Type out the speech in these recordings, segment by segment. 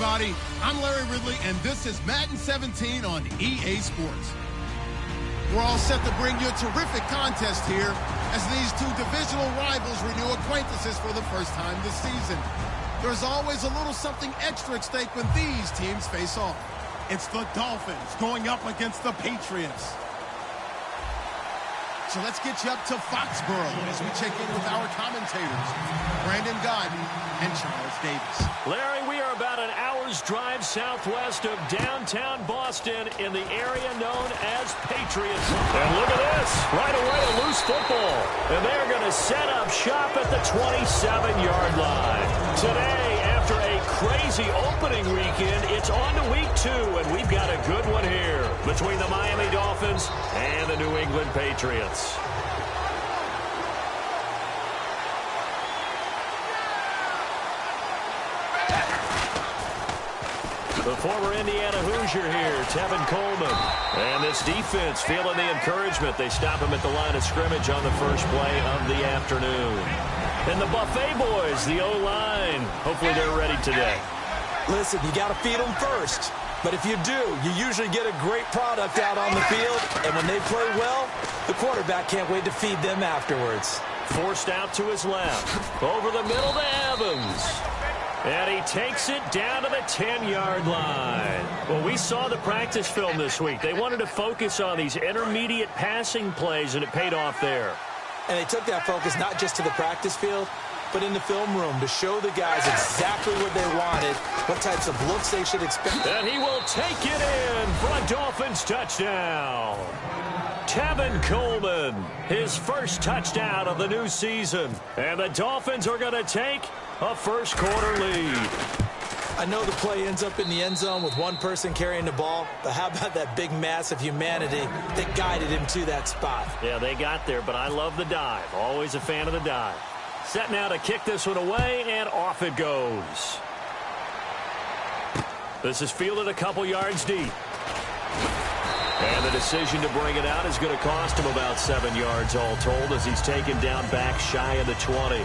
everybody. I'm Larry Ridley, and this is Madden 17 on EA Sports. We're all set to bring you a terrific contest here as these two divisional rivals renew acquaintances for the first time this season. There's always a little something extra at stake when these teams face off. It's the Dolphins going up against the Patriots. So let's get you up to Foxborough as we check in with our commentators, Brandon Godden and Charles Davis. Larry, we are about an hour's drive southwest of downtown Boston in the area known as Patriots. And look at this. Right away, a loose football. And they're going to set up shop at the 27-yard line. Today, after a crazy opening weekend, it's on to week 2, and we've got a good one here between the Miami Dolphins and the New England Patriots. The former Indiana Hoosier here, Tevin Coleman. And this defense feeling the encouragement. They stop him at the line of scrimmage on the first play of the afternoon. And the Buffet boys, the O-line. Hopefully they're ready today. Listen, you got to feed them first. But if you do, you usually get a great product out on the field. And when they play well, the quarterback can't wait to feed them afterwards. Forced out to his left. Over the middle to Evans. And he takes it down to the 10-yard line. Well, we saw the practice film this week. They wanted to focus on these intermediate passing plays, and it paid off there. And they took that focus not just to the practice field, but in the film room to show the guys exactly what they wanted, what types of looks they should expect. And he will take it in for a Dolphins touchdown. Tevin Coleman, his first touchdown of the new season. And the Dolphins are going to take a first-quarter lead. I know the play ends up in the end zone with one person carrying the ball, but how about that big mass of humanity that guided him to that spot? Yeah, they got there, but I love the dive. Always a fan of the dive. Set now to kick this one away, and off it goes. This is fielded a couple yards deep. And the decision to bring it out is going to cost him about 7 yards all told as he's taken down back shy of the 20.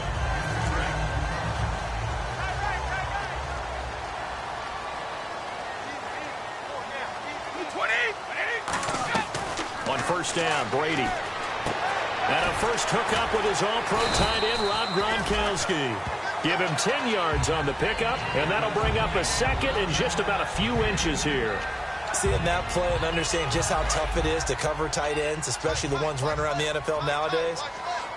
On first down, Brady. And a first hookup with his all-pro tight end, Rob Gronkowski. Give him 10 yards on the pickup, and that'll bring up a second in just about a few inches here. Seeing that play and understanding just how tough it is to cover tight ends, especially the ones running around the NFL nowadays,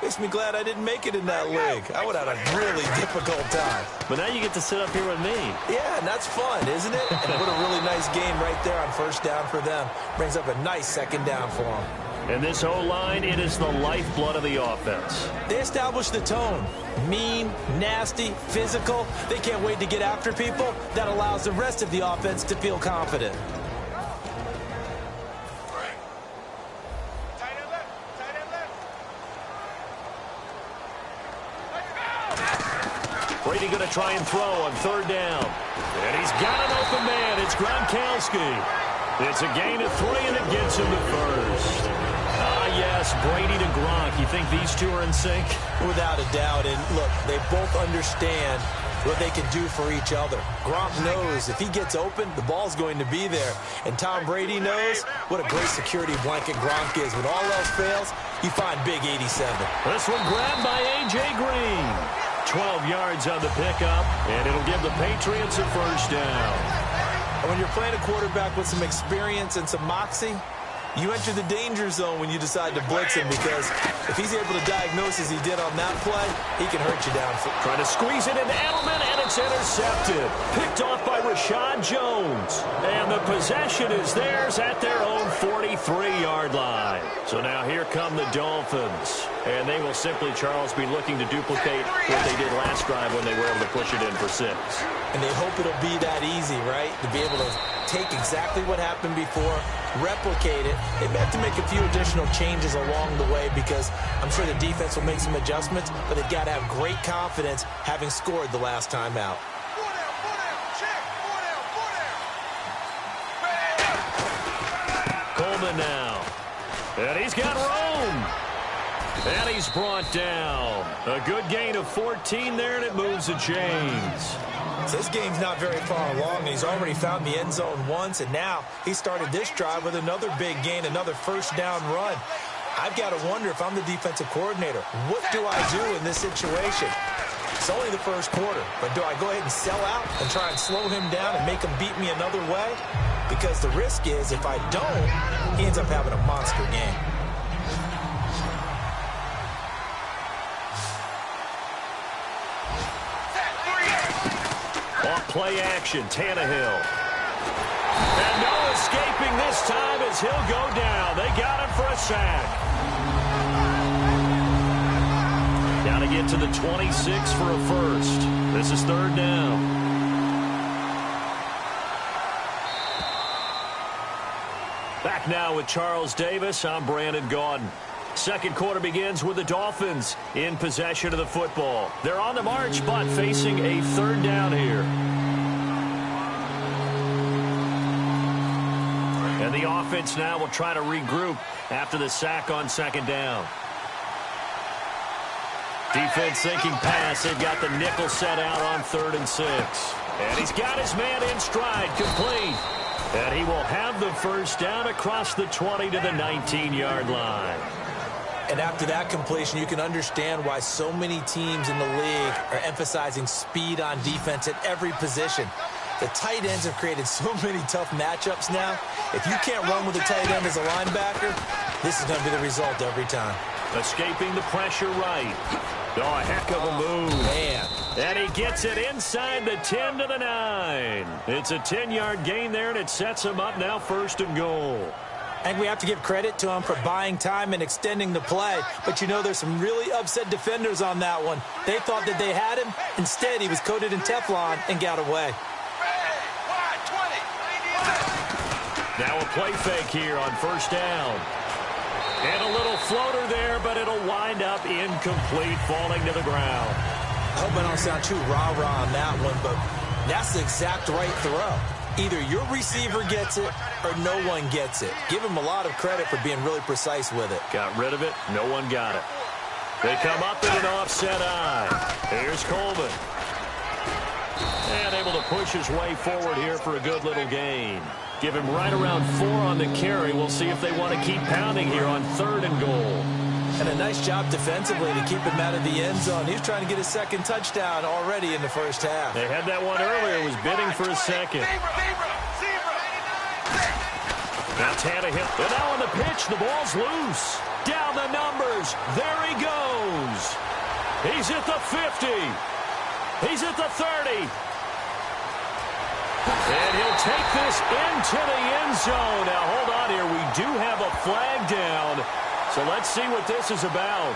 makes me glad I didn't make it in that league. I would have had a really difficult time. But now you get to sit up here with me. Yeah, and that's fun, isn't it? And what a really nice game right there on first down for them. Brings up a nice second down for them. And this O-line, it is the lifeblood of the offense. They establish the tone. Mean, nasty, physical. They can't wait to get after people. That allows the rest of the offense to feel confident. Brady going to try and throw on third down. And he's got an open man. It's Gronkowski. It's a gain of 3, and it gets him to first. Yes, Brady to Gronk. You think these two are in sync? Without a doubt. And look, they both understand what they can do for each other. Gronk knows if he gets open, the ball's going to be there. And Tom Brady knows what a great security blanket Gronk is. When all else fails, you find big 87. This one grabbed by A.J. Green. 12 yards on the pickup, and it'll give the Patriots a first down. And when you're playing a quarterback with some experience and some moxie, you enter the danger zone when you decide to blitz him, because if he's able to diagnose as he did on that play, he can hurt you downfield. Trying to squeeze it into Edelman, and it's intercepted. Picked off by Rashad Jones. And the possession is theirs at their own 43-yard line. So now here come the Dolphins. And they will simply, Charles, be looking to duplicate what they did last drive when they were able to push it in for 6. And they hope it'll be that easy, right? To be able to take exactly what happened before, replicate it. They may have to make a few additional changes along the way, because I'm sure the defense will make some adjustments, but they've got to have great confidence having scored the last time out. Coleman now. And he's got Rome. And he's brought down. A good gain of 14 there, and it moves the chains. So this game's not very far along, and he's already found the end zone once, and now he started this drive with another big gain, another first down run. I've got to wonder if I'm the defensive coordinator, what do I do in this situation? It's only the first quarter, but do I go ahead and sell out and try and slow him down and make him beat me another way? Because the risk is if I don't, he ends up having a monster game. Off play action, Tannehill. And no escaping this time as he'll go down. They got him for a sack. Got to get to the 26 for a first. This is third down. Back now with Charles Davis. I'm Brandon Gaudin. Second quarter begins with the Dolphins in possession of the football. They're on the march, but facing a third down here. And the offense now will try to regroup after the sack on second down. Defense thinking pass. They've got the nickel set out on 3rd and 6. And he's got his man in stride, complete. And he will have the first down across the 20 to the 19-yard line. And after that completion, you can understand why so many teams in the league are emphasizing speed on defense at every position. The tight ends have created so many tough matchups now. If you can't run with a tight end as a linebacker, this is going to be the result every time. Escaping the pressure right. Oh, a heck of a move. Man. And he gets it inside the 10 to the 9. It's a 10-yard gain there, and it sets him up now 1st and goal. I think we have to give credit to him for buying time and extending the play. But, you know, there's some really upset defenders on that one. They thought that they had him. Instead, he was coated in Teflon and got away. Now a play fake here on 1st down. And a little floater there, but it'll wind up incomplete, falling to the ground. I hope I don't sound too rah-rah on that one, but that's the exact right throw. Either your receiver gets it or no one gets it. Give him a lot of credit for being really precise with it. Got rid of it. No one got it. They come up in an offset eye. Here's Coleman. And able to push his way forward here for a good little gain. Give him right around 4 on the carry. We'll see if they want to keep pounding here on 3rd and goal. And a nice job defensively to keep him out of the end zone. He's trying to get his second touchdown already in the first half. They had that one earlier. Was bidding for a second. Now Tannehill. And now on the pitch, the ball's loose. Down the numbers. There he goes. He's at the 50. He's at the 30. And he'll take this into the end zone. Now, hold on here. We do have a flag down. So let's see what this is about.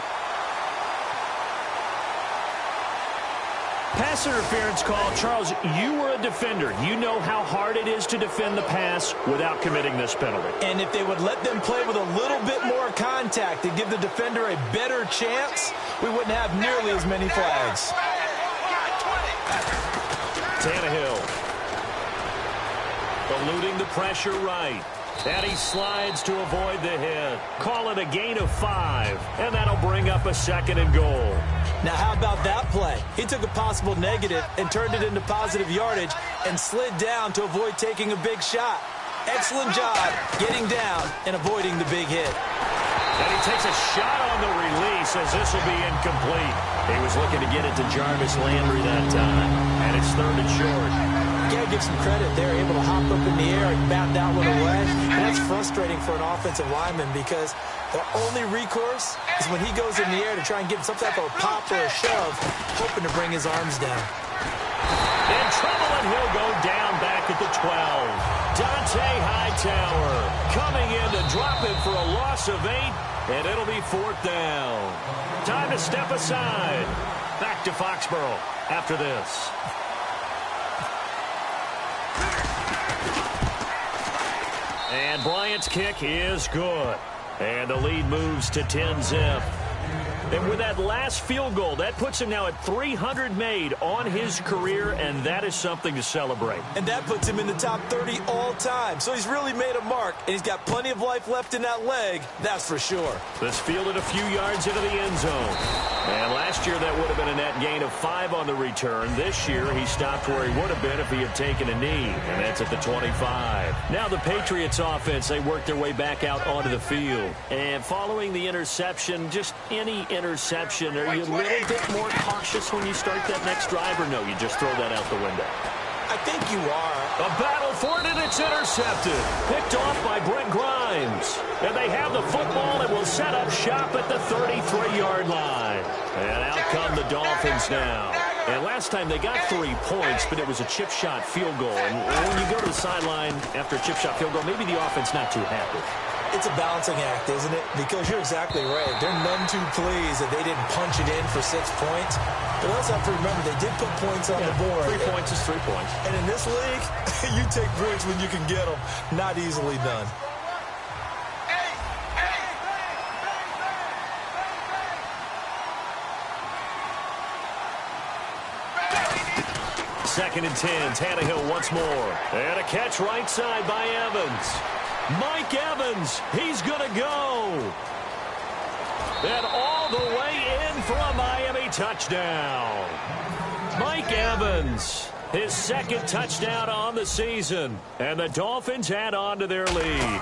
Pass interference call. Charles, you were a defender. You know how hard it is to defend the pass without committing this penalty. And if they would let them play with a little bit more contact and give the defender a better chance, we wouldn't have nearly as many flags. Tannehill. Eluding the pressure right. And he slides to avoid the hit. Call it a gain of 5. And that'll bring up a 2nd and goal. Now, how about that play? He took a possible negative and turned it into positive yardage and slid down to avoid taking a big shot. Excellent job getting down and avoiding the big hit. And he takes a shot on the release as this will be incomplete. He was looking to get it to Jarvis Landry that time. And it's 3rd and short. You gotta give some credit. They're able to hop up in the air and bat that one away. And that's frustrating for an offensive lineman because the only recourse is when he goes in the air to try and give some type of a pop or a shove, hoping to bring his arms down. In trouble, and he'll go down back at the 12. Dante Hightower coming in to drop it for a loss of 8, and it'll be 4th down. Time to step aside. Back to Foxborough after this. And Bryant's kick is good. And the lead moves to 10-zip. And with that last field goal, that puts him now at 300 made on his career, and that is something to celebrate. And that puts him in the top 30 all time. So he's really made a mark, and he's got plenty of life left in that leg, that's for sure. This fielded a few yards into the end zone. And last year that would have been a net gain of 5 on the return. This year he stopped where he would have been if he had taken a knee, and that's at the 25. Now the Patriots offense, they work their way back out onto the field. And following the interception, just any interception, are you a little bit more cautious when you start that next drive, or no, you just throw that out the window? I think you are. A battle for it, and it's intercepted. Picked off by Brent Grimes. And they have the football and will set up shop at the 33-yard line. And out come the Dolphins now. And last time they got 3 points, but it was a chip shot field goal. And when you go to the sideline after a chip shot field goal, maybe the offense not too happy. It's a balancing act, isn't it? Because you're exactly right. They're none too pleased that they didn't punch it in for 6 points. But also have to remember, they did put points on the board. 3 points is 3 points. And in this league, you take points when you can get them. Not easily done. Second and 10, Tannehill once more. And a catch right side by Evans. Mike Evans, he's going to go. And all the way in for a Miami touchdown. Mike Evans, his second touchdown on the season. And the Dolphins add on to their lead.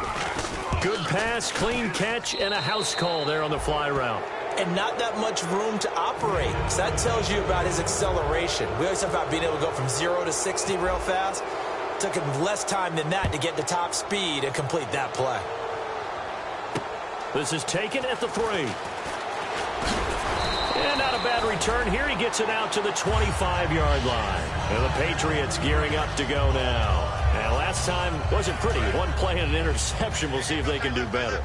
Good pass, clean catch, and a house call there on the fly route. And not that much room to operate. So that tells you about his acceleration. We always talk about being able to go from 0 to 60 real fast. It took him less time than that to get the top speed and complete that play. This is taken at the 3. And not a bad return here. He gets it out to the 25-yard line. And the Patriots gearing up to go now. And last time wasn't pretty. One play and an interception. We'll see if they can do better.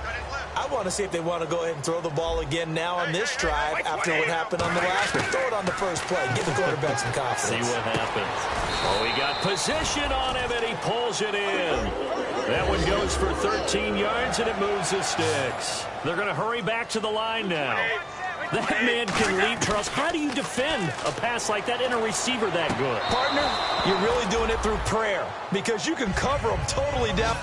I want to see if they want to go ahead and throw the ball again now on this drive after what happened on the last one. Throw it on the first play. Give the quarterback some confidence. See what happens. Oh, he got position on him, and he pulls it in. That one goes for 13 yards, and it moves the sticks. They're going to hurry back to the line now. That man can leap, Charles. How do you defend a pass like that and a receiver that good? Partner, you're really doing it through prayer because you can cover them totally down.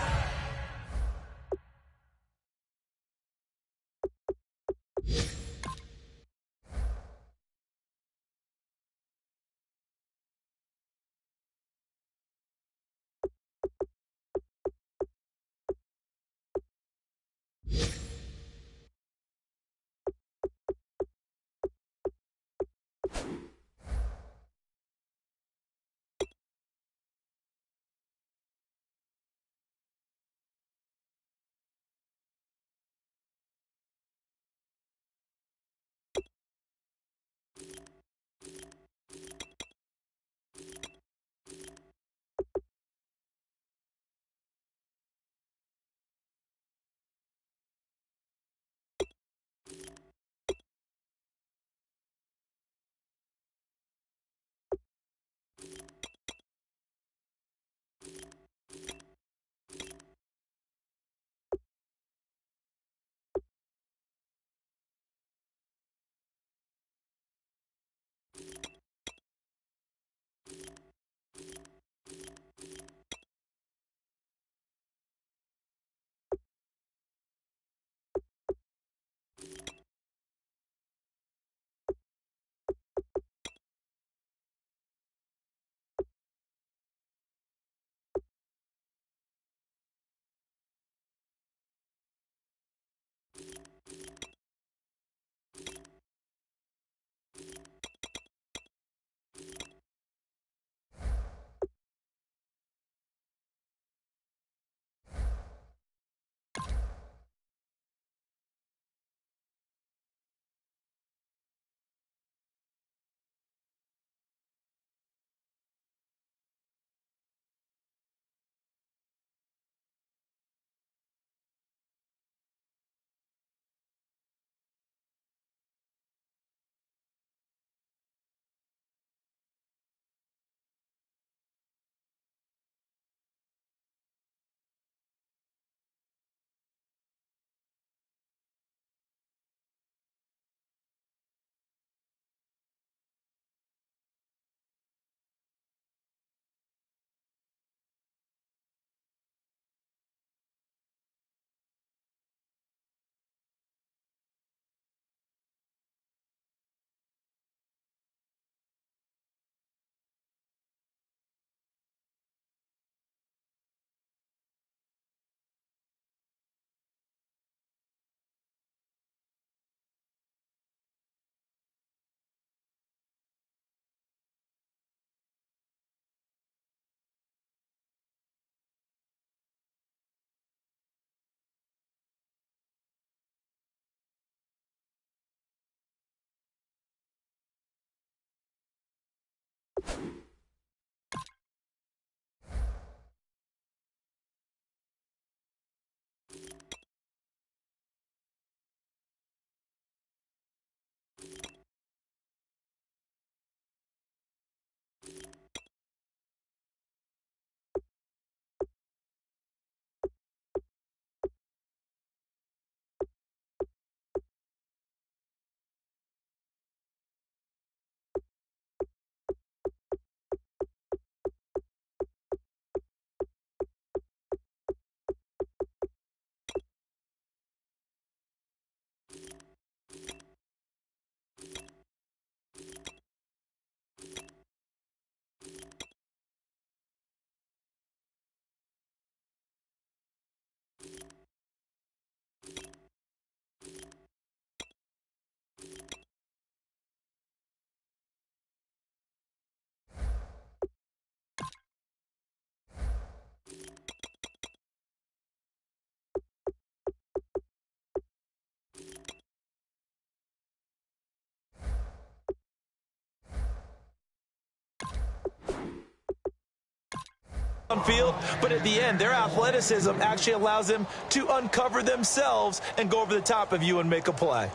on field, but at the end, their athleticism actually allows them to uncover themselves and go over the top of you and make a play.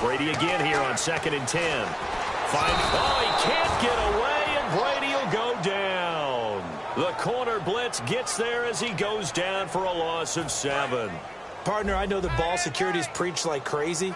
Brady again here on 2nd and 10. Oh, he can't get away, and Brady will go down. The corner blitz gets there as he goes down for a loss of 7. Partner, I know the ball security is preached like crazy,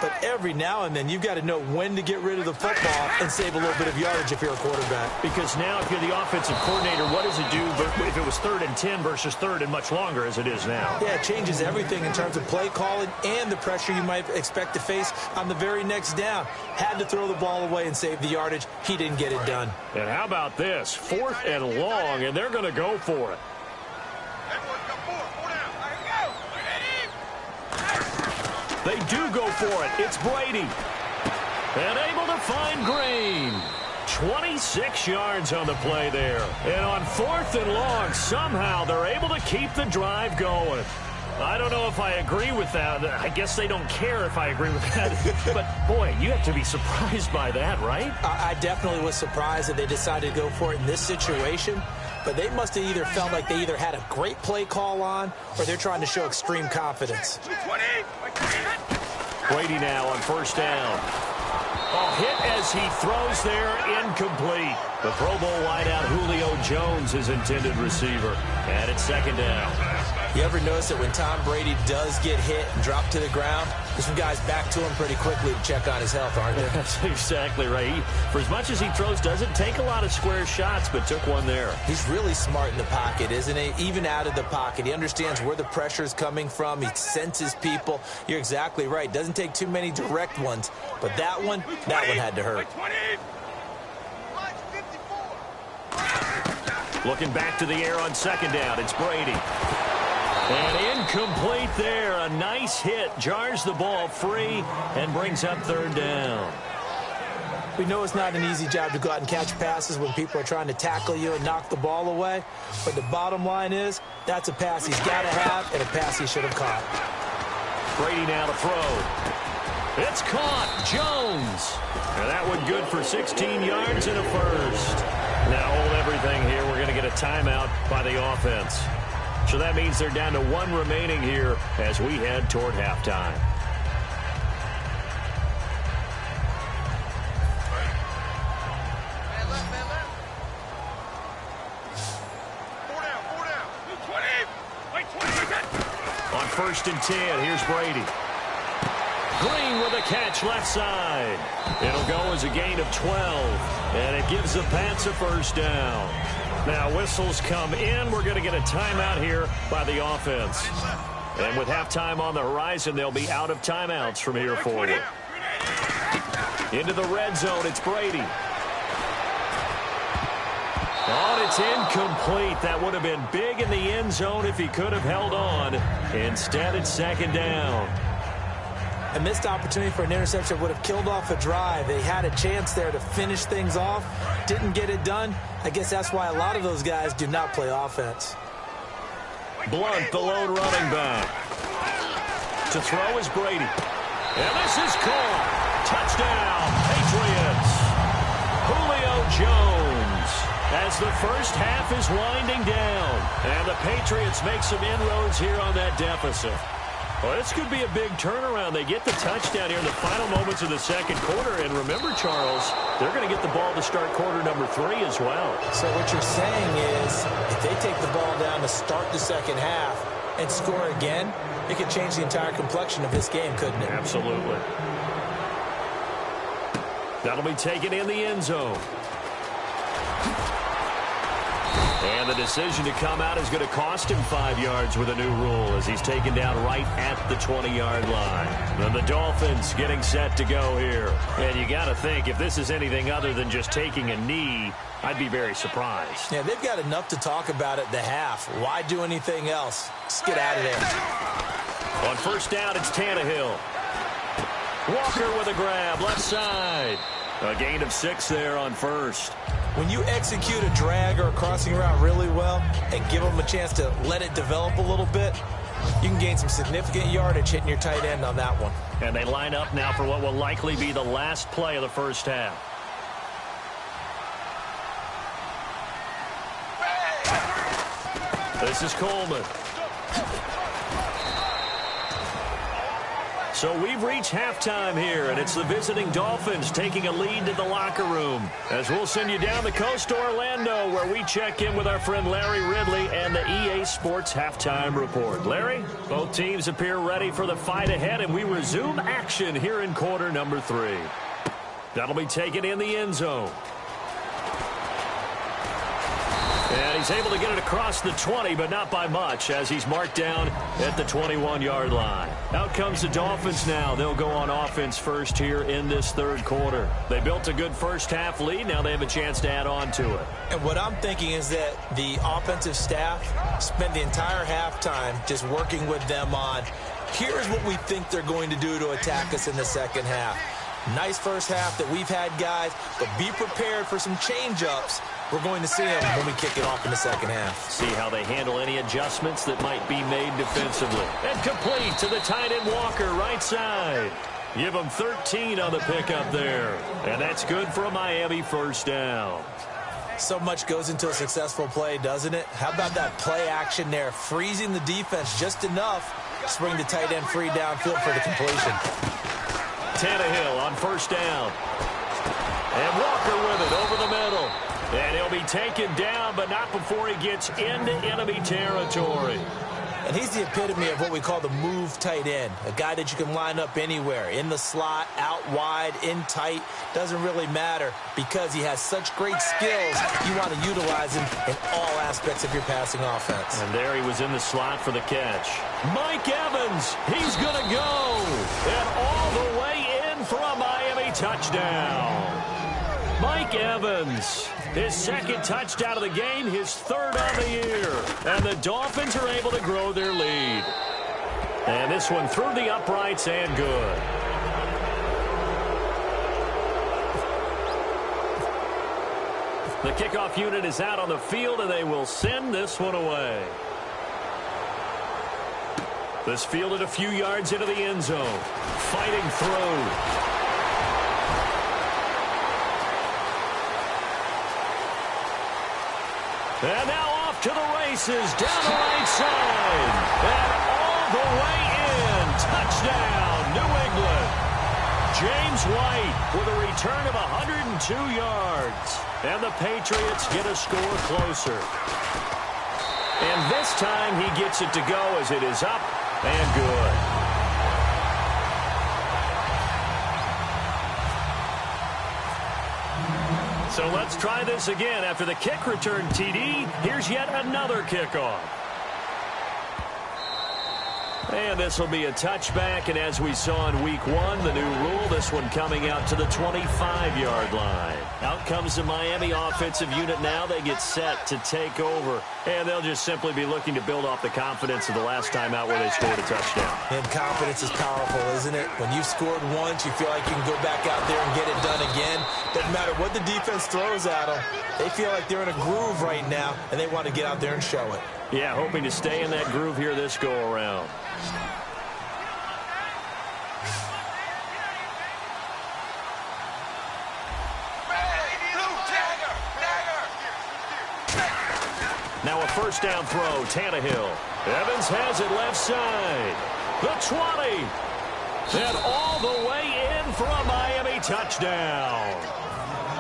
but every now and then you've got to know when to get rid of the football and save a little bit of yardage if you're a quarterback. Because now if you're the offensive coordinator, what does it do if it was 3rd and 10 versus 3rd and much longer as it is now? Yeah, it changes everything in terms of play calling and the pressure you might expect to face on the very next down. Had to throw the ball away and save the yardage. He didn't get it done. And how about this? 4th and long, and they're going to go for it. They do go for it. It's Brady. And able to find Green. 26 yards on the play there. And on 4th and long, somehow they're able to keep the drive going. I don't know if I agree with that. I guess they don't care if I agree with that. But, boy, you have to be surprised by that, right? I definitely was surprised that they decided to go for it in this situation. But they must have either felt like they either had a great play call on or they're trying to show extreme confidence. Brady now on 1st down. Oh, hit as he throws there, incomplete. The Pro Bowl wideout Julio Jones, his intended receiver. And it's 2nd down. You ever notice that when Tom Brady does get hit and drop to the ground, there's some guys back to him pretty quickly to check on his health, aren't there? That's exactly right. For as much as he throws, doesn't take a lot of square shots, but took one there. He's really smart in the pocket, isn't he? Even out of the pocket. He understands where the pressure is coming from. He senses people. You're exactly right. Doesn't take too many direct ones. But that one had to hurt. Looking back to the air on 2nd down. It's Brady. And incomplete there. A nice hit. Jars the ball free and brings up 3rd down. We know it's not an easy job to go out and catch passes when people are trying to tackle you and knock the ball away. But the bottom line is that's a pass he's got to have and a pass he should have caught. Brady now to throw. It's caught. Jones. And that one good for 16 yards and a first. Now hold everything here. We're going to get a timeout by the offense. So that means they're down to 1 remaining here as we head toward halftime. On 1st and 10, here's Brady. Green with a catch left side. It'll go as a gain of 12, and it gives the Pats a 1st down. Now whistles come in. We're going to get a timeout here by the offense. And with halftime on the horizon, they'll be out of timeouts from here forward. Into the red zone, it's Brady. Oh, it's incomplete. That would have been big in the end zone if he could have held on. Instead, it's 2nd down. A missed opportunity for an interception would have killed off a drive. They had a chance there to finish things off. Didn't get it done. I guess that's why a lot of those guys do not play offense. Blunt, the lone running back. To throw is Brady. And this is caught. Touchdown, Patriots. Julio Jones. As the first half is winding down. And the Patriots make some inroads here on that deficit. Well, this could be a big turnaround. They get the touchdown here in the final moments of the 2nd quarter. And remember, Charles, they're going to get the ball to start quarter number 3 as well. So what you're saying is if they take the ball down to start the 2nd half and score again, it could change the entire complexion of this game, couldn't it? Absolutely. That'll be taken in the end zone. And the decision to come out is going to cost him 5 yards with a new rule as he's taken down right at the 20-yard line. And the Dolphins getting set to go here. And you got to think, if this is anything other than just taking a knee, I'd be very surprised. Yeah, they've got enough to talk about at the half. Why do anything else? Just get out of there. On 1st down, it's Tannehill. Walker with a grab, left side. A gain of 6 there on first. When you execute a drag or a crossing route really well and give them a chance to let it develop a little bit, you can gain some significant yardage hitting your tight end on that one. And they line up now for what will likely be the last play of the first half. This is Coleman. So we've reached halftime here, and it's the visiting Dolphins taking a lead to the locker room. As we'll send you down the coast to Orlando, where we check in with our friend Larry Ridley and the EA Sports Halftime Report. Larry, both teams appear ready for the fight ahead, and we resume action here in quarter number 3. That'll be taken in the end zone. And he's able to get it across the 20, but not by much, as he's marked down at the 21-yard line. Out comes the Dolphins now. They'll go on offense first here in this third quarter. They built a good first-half lead. Now they have a chance to add on to it. And what I'm thinking is that the offensive staff spent the entire halftime just working with them on, here's what we think they're going to do to attack us in the second half. Nice first half that we've had, guys, but be prepared for some change-ups. We're going to see them when we kick it off in the second half. See how they handle any adjustments that might be made defensively. And complete to the tight end Walker, right side. Give them 13 on the pickup there. And that's good for a Miami first down. So much goes into a successful play, doesn't it? How about that play action there, freezing the defense just enough to bring the tight end free downfield for the completion. Tannehill on first down. And Walker with it over the middle. And he'll be taken down, but not before he gets into enemy territory. And he's the epitome of what we call the move tight end, a guy that you can line up anywhere, in the slot, out wide, in tight, doesn't really matter because he has such great skills. You want to utilize him in all aspects of your passing offense. And there he was in the slot for the catch. Mike Evans, he's going to go. And all the way in for a Miami touchdown. Mike Evans, his second touchdown of the game, his third on the year. And the Dolphins are able to grow their lead. And this one through the uprights and good. The kickoff unit is out on the field, and they will send this one away. This fielded a few yards into the end zone. Fighting through. And now off to the races, down the right side. And all the way in. Touchdown, New England. James White with a return of 102 yards. And the Patriots get a score closer. And this time he gets it to go as it is up and good. So let's try this again. After the kick return TD, here's yet another kickoff. And this will be a touchback, and as we saw in week 1, the new rule, this one coming out to the 25-yard line. Out comes the Miami offensive unit now. They get set to take over, and they'll just simply be looking to build off the confidence of the last time out where they scored a touchdown. And confidence is powerful, isn't it? When you've scored once, you feel like you can go back out there and get it done again. Doesn't matter what the defense throws at them. They feel like they're in a groove right now, and they want to get out there and show it. Yeah, hoping to stay in that groove here this go-around. Now a first down throw, Tannehill. Evans has it left side. The 20. And all the way in for a Miami touchdown.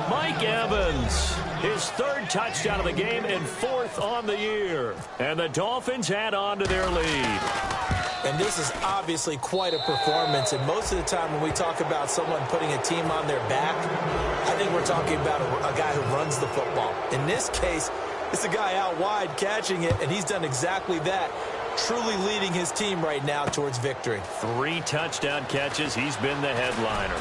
Mike Evans, his third touchdown of the game and fourth on the year. And the Dolphins add on to their lead. And this is obviously quite a performance. And most of the time when we talk about someone putting a team on their back, I think we're talking about a guy who runs the football. In this case, it's a guy out wide catching it, and he's done exactly that, truly leading his team right now towards victory. 3 touchdown catches. He's been the headliner.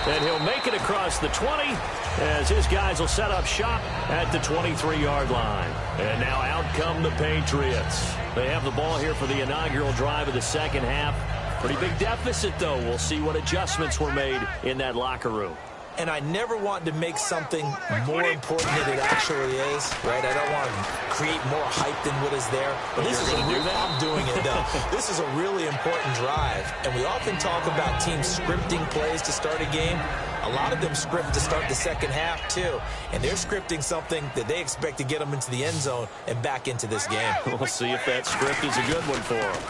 And he'll make it across the 20 as his guys will set up shop at the 23-yard line. And now out come the Patriots. They have the ball here for the inaugural drive of the second half. Pretty big deficit, though. We'll see what adjustments were made in that locker room. and I never want to make something more important than it actually is, right? I don't want to create more hype than what is there. But this is I'm doing it, though. This is a really important drive, and we often talk about teams scripting plays to start a game. A lot of them script to start the second half, too. And they're scripting something that they expect to get them into the end zone and back into this game. We'll see if that script is a good one for them.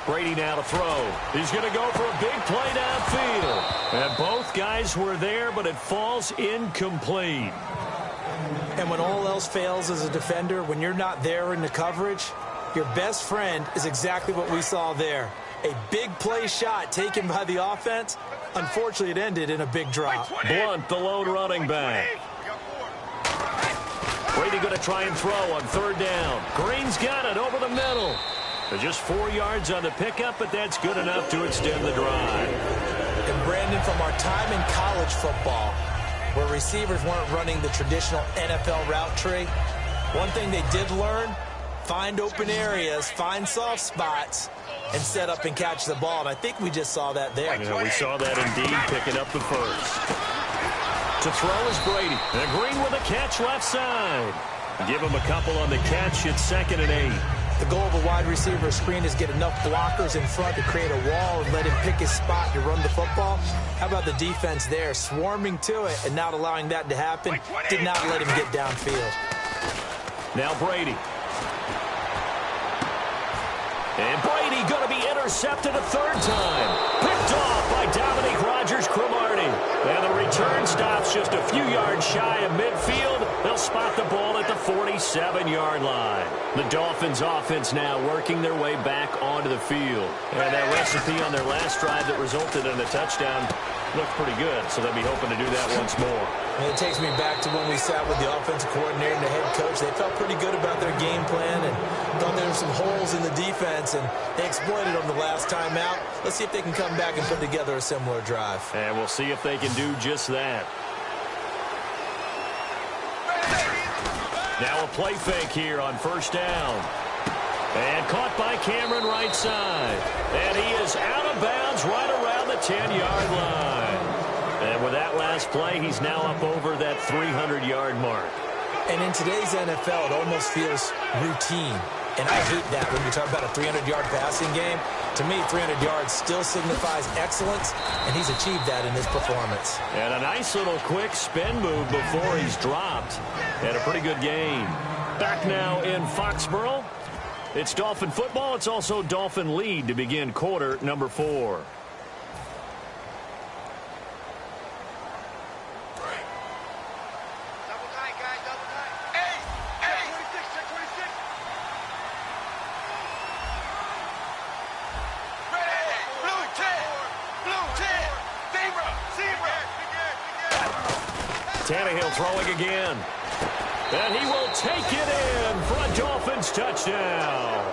Brady now to throw. He's going to go for a big play downfield. And both guys were there, but it falls incomplete. And when all else fails as a defender, when you're not there in the coverage, your best friend is exactly what we saw there. A big play shot taken by the offense. Unfortunately, it ended in a big drop. Blunt, the lone running back. Brady going to try and throw on third down. Green's got it over the middle. Just 4 yards on the pickup, but that's good enough to extend the drive. And Brandon, from our time in college football, where receivers weren't running the traditional NFL route tree, one thing they did learn, find open areas, find soft spots, and set up and catch the ball. And I think we just saw that there. Yeah, we saw that indeed, picking up the first. To throw is Brady. And Green with a catch left side. Give him a couple on the catch. It's 2nd and 8. The goal of a wide receiver screen is get enough blockers in front to create a wall and let him pick his spot to run the football. How about the defense there, swarming to it and not allowing that to happen? Did not let him get downfield. Now Brady. And Brady going to be intercepted a third time. Picked off by Dominique Rodgers-Cromartie. And the return stops just a few yards shy of midfield. They'll spot the ball at the 47-yard line. The Dolphins offense now working their way back onto the field. And that recipe on their last drive that resulted in a touchdown looked pretty good, so they'll be hoping to do that once more. And it takes me back to when we sat with the offensive coordinator and the head coach. They felt pretty good about their game plan and thought there were some holes in the defense, and they exploited them the last time out. Let's see if they can come back and put together a similar drive. And we'll see if they can do just that. Now a play fake here on first down. And caught by Cameron right side. And he is out of bounds right around the 10-yard line. And with that last play, he's now up over that 300-yard mark. And in today's NFL, it almost feels routine. And I hate that when you talk about a 300-yard passing game. To me, 300 yards still signifies excellence, and he's achieved that in his performance. And a nice little quick spin move before he's dropped. And a pretty good game. Back now in Foxborough. It's Dolphin football. It's also Dolphin lead to begin quarter number 4. Tannehill throwing again. And he will take it in for a Dolphins touchdown.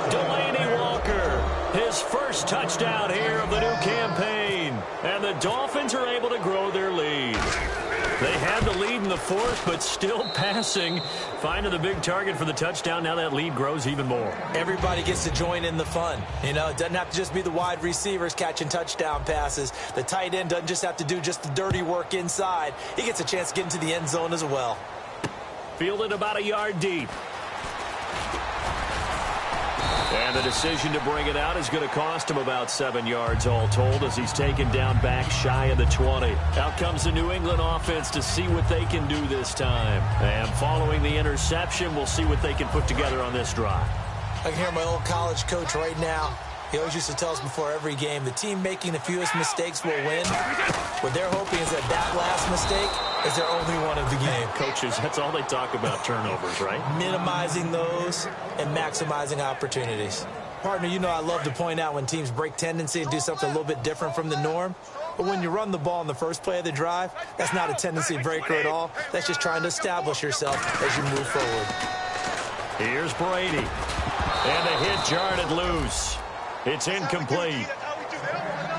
Delaney Walker, his first touchdown here of the new campaign. And the Dolphins are able to grow their lead. They had the lead in the fourth, but still passing. Finding the big target for the touchdown. Now that lead grows even more. Everybody gets to join in the fun. You know, it doesn't have to just be the wide receivers catching touchdown passes. The tight end doesn't just have to do just the dirty work inside. He gets a chance to get into the end zone as well. Fielded about a yard deep. And the decision to bring it out is going to cost him about 7 yards all told as he's taken down back shy of the 20. Out comes the New England offense to see what they can do this time. And following the interception, we'll see what they can put together on this drive. I can hear my old college coach right now. He always used to tell us before every game, the team making the fewest mistakes will win. What they're hoping is that last mistake is their only one of the game. Coaches, that's all they talk about, turnovers, right? Minimizing those and maximizing opportunities. Partner, you know I love to point out when teams break tendency and do something a little bit different from the norm. But when you run the ball in the first play of the drive, that's not a tendency breaker at all. That's just trying to establish yourself as you move forward. Here's Brady. And the hit jarred it loose. It's incomplete.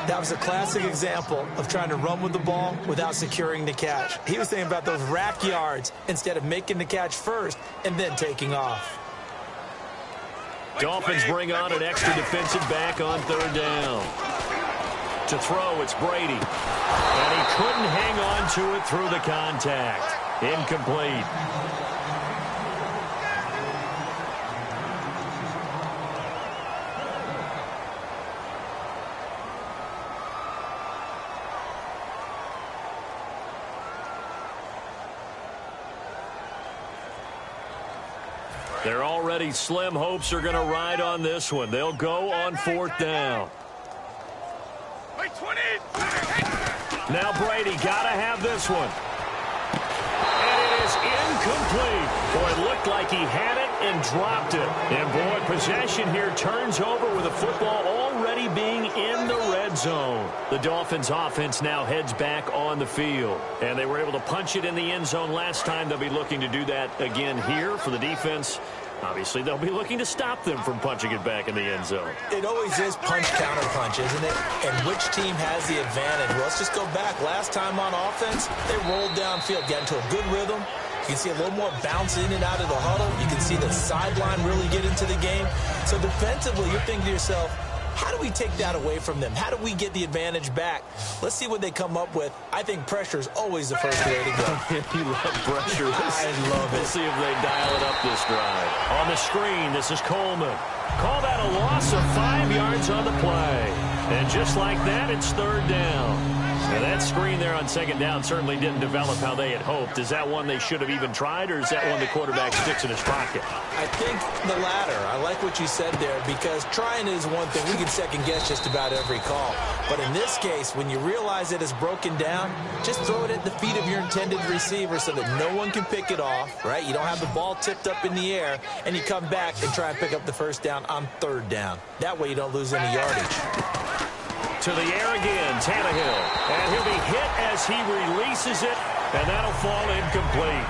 That was a classic example of trying to run with the ball without securing the catch. He was thinking about those rack yards instead of making the catch first and then taking off. Dolphins bring on an extra defensive back on third down. To throw, it's Brady. And he couldn't hang on to it through the contact. Incomplete. Their already slim hopes are going to ride on this one. They'll go on 4th down. Now Brady got to have this one. And it is incomplete. Boy, it looked like he had it and dropped it. And boy, possession here turns over with the football already being in the red zone. The Dolphins offense now heads back on the field. And they were able to punch it in the end zone last time. They'll be looking to do that again here for the defense. Obviously, they'll be looking to stop them from punching it back in the end zone. It always is punch-counter-punch, isn't it? And which team has the advantage? Well, let's just go back. Last time on offense, they rolled downfield, got into a good rhythm. You can see a little more bounce in and out of the huddle. You can see the sideline really get into the game. So defensively, you're thinking to yourself, how do we take that away from them? How do we get the advantage back? Let's see what they come up with. I think pressure is always the first way to go. You love pressure. I love it. We'll see if they dial it up this drive. On the screen, this is Coleman. Call that a loss of 5 yards on the play. And just like that, it's 3rd down. And that screen there on 2nd down certainly didn't develop how they had hoped. Is that one they should have even tried, or is that one the quarterback sticks in his pocket? I think the latter. I like what you said there, because trying is one thing. We can second-guess just about every call. But in this case, when you realize it is broken down, just throw it at the feet of your intended receiver so that no one can pick it off, right? You don't have the ball tipped up in the air, and you come back and try and pick up the 1st down on 3rd down. That way you don't lose any yardage. To the air again, Tannehill. And he'll be hit as he releases it, and that'll fall incomplete.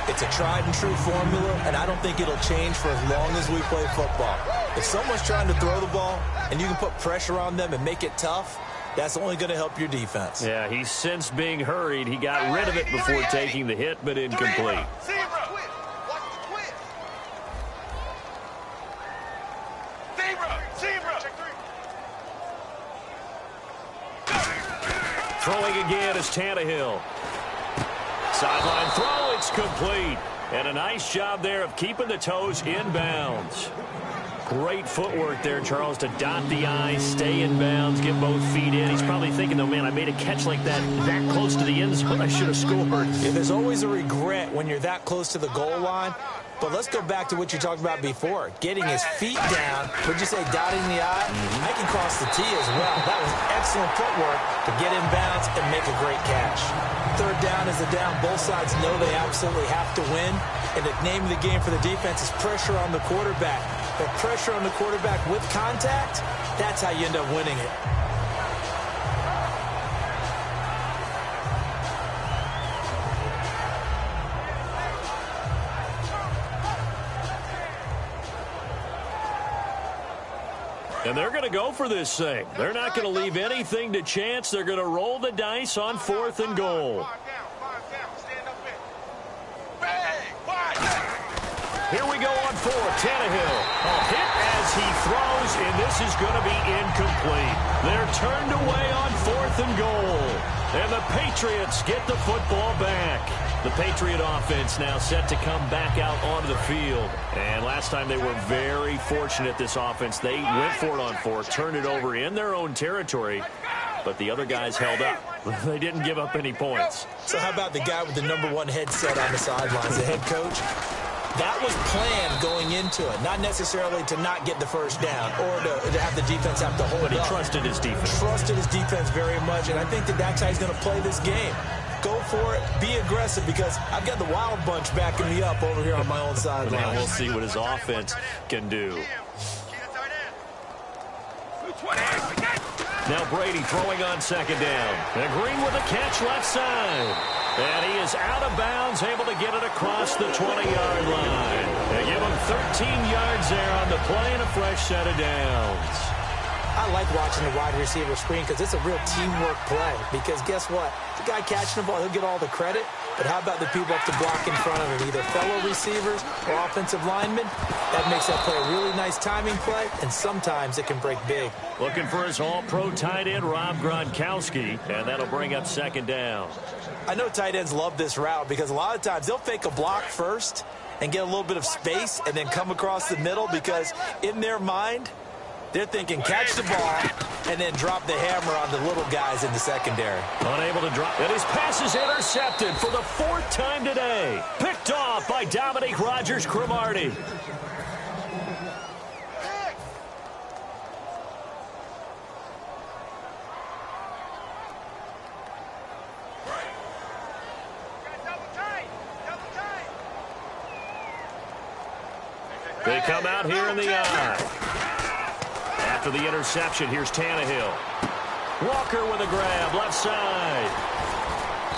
It's a tried-and-true formula, and I don't think it'll change for as long as we play football. If someone's trying to throw the ball, and you can put pressure on them and make it tough, that's only going to help your defense. Yeah, he's since being hurried. He got rid of it before taking the hit, but incomplete. Throwing again is Tannehill. Sideline throw, it's complete. And a nice job there of keeping the toes in bounds. Great footwork there, Charles, to dot the I, stay in bounds, get both feet in. He's probably thinking, though, man, I made a catch like that close to the end zone. I should have scored. Yeah, there's always a regret when you're that close to the goal line. But let's go back to what you talked about before. Getting his feet down. Would you say dotting the I? I can cross the T as well. That was excellent footwork to get in bounds and make a great catch. 3rd down is the down. Both sides know they absolutely have to win. And the name of the game for the defense is pressure on the quarterback. But pressure on the quarterback with contact, that's how you end up winning it. And they're going to go for this thing. They're not going to leave anything to chance. They're going to roll the dice on 4th and goal. Here we go on 4th. Tannehill. A hit as he throws, and this is going to be incomplete. They're turned away on 4th and goal. And the Patriots get the football back. The Patriot offense now set to come back out onto the field. And last time they were very fortunate, this offense. They went for it on 4th, turned it over in their own territory, but the other guys held up. They didn't give up any points. So how about the guy with the #1 headset on the sidelines, the head coach? That was planned going into it, not necessarily to not get the 1st down or to have the defense have to hold it. But he trusted his defense. Trusted his defense very much, and I think that's how he's going to play this game. Go for it. Be aggressive, because I've got the wild bunch backing me up over here on my own sideline. And we'll see what his offense can do. Now Brady throwing on 2nd down. And Green with a catch left side. And he is out of bounds, able to get it across the 20-yard line. They give him 13 yards there on the play and a fresh set of downs. I like watching the wide receiver screen because it's a real teamwork play. Because guess what? The guy catching the ball, he'll get all the credit. But how about the people up to block in front of him, either fellow receivers or offensive linemen? That makes that play a really nice timing play, and sometimes it can break big. Looking for his all-pro tight end, Rob Gronkowski, and that'll bring up second down. I know tight ends love this route because a lot of times they'll fake a block first and get a little bit of space and then come across the middle because in their mind, they're thinking catch the ball and then drop the hammer on the little guys in the secondary. Unable to drop. And his pass is intercepted for the 4th time today. Picked off by Dominique Rodgers-Cromartie. They come out here in the eye. After the interception, here's Tannehill. Walker with a grab, left side.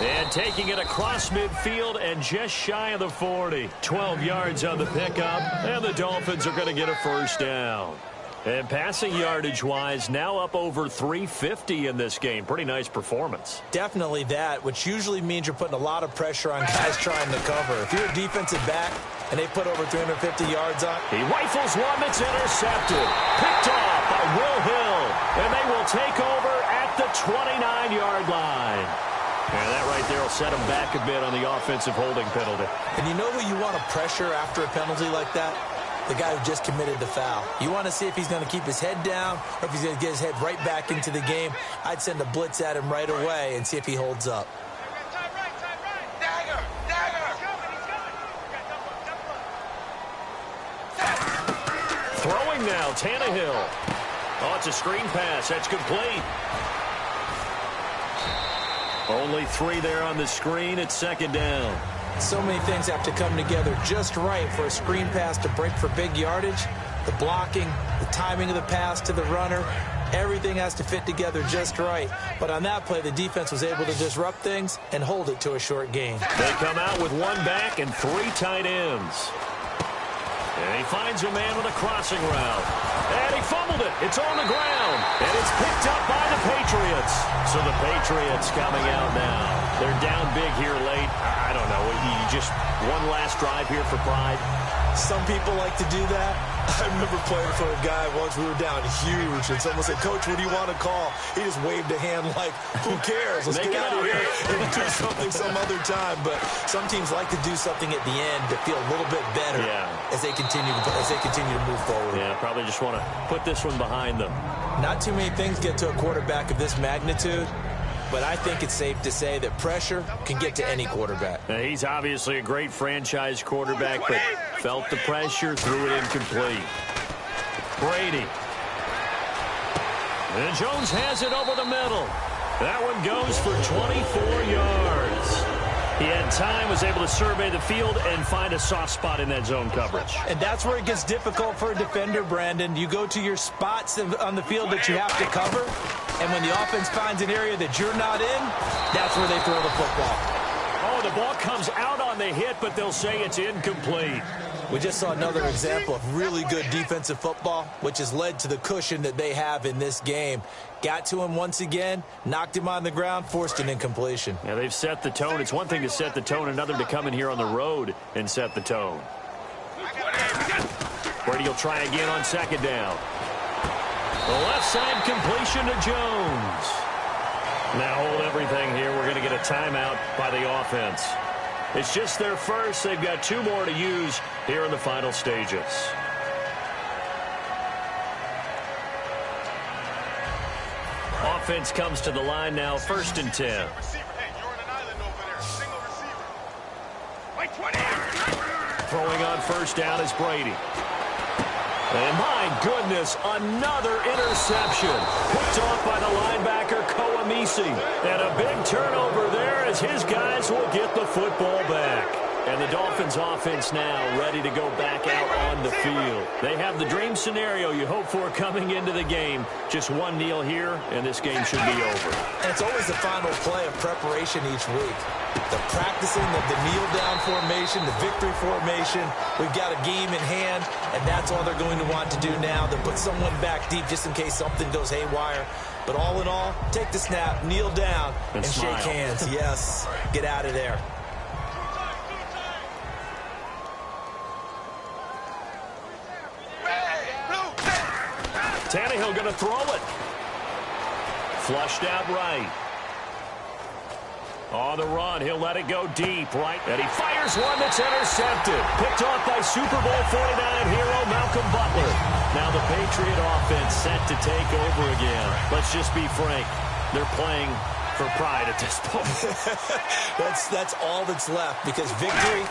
And taking it across midfield and just shy of the 40. 12 yards on the pickup, and the Dolphins are going to get a first down. And passing yardage-wise, now up over 350 in this game. Pretty nice performance. Definitely that, which usually means you're putting a lot of pressure on guys trying to cover. If you're a defensive back and they put over 350 yards on, he rifles one that's intercepted. Picked off by Will Hill. And they will take over at the 29-yard line. And that right there will set them back a bit on the offensive holding penalty. And you know who you want to pressure after a penalty like that? The guy who just committed the foul. You want to see if he's going to keep his head down or if he's going to get his head right back into the game. I'd send a blitz at him right away and see if he holds up. Throwing now, Tannehill. Oh, it's a screen pass. That's complete. Only 3 there on the screen. It's second down. So many things have to come together just right for a screen pass to break for big yardage. The blocking, the timing of the pass to the runner, everything has to fit together just right. But on that play, the defense was able to disrupt things and hold it to a short gain. They come out with 1 back and 3 tight ends. And he finds a man with a crossing route. And he fumbled it. It's on the ground. And it's picked up by the Patriots. So the Patriots coming out now. They're down big here late. I don't know. You just one last drive here for pride. Some people like to do that. I remember playing for a guy once. We were down huge, and someone said, "Coach, what do you want to call?" He just waved a hand like, "Who cares? Let's get out of here and do something some other time." But some teams like to do something at the end to feel a little bit better as they continue to move forward. Yeah, probably just want to put this one behind them. Not too many things get to a quarterback of this magnitude. But I think it's safe to say that pressure can get to any quarterback. Now, he's obviously a great franchise quarterback, but felt the pressure, threw it incomplete. Brady. And Jones has it over the middle. That one goes for 24 yards. He had time, was able to survey the field and find a soft spot in that zone coverage. And that's where it gets difficult for a defender, Brandon. You go to your spots on the field that you have to cover, and when the offense finds an area that you're not in, that's where they throw the football. Oh, the ball comes out on the hit, but they'll say it's incomplete. We just saw another example of really good defensive football, which has led to the cushion that they have in this game. Got to him once again, knocked him on the ground, forced an incompletion. Yeah, they've set the tone. It's one thing to set the tone, another to come in here on the road and set the tone. Brady will try again on second down. The left side completion to Jones. Now hold everything here. We're going to get a timeout by the offense. It's just their first. They've got 2 more to use here in the final stages. Offense comes to the line now, 1st and 10. Throwing on first down is Brady. And my goodness, another interception. Picked off by the linebacker, Koamisi. And a big turnover there as his guys will get the football back. And the Dolphins offense now ready to go back out on the field. They have the dream scenario you hope for coming into the game. Just one kneel here, and this game should be over. And it's always the final play of preparation each week. The practicing of the kneel-down formation, the victory formation. We've got a game in hand, and that's all they're going to want to do now. They'll put someone back deep just in case something goes haywire. But all in all, take the snap, kneel down, and shake hands. Yes, get out of there. Tannehill going to throw it. Flushed out right. On the run, he'll let it go deep, right? And he fires one that's intercepted. Picked off by Super Bowl 49 hero Malcolm Butler. Now the Patriot offense set to take over again. Let's just be frank. They're playing for pride at this point. That's all that's left, because victory,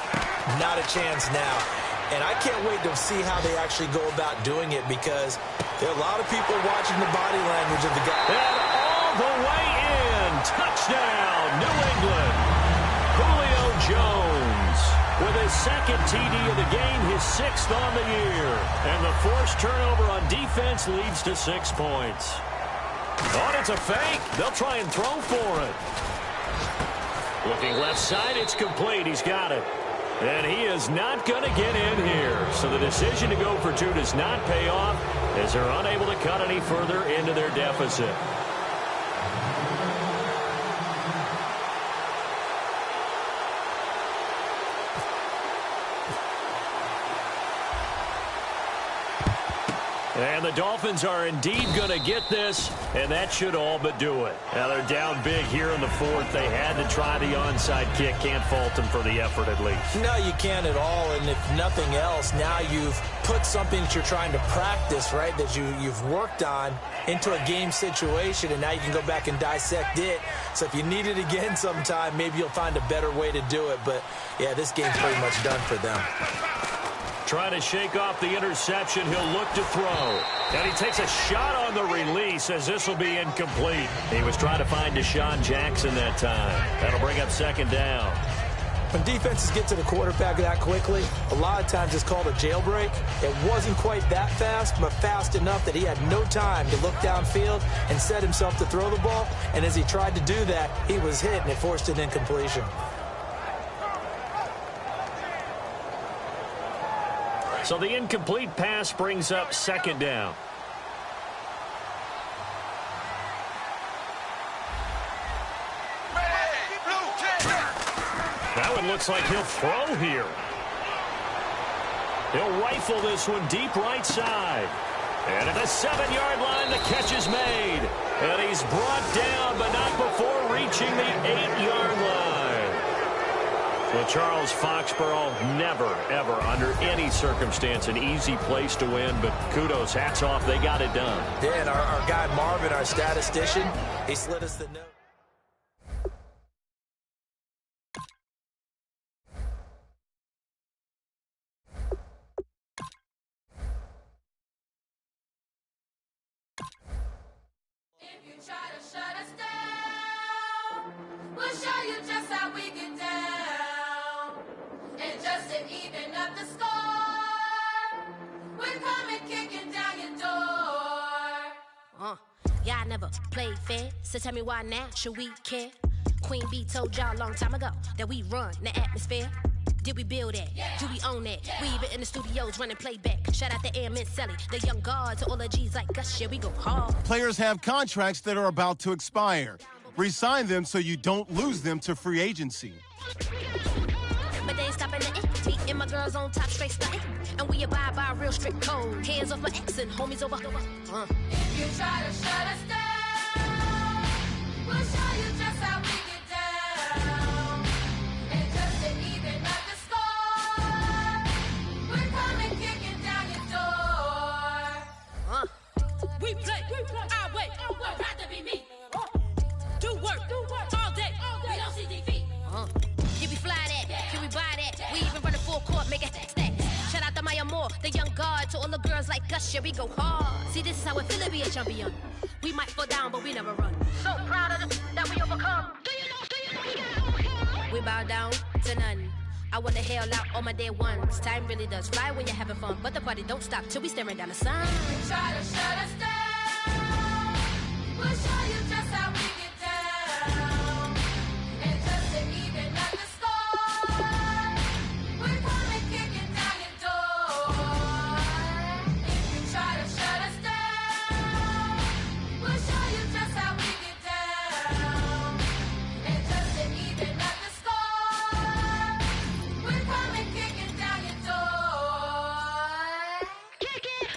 not a chance now. And I can't wait to see how they actually go about doing it, because there are a lot of people watching the body language of the guy. And all the way in. Touchdown, New England. Julio Jones with his second TD of the game, his 6th on the year. And the forced turnover on defense leads to 6 points. Oh, it's a fake. They'll try and throw for it. Looking left side, it's complete. He's got it. And he is not going to get in here. So the decision to go for 2 does not pay off, as they're unable to cut any further into their deficit. And the Dolphins are indeed going to get this, and that should all but do it. Now they're down big here in the 4th. They had to try the onside kick. Can't fault them for the effort at least. No, you can't at all. And if nothing else, now you've put something that you're trying to practice, right, that you've worked on into a game situation, and now you can go back and dissect it. So if you need it again sometime, maybe you'll find a better way to do it. But, yeah, this game's pretty much done for them. Trying to shake off the interception. He'll look to throw. And he takes a shot on the release, as this will be incomplete. He was trying to find Deshaun Jackson that time. That'll bring up 2nd down. When defenses get to the quarterback that quickly, a lot of times it's called a jailbreak. It wasn't quite that fast, but fast enough that he had no time to look downfield and set himself to throw the ball. And as he tried to do that, he was hit, and it forced an incompletion. So the incomplete pass brings up 2nd down. That one looks like he'll throw here. He'll rifle this one deep right side. And at the 7-yard line, the catch is made. And he's brought down, but not before reaching the 8-yard line. Well, Charles, Foxborough, never, ever, under any circumstance, an easy place to win. But kudos, hats off, they got it done. Yeah, and our guy Marvin, our statistician, he slid us the note. If you try to shut us down, we'll show you just how we get down. And just to even up the score, we're coming kicking down your door. Y'all never played fair, so tell me why now should we care? Queen Bee told y'all a long time ago that we run the atmosphere. Did we build that? Yeah. Do we own that? Yeah. We even in the studios running playback. Shout out to Airman Selly, the young guards, to all the G's like us. Yeah, we go hard. Players have contracts that are about to expire. Resign them so you don't lose them to free agency. But they ain't stopping the me and my girls on top straight stunting. And we abide by a real strict code. Hands off my ex and homies over. If you try to shut us down, we'll show you just how we get down. And just to even up the score, we're coming kicking down your door. We play our way. I'd rather be me. Do work all day. We don't see defeat. Can we fly that? Can we buy that? We even run a full court, make it stack. Shout out to Maya Moore, the young guard, to all the girls like us. Yeah, we go hard. See, this is how it feel to be a champion. We might fall down, but we never run. So proud of them that we overcome. Do you know we got overcome? We bow down to none. I wanna hail out all my day ones. Time really does fly when you're having fun, but the party don't stop till we staring down the sun. If you try to shut us down, we'll show you just how we get down. And just to even up the score, we're coming kicking down your door. If you try to shut us down, we'll show you just how we get down. And just to even up the score, we're coming kicking down your door. Kick it!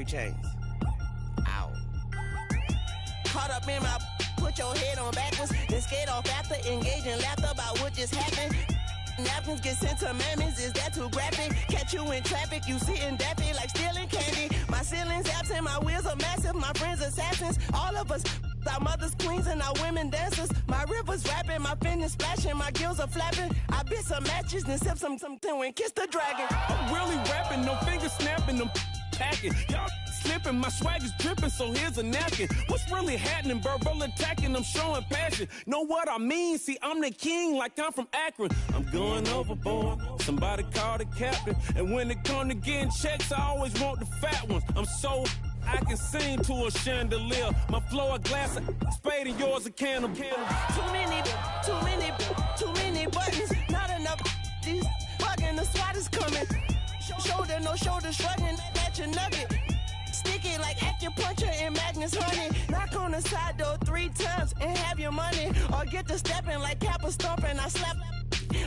Mary Chains. Ow. Caught up in my, put your head on backwards, then skate off after, engage in laughter about what just happened. Napkins get sent to mammies, is that too graphic? Catch you in traffic, you sitting daffy like stealing candy. My ceiling's absent, my wheels are massive, my friends assassins. All of us, our mothers queens and our women dancers. My rivers rapping, my fingers splashing, my gills are flapping. I bit some matches, then sip something and kiss the dragon. I'm really rapping, no fingers snapping, them packing. Y'all slipping, my swag is dripping, so here's a napkin. What's really happening? Verbal attacking, I'm showing passion. Know what I mean? See, I'm the king like I'm from Akron. I'm going overboard, somebody call the captain. And when it come to getting checks, I always want the fat ones. I'm so I can sing to a chandelier. My flow a glass of spade and yours a can of. Too many buttons, not enough. These bugging, the SWAT is coming. Shoulder, no shoulder shrugging at your nugget. Sticky like acupuncture and Magnus honey. Knock on the side door 3 times and have your money. Or get to stepping like Kappa stomping. I slap.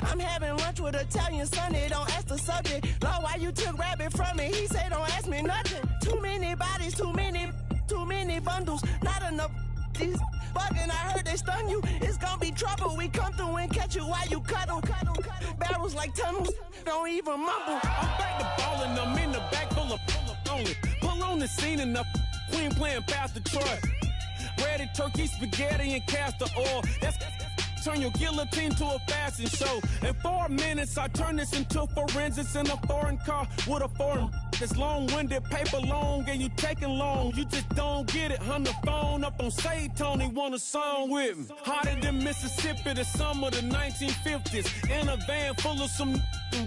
I'm having lunch with Italian Sonny. Don't ask the subject. Lord, why you took rabbit from me? He say don't ask me nothing. Too many bodies, too many bundles. Not enough. These bugging, I heard they stung you. It's gonna be trouble. We come through and catch you while you cuddle. Barrels like tunnels. Don't even mumble. I'm back to ballin', I'm in the back full of only. Pull on the scene enough. Queen playing Pastor Troy. Ready turkey, spaghetti, and castor oil. That's turn your guillotine to a fashion show. In 4 minutes, I turn this into forensics in a foreign car with a foreign. It's long-winded, paper long, and you taking long. You just don't get it. On the phone up on Say Tony, want a song with me. Hotter than Mississippi, the summer of the 1950s. In a van full of some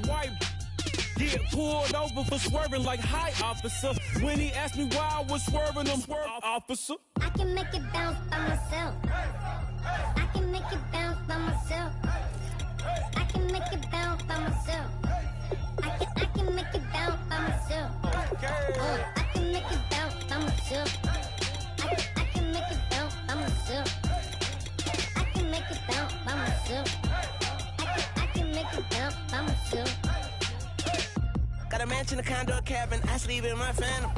white. Get pulled over for swerving like hi, officer. When he asked me why I was swerving, I'm swerve, officer. I can make it bounce by myself. I can make it bounce by myself. I can make it bounce by myself. I can make it bounce by myself. I can make it bounce by myself. I can make it bounce by myself. I can make it bounce by myself. I can make it bounce by myself. Got a mansion, a condo, a cabin. I sleep in my phantom.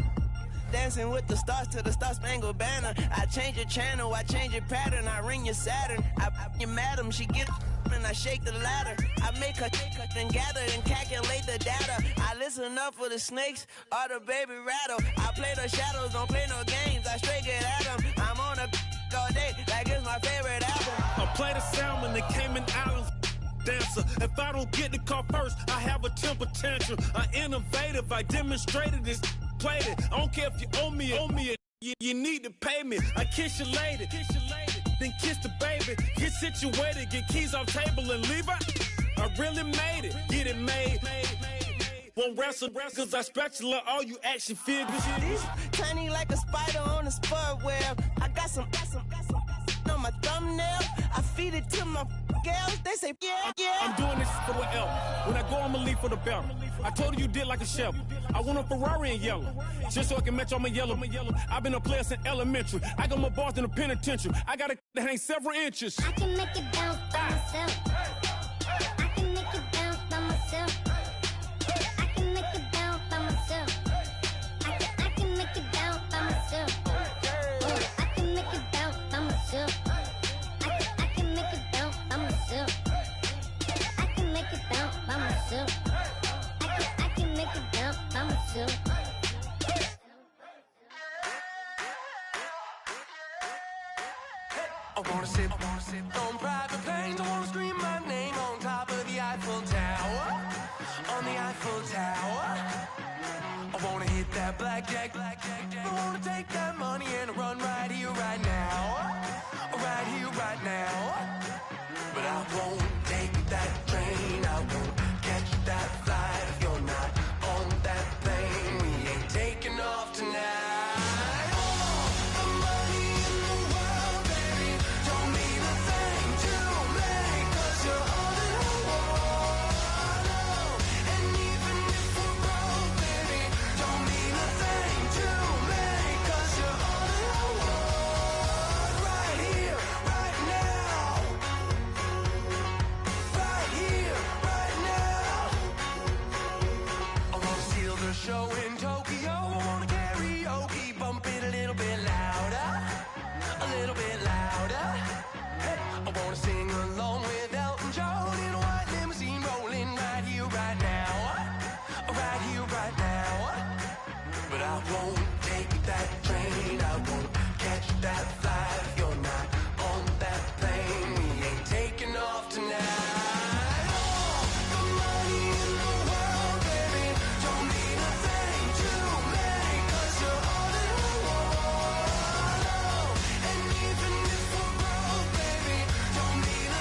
Dancing with the stars to the Star-Spangled Banner. I change your channel, I change your pattern. I ring your Saturn. I your madam, she get and I shake the ladder. I make her and gather and calculate the data. I listen up for the snakes or the baby rattle. I play the shadows, don't play no games. I straight get at them. I'm on a all day like it's my favorite album. I play the salmon, the Cayman Islands. Dancer. If I don't get the car first, I have a temper tantrum. I innovative, I demonstrated this, played it. I don't care if you owe me a you need to pay me. I kiss your lady, then kiss the baby. Get situated, get keys off table and leave her. I really made it, get it made. Won't wrestle, cause I spatula all you action figures. Tiny like a spider on a spud web. I got some on my thumbnail. I feed it to my girls. They say, yeah. I'm doing this for the L. When I go, I'ma leave for the belt. I told you did like a chef. I want a Ferrari in yellow, just so I can match all my yellow. I've been a player since elementary. I got more bars than a penitentiary. I got to hang several inches. I can make it bounce by myself. I can make it bounce by myself. I can make it bounce by myself. I can make it bounce by myself. I can make it bounce by myself. I can make it bounce by myself. I can make it bounce by myself. I can make it bounce by myself. I wanna sit on private planes. I wanna scream my name on top of the Eiffel Tower. On the Eiffel Tower. I wanna hit that blackjack. I wanna take that money and run right here, right now. Right here, right now. But I won't take that train. I won't catch that flight if you're not on that plane. We ain't taking off tonight. You're wanna sing along with Elton John in a white limousine rolling right here, right now. Right here, right now. But I won't take that train, I won't catch that flight if you're not on that plane. We ain't taking off tonight. All the money in the world, baby, don't mean a thing to me, 'cause you're all that I want. And even if we're broke, baby, don't mean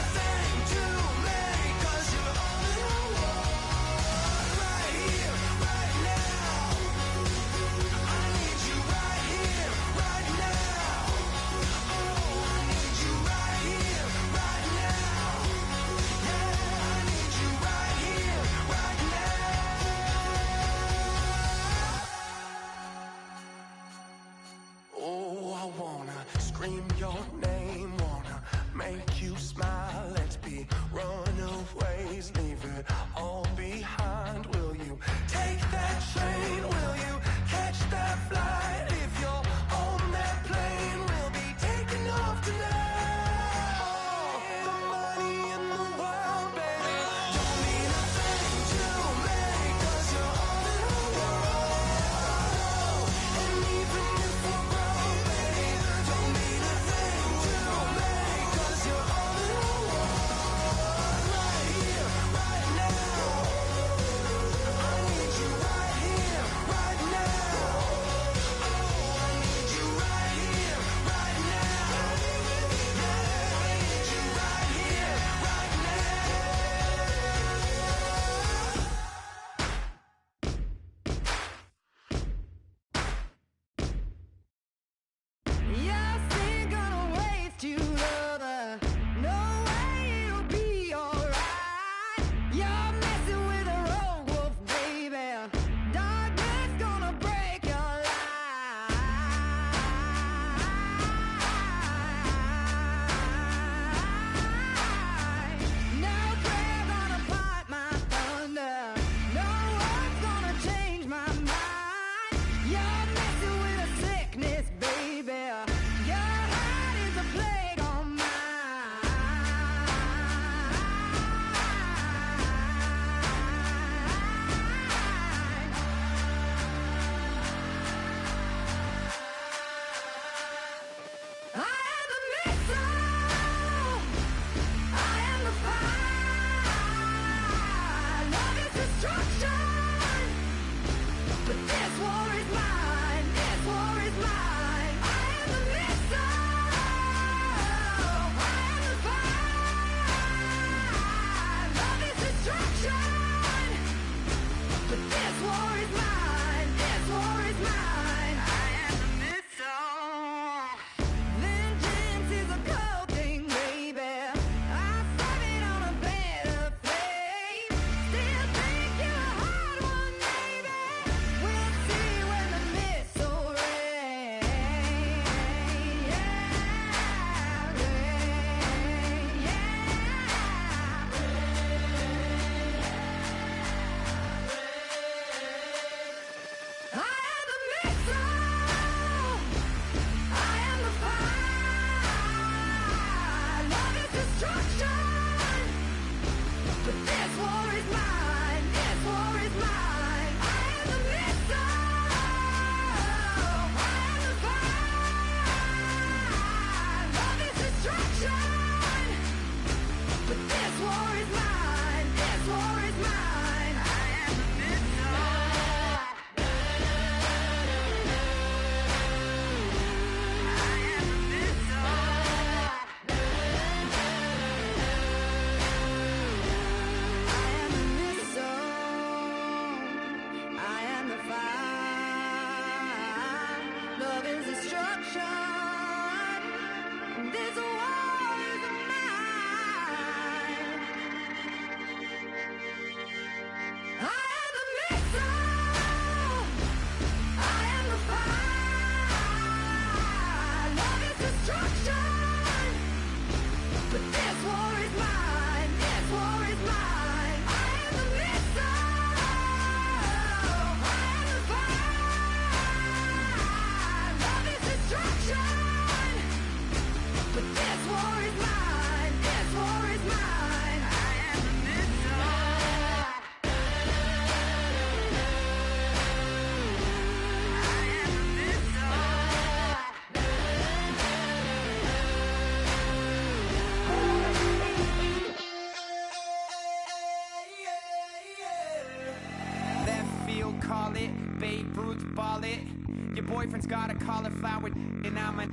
grapefruits, ball it. Your boyfriend's got a cauliflower, and I'm a.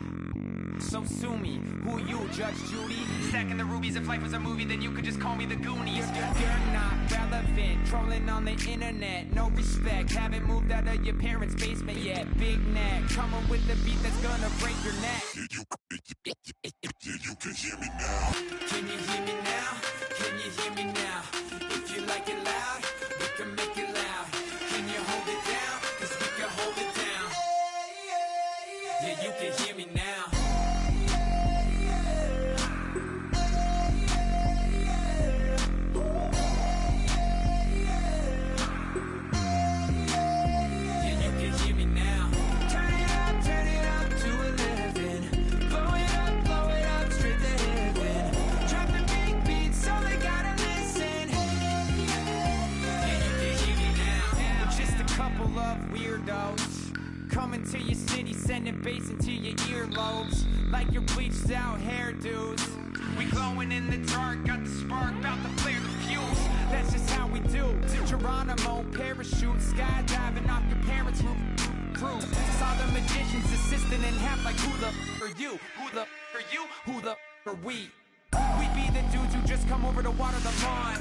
So sue me. Who you, Judge Judy? Stacking the rubies. If life was a movie, then you could just call me the Goonies. You're not relevant. Trolling on the internet. No respect. Haven't moved out of your parents' basement yet. Big neck. Coming with the beat that's gonna break your neck. You can hear me now. Can you hear me now? Can you hear me now? If you like it loud, we can make it loud. Can you hold it down? 'Cause we can hold it down. Yeah, you can hear me now. Coming to your city, sending bass into your earlobes, like your bleached out hairdos. We glowing in the dark, got the spark, about to flare the fuse. That's just how we do. To Geronimo, parachute, skydiving off your parents' roof. Saw the magician's assistant in half, like who the are you? Who the are you? Who the are we? We be the dudes who just come over to water the lawn.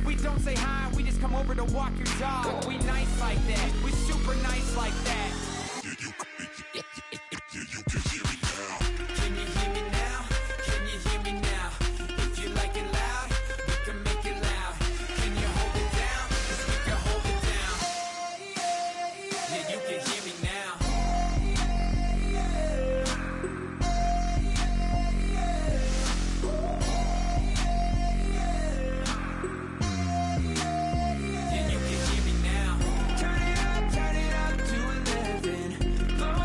We don't say hi, we just come over to walk your dog. We nice like that, we super nice like that. You can hear me now. Can you hear me now? Can you hear me now? If you like it loud, we can make it loud. Can you hold it down? 'Cause we can hold it down. Yeah, you can hear me now. Yeah, you can hear me now. Turn it up to 11. Blow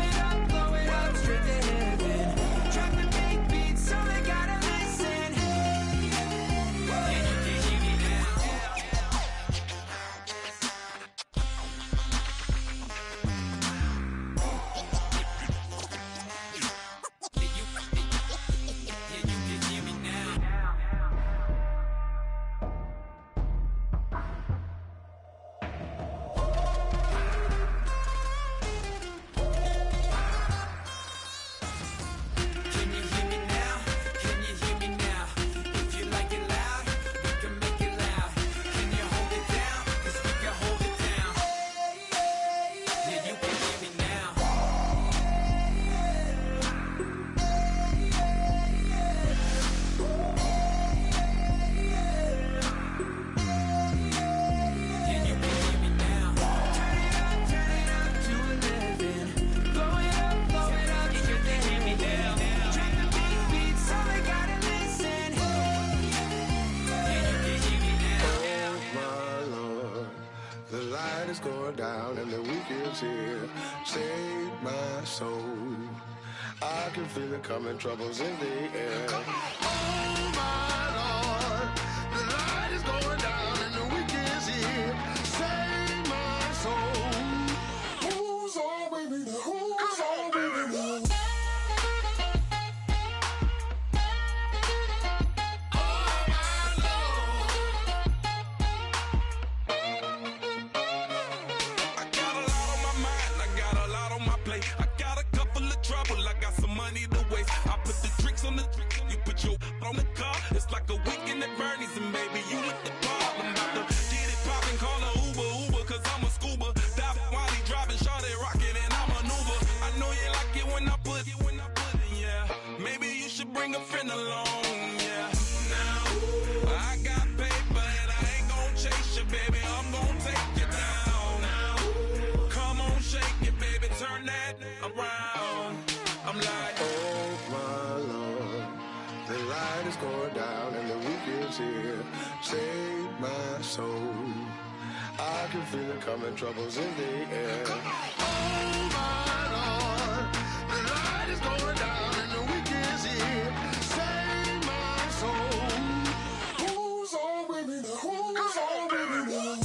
it up straight to heaven. Drop the big beat so they gotta listen. Yeah, you can hear me now. Yeah, you can hear me now. Can you hear me now? Can you hear me now? If you like it loud, we can make it loud. Can you hold it down? 'Cause we can hold it down. Yeah, you can hear me now. Yeah, you can hear me now. Turn it up to 11. Blow it up straight to hear me now. Drop the big beat so they gotta listen. Yeah, you can hear me now. Oh my Lord, the light is going down and the week is here. Save my soul. I can feel it coming, troubles in the air. Oh my Lord, the light is going down and the week is here. Save my soul. Who's all with me now? Who's all with me now? I got a lot on my mind, I got a lot on my plate. I got a couple of trouble, I got some money to waste. I put the drinks on the you put your on the car. It's like a weekend at Bernie's, and baby, you look the part. I'm about to get it poppin', call a Uber, 'cause I'm a scuba. Dive while he driving, shawty rockin', and I'm an Uber. I know you like it when I put it, yeah. Maybe you should bring a friend along, yeah. Now, I got paper and I ain't gon' chase you, baby. I'm gon' take you down. Now, come on, shake it, baby. Turn that around. I'm like, Oh my Lord, the light is going down and the week is here. Save my soul. I can feel it coming, troubles in the air. Oh my Lord, the light is going down and the week is here. Save my soul. Who's all with me now? Who's all with me now?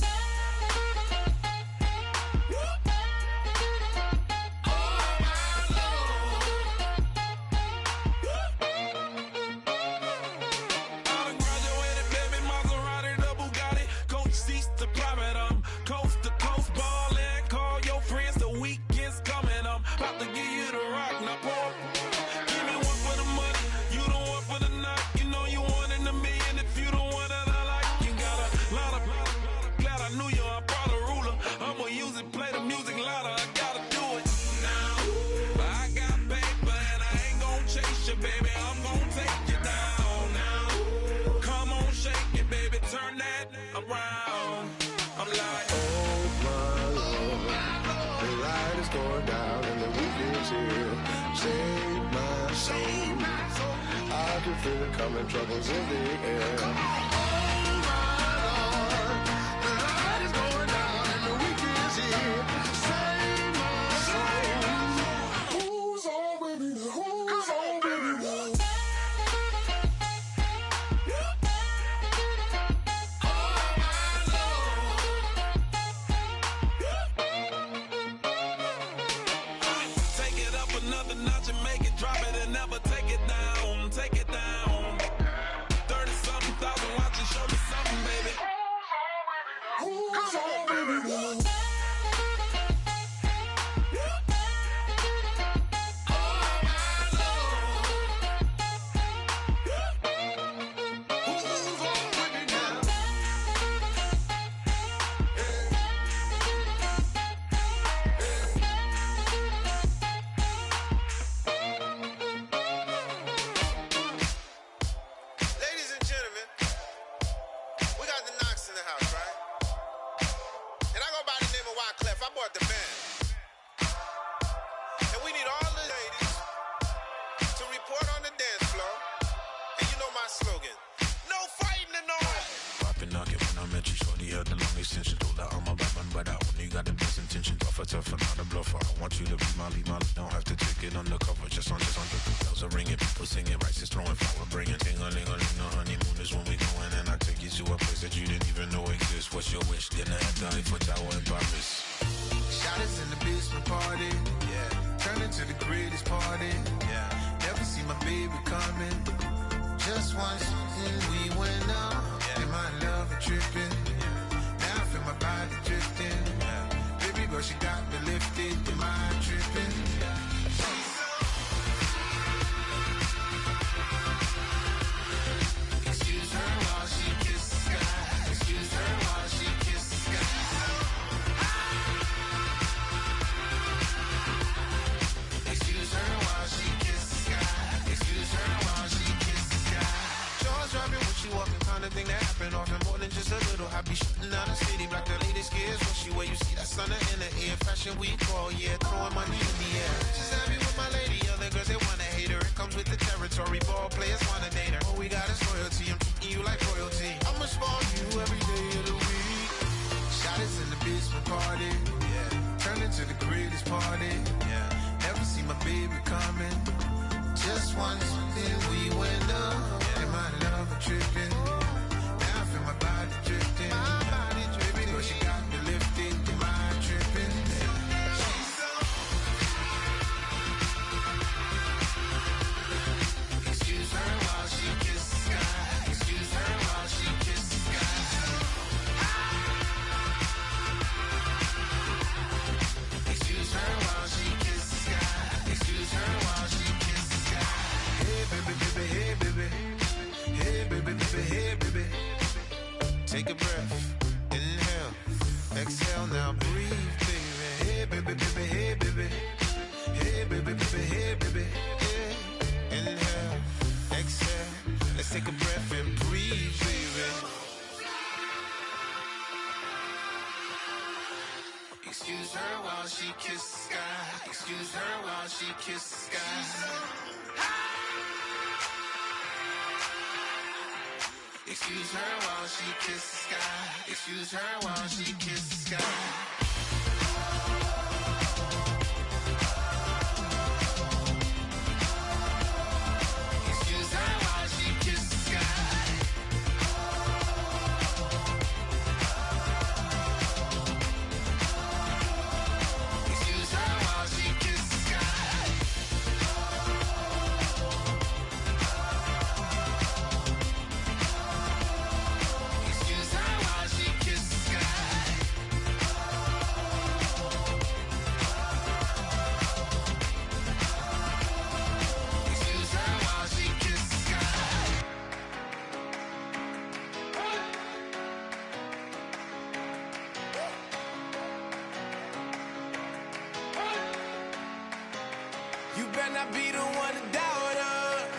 I done graduated, baby, Maserati, the Bugatti. Coach seats to private, coast to coast ballin'. Call your friends to feel it coming, troubles in the air. Oh my Lord, the light is going down and the weekend's here. Save my soul. Who's on with me now? Who's on with me now? Take it up another notch and make it drop it and never take it down. Take it down. 30-something thousand watching, show me something, baby. Who's on with me now? Ladies and gentlemen, we got the Knox in the house, right? And I go by the name of Wyclef. I bought the band. And we need all the ladies to report on the dance floor. And you know my slogan, no fighting and no... Poppin' knock it when I met you, shorty had the long extension. Told her I'm a bad man, but I only got the best intention. Tougher, not a bluffer. I want you to be Molly. Don't have to take it undercover. Just on the bells are ringing, people singing, rice is throwing, flower bringing. Ting-a-ling-a-ling, the honeymoon is when we going, and I take you to a place that you didn't even know exists. What's your wish? Dinner at the Eiffel Tower in Paris. Shot us in the basement party, yeah. Turn into the greatest party, yeah. Never see my baby coming. Just once, we went up, yeah. And my love is tripping, yeah. Now I feel my body drifting, yeah. Baby girl, she got me lifted, am I tripping? Yeah. Excuse her while she kisses the sky. Excuse her while she kisses the sky. Excuse her while she kisses the sky. Excuse her while she kisses the sky. Jaws dropping when she walking, kind of thing that happen often. More than just a little. I be shooting down the city, black the latest gears. When she where you see that sun in the air. Fashion week all year, throwing money in the air. She's happy with my lady, other girls they wanna hate her. It comes with the territory, ball players wanna date her. All we got is loyalty, I'm treating you like royalty. I'ma spoil you every day of the week. Shot us in the basement party, yeah. Turn into the greatest party, yeah. Never see my baby coming. Just once, then we went up, yeah. And my love is tripping. Now I feel my body drifting. My body drifting. Baby girl, she got me lifted. Am I tripping? Excuse her while she kisses the sky. Excuse her while she kisses the sky. Excuse her while she kisses the sky. Excuse her while she kisses the sky. Hey baby, baby, hey baby. Hey baby, baby, hey baby. Take a breath, inhale, exhale, now breathe, baby. Hey baby, baby, hey baby. Hey baby, baby, hey baby. Yeah. Inhale, exhale, let's take a breath and breathe, baby. Excuse her while she kisses the sky. Excuse her while she kisses the sky. Excuse her while she kisses the sky. Excuse her while she kisses the sky. Excuse her while she kisses the sky. Excuse her while she kisses the sky. Excuse her while she kisses the sky. Excuse her while she kisses the sky. You better not be the one to doubt us,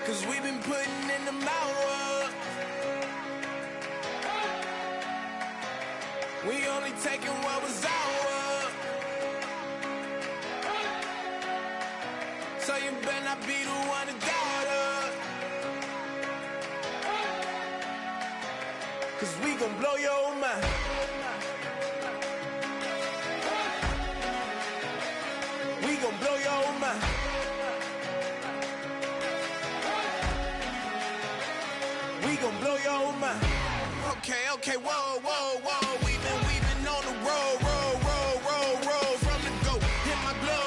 'cause we've been putting in the hours. We only taking what was ours. you better not be the one to doubt us. 'Cause we gon' blow your mind. We gon' blow your mind. We gon' blow your mind. Okay, whoa. We've been on the road from the go. Hit my blow.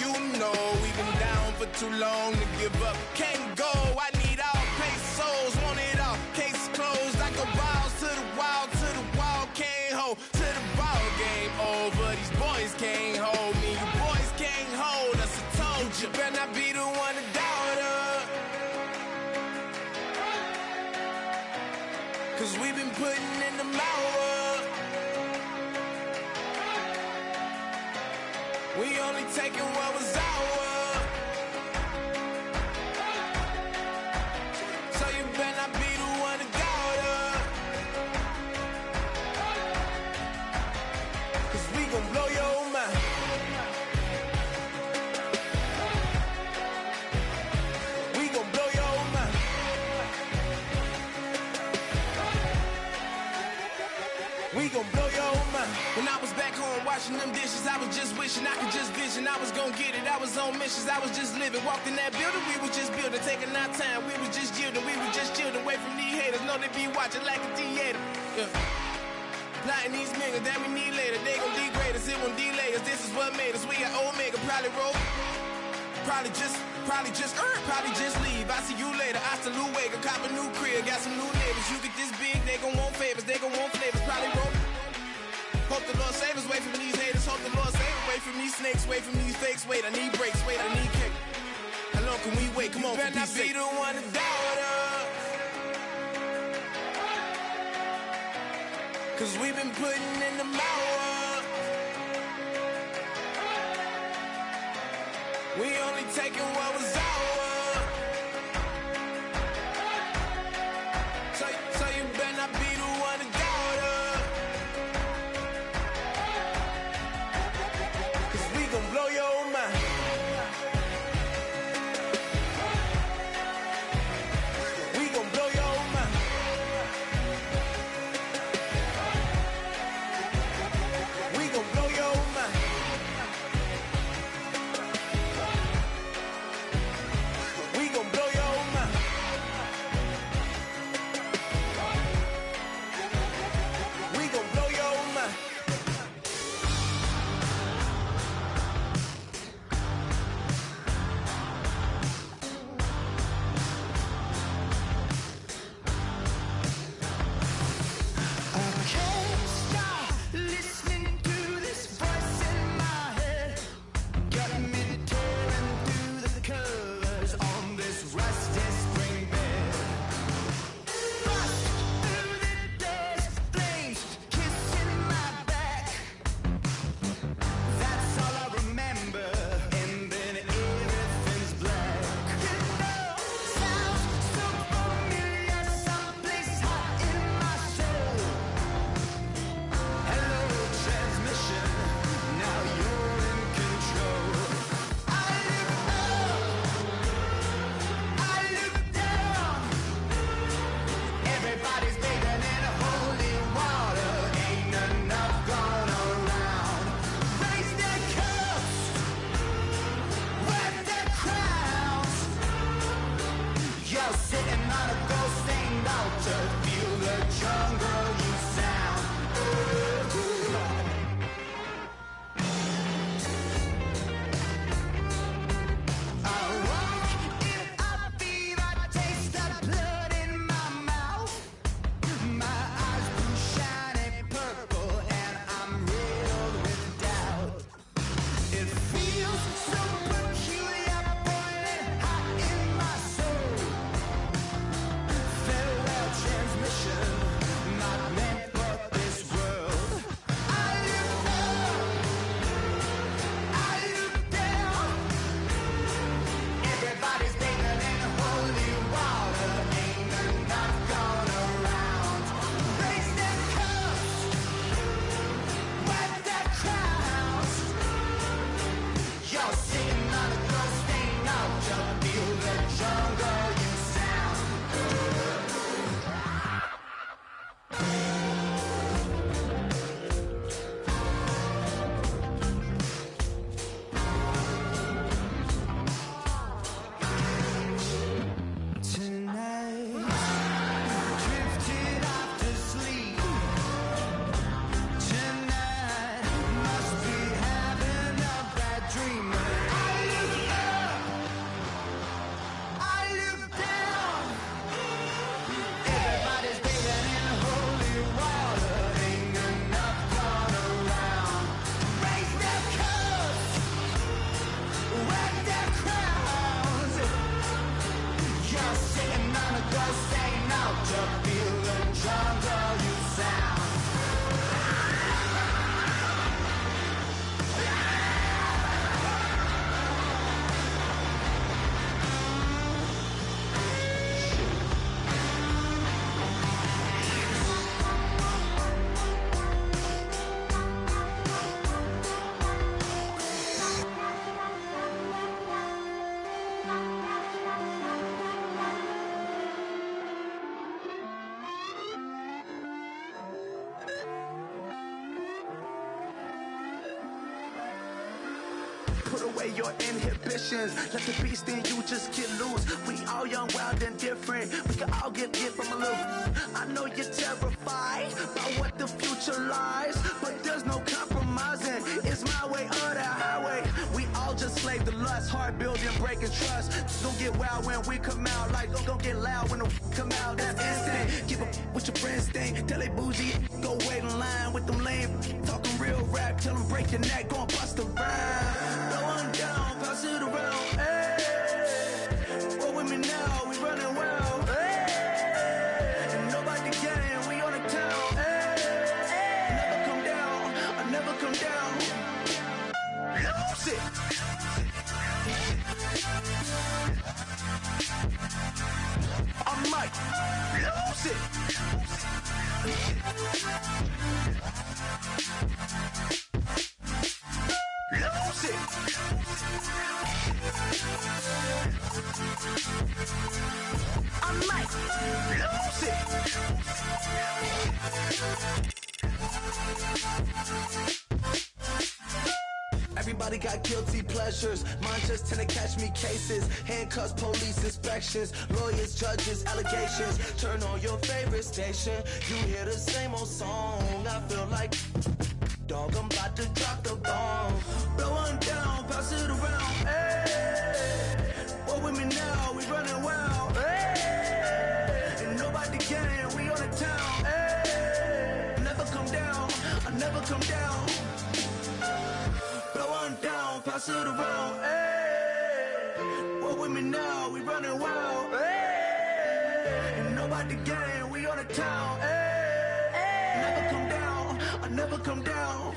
You know we've been down for too long to give up. Can't go. I need all pesos, want it all. Case closed. I go balls to the wall, can't hold to the ball game over. These boys can't hold me. You boys can't hold us. I told you. You better not be the one to doubt us. 'Cause we've been putting in the hours. We only taking what was ours. So you better not be the one to doubt us. 'Cause we gon' blow your mind. We gon' blow your mind. We gon' blow your mind. When I was back home washing them dishes, I was just wishing I could just vision. I was gon' get it, I was on missions, I was just living. Walked in that building, we was just building, taking our time. We was just yielding, we was just chilling. Away from these haters, know they be watching like a theater. Yeah. Plotting these niggas that we need later. They gon' degrade us, it won't delay us. This is what made us. We got Omega, probably roll. Probably just leave. I see you later. I salute Wega, cop a new crib, got some new neighbors. You get this big, they gon' want favors, they gon' want flavors. Probably roll. Hope the Lord save us, wait from these haters. Hope the Lord save us, wait from these snakes, wait from these fakes. Wait, I need breaks, wait, I need kick. How long can we wait? Come on, you better not be the one to doubt us. 'Cause we've been putting in the hours. We only taking what was ours. So you better not be the one to doubt us. 'Cause we gon' blow your mind. We gon' blow your mind. We gon' blow your mind. We gon' blow your mind. We gon' blow your mind. I can't stop listening to this voice in my head. Got me tearing through the covers on this rusty spring bed. Rust through the dust, flames kissing my back. That's all I remember, and then everything's black. You know, sounds so familiar, someplace hot in my soul. Hello, transmission. Now you're in control. I look up, I look down. Everybody's bathing in holy water. Ain't enough gone around. Raise their cups, wear their crowns. You're sitting on a gold-stained altar. Feel the jungle you sound. I walk in a fever, taste the blood in my mouth. My eyes blue shiny purple, and I'm riddled with doubt. It feels so peculiar, boiling hot in my soul. away your inhibitions. Let the beast in you just get loose. We all young, wild, and different. We can all get from a little. I know you're terrified by what the future lies, but there's no compromising. It's my way or the highway. We all just slave to lust, heart building, breaking trust. Don't get wild when we come out, like don't get loud when the come out. That's instant. Keep up with your friends thing. Tell they bougie, go wait in line with them lame. Talking real rap, tell them break your neck, go and bust a rhyme. No one down, pass it around. Hey, roll with me now, we running wild. Hey, and nobody gang, we on the town. Hey, never come down, I never come down. Lose it. I might lose it. Lose it. I might lose it. Everybody got guilty pleasures. Mine just tend to catch me cases. Handcuffs, police inspections, lawyers, judges, allegations. Turn on your favorite station. You hear the same old song. I feel like, dog, I'm about to drop the bomb. Blow one down, pass it around. Hey, what with me now? We running wild. Hey, and nobody can. We on the town. Hey, never come down. I never come down. Blow one down, pass it around. Hey, what with me now? We running wild. Hey, and nobody can. We on the town. Hey, never come down. I never come down.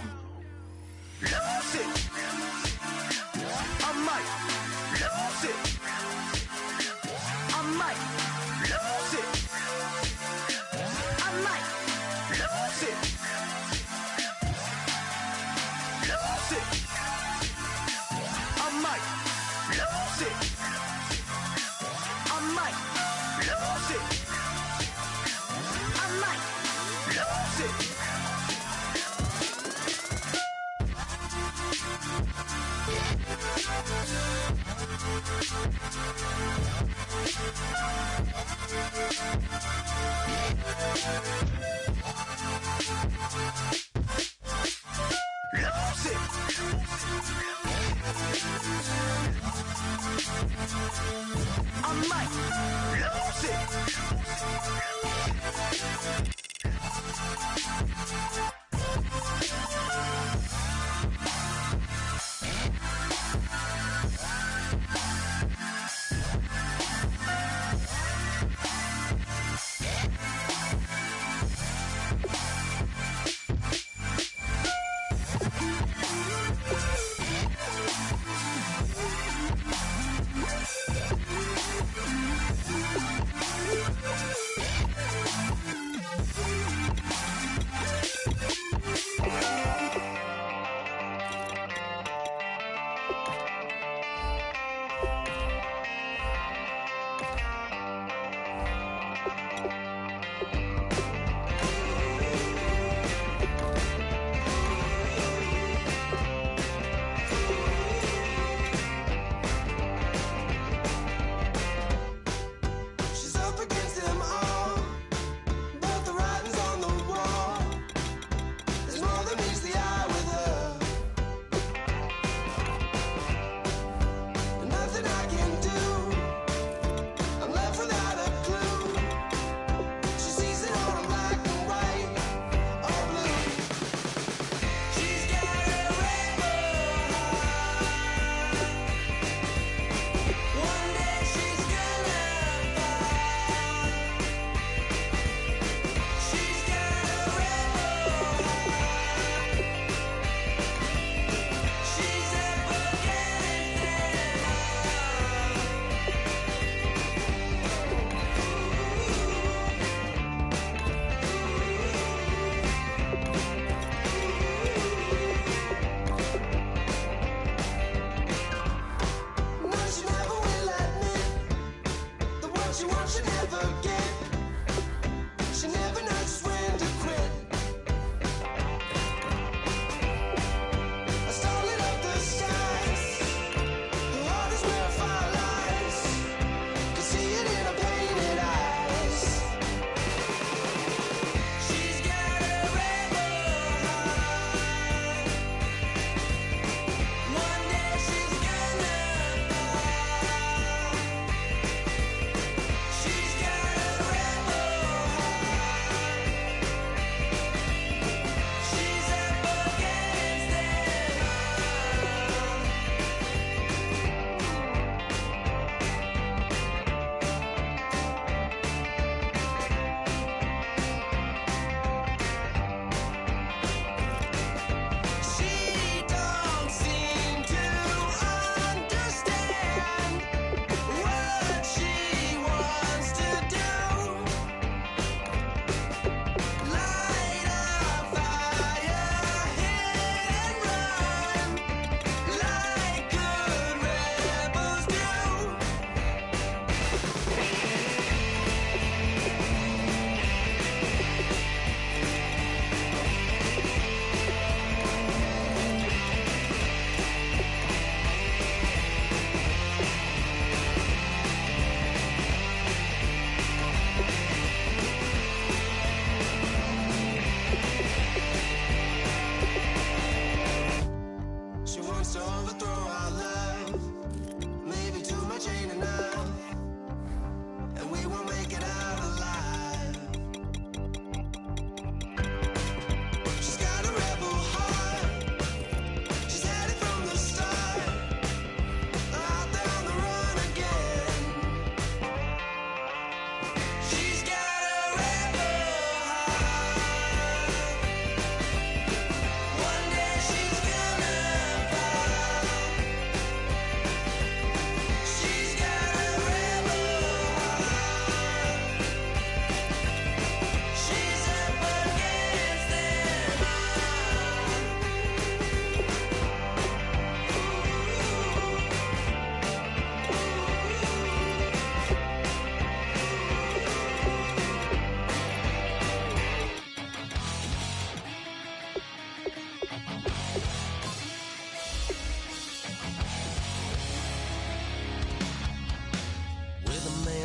Lose it. I might lose it. I might lose it. I might lose it. Lose it. I might lose it. I might lose it. I might lose it. Lose it. I might lose it.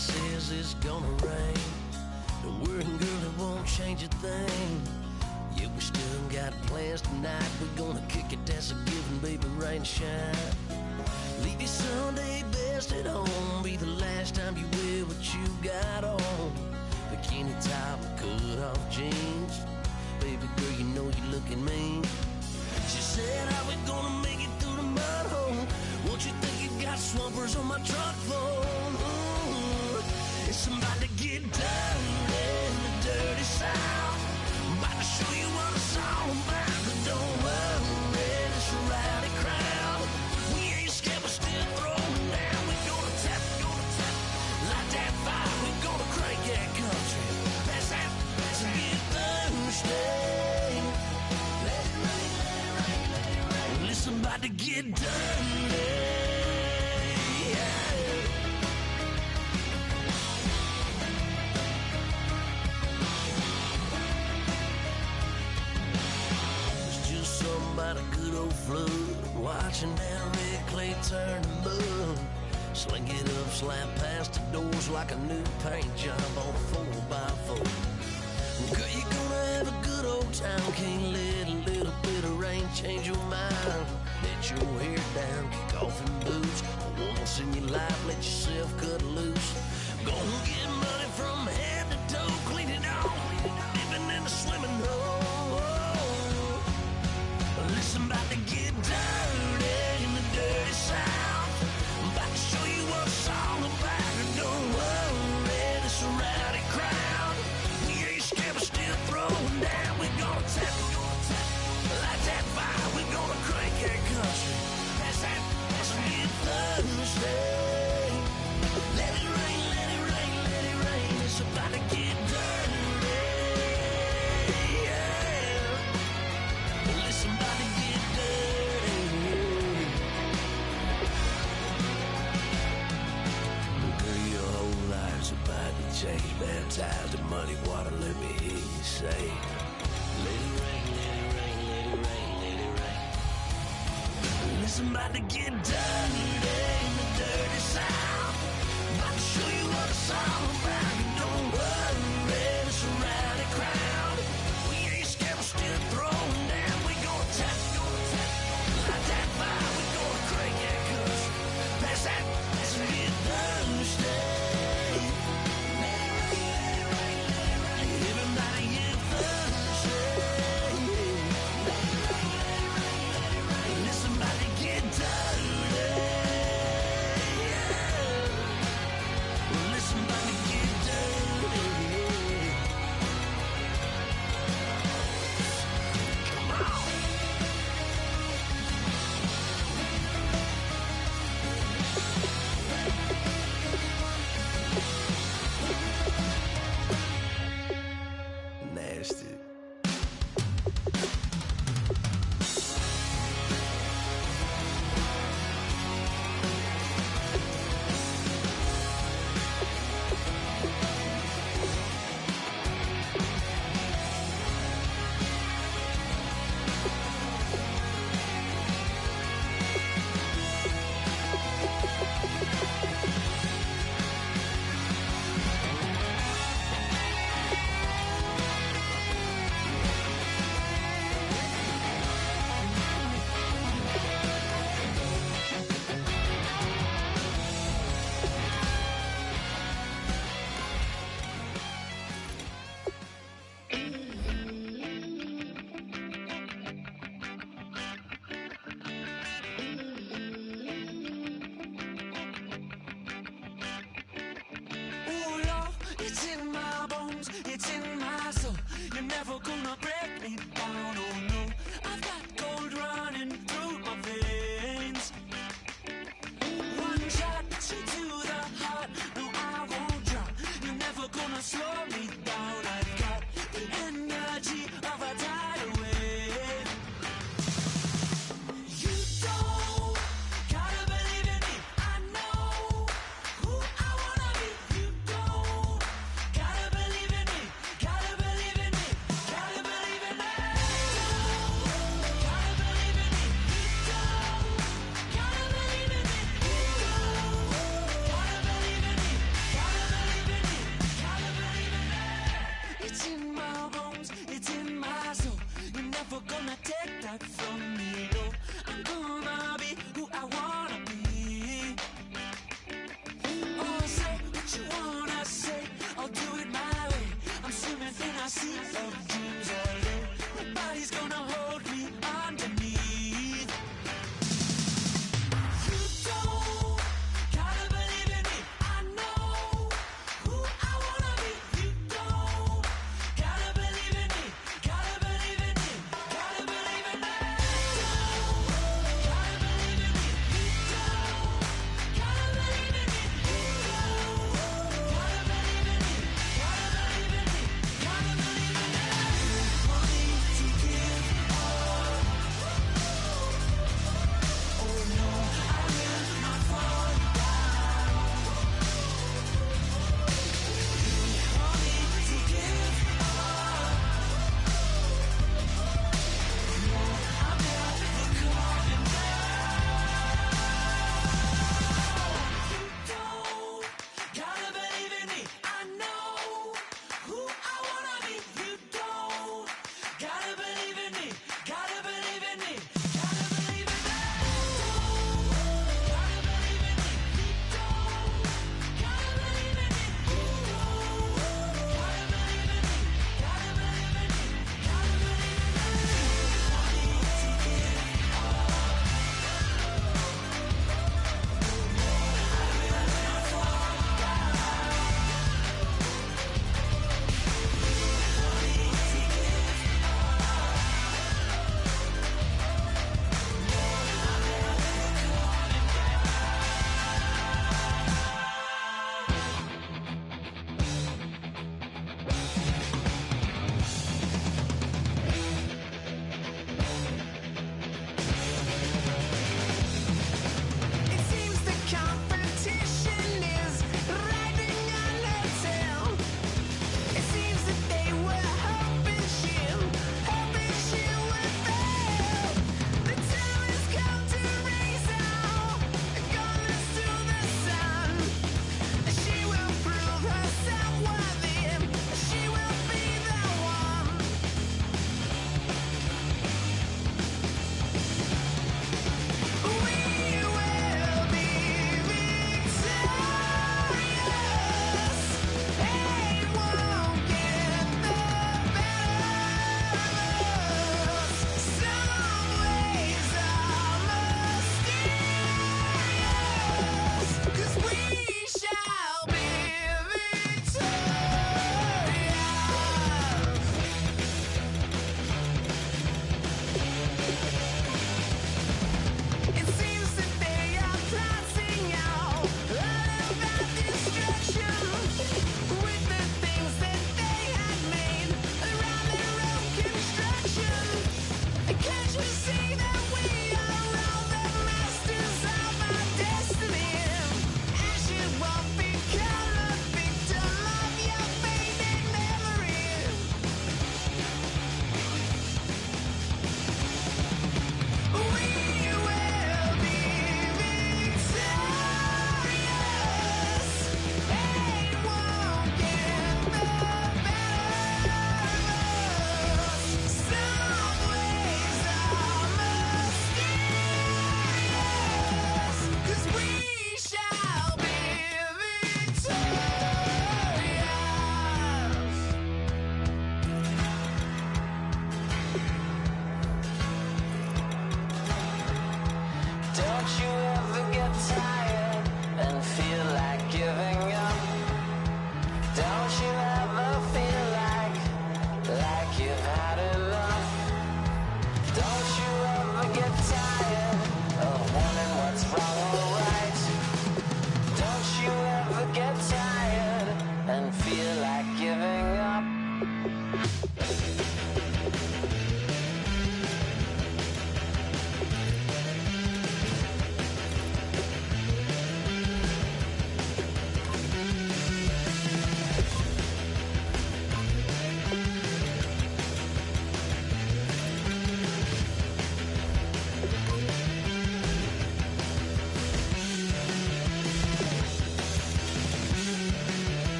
says it's gonna rain. Don't worry, girl, it won't change a thing. Yeah, we still got plans tonight. We're gonna kick it, that's a given, baby, rain, shine. Leave your Sunday best at home. Be the last time you wear what you got on. Bikini top, cut off jeans. Baby girl, you know you're looking mean. She said, how we gonna make it through the mud hole? Won't you think you got swampers on my truck phone? Ooh, it's about to get dirty in the dirty South. I'm about to show you what it's all about. But don't worry, it's a rowdy crowd. We ain't scared, we're still throwing down. We're gonna tap, light that fire. We're gonna crank that country. Pass that, let's get Thursday. Let it rain, let it rain, let it rain. Listen, about to get dirty. About a good old flood, watching that red clay turn to mud. Sling it up, slap past the doors like a new paint job on a 4x4. Girl, you're gonna have a good old time. Can't let a little bit of rain change your mind. Let your hair down, kick off in boots. Once in your life, let yourself cut loose. Gonna get money from head to toe, clean it off, living in a swimming hole. Listen, about to get dirty in the dirty South. I'm about to show you what it's all about. And don't worry, this a rowdy crowd. We ain't scared, we're still throwing down. We're gonna tap, light that fire. We're gonna crank that country. Pass that, let's get Thursday. Let it rain, let it rain, let it rain. It's about to get dirty. Listen, about to get dirty. Girl, your whole life's about to change. Baptized in muddy water, let me hear you say, let it rain, let it rain, let it rain, let it rain. Listen, about to get dirty in the dirty South. About to show you what it's all about. Don't worry, it's a rowdy crowd. We ain't scared, we're still throwing down. We gonna tap, light that fire. We gonna crank that country. Pass that, let's get Thursday. Let it rain, let it rain, let it rain. Everybody get Thursday. Let it rain, let it rain, let it rain. Listen, about to get dirty. Listen, about to get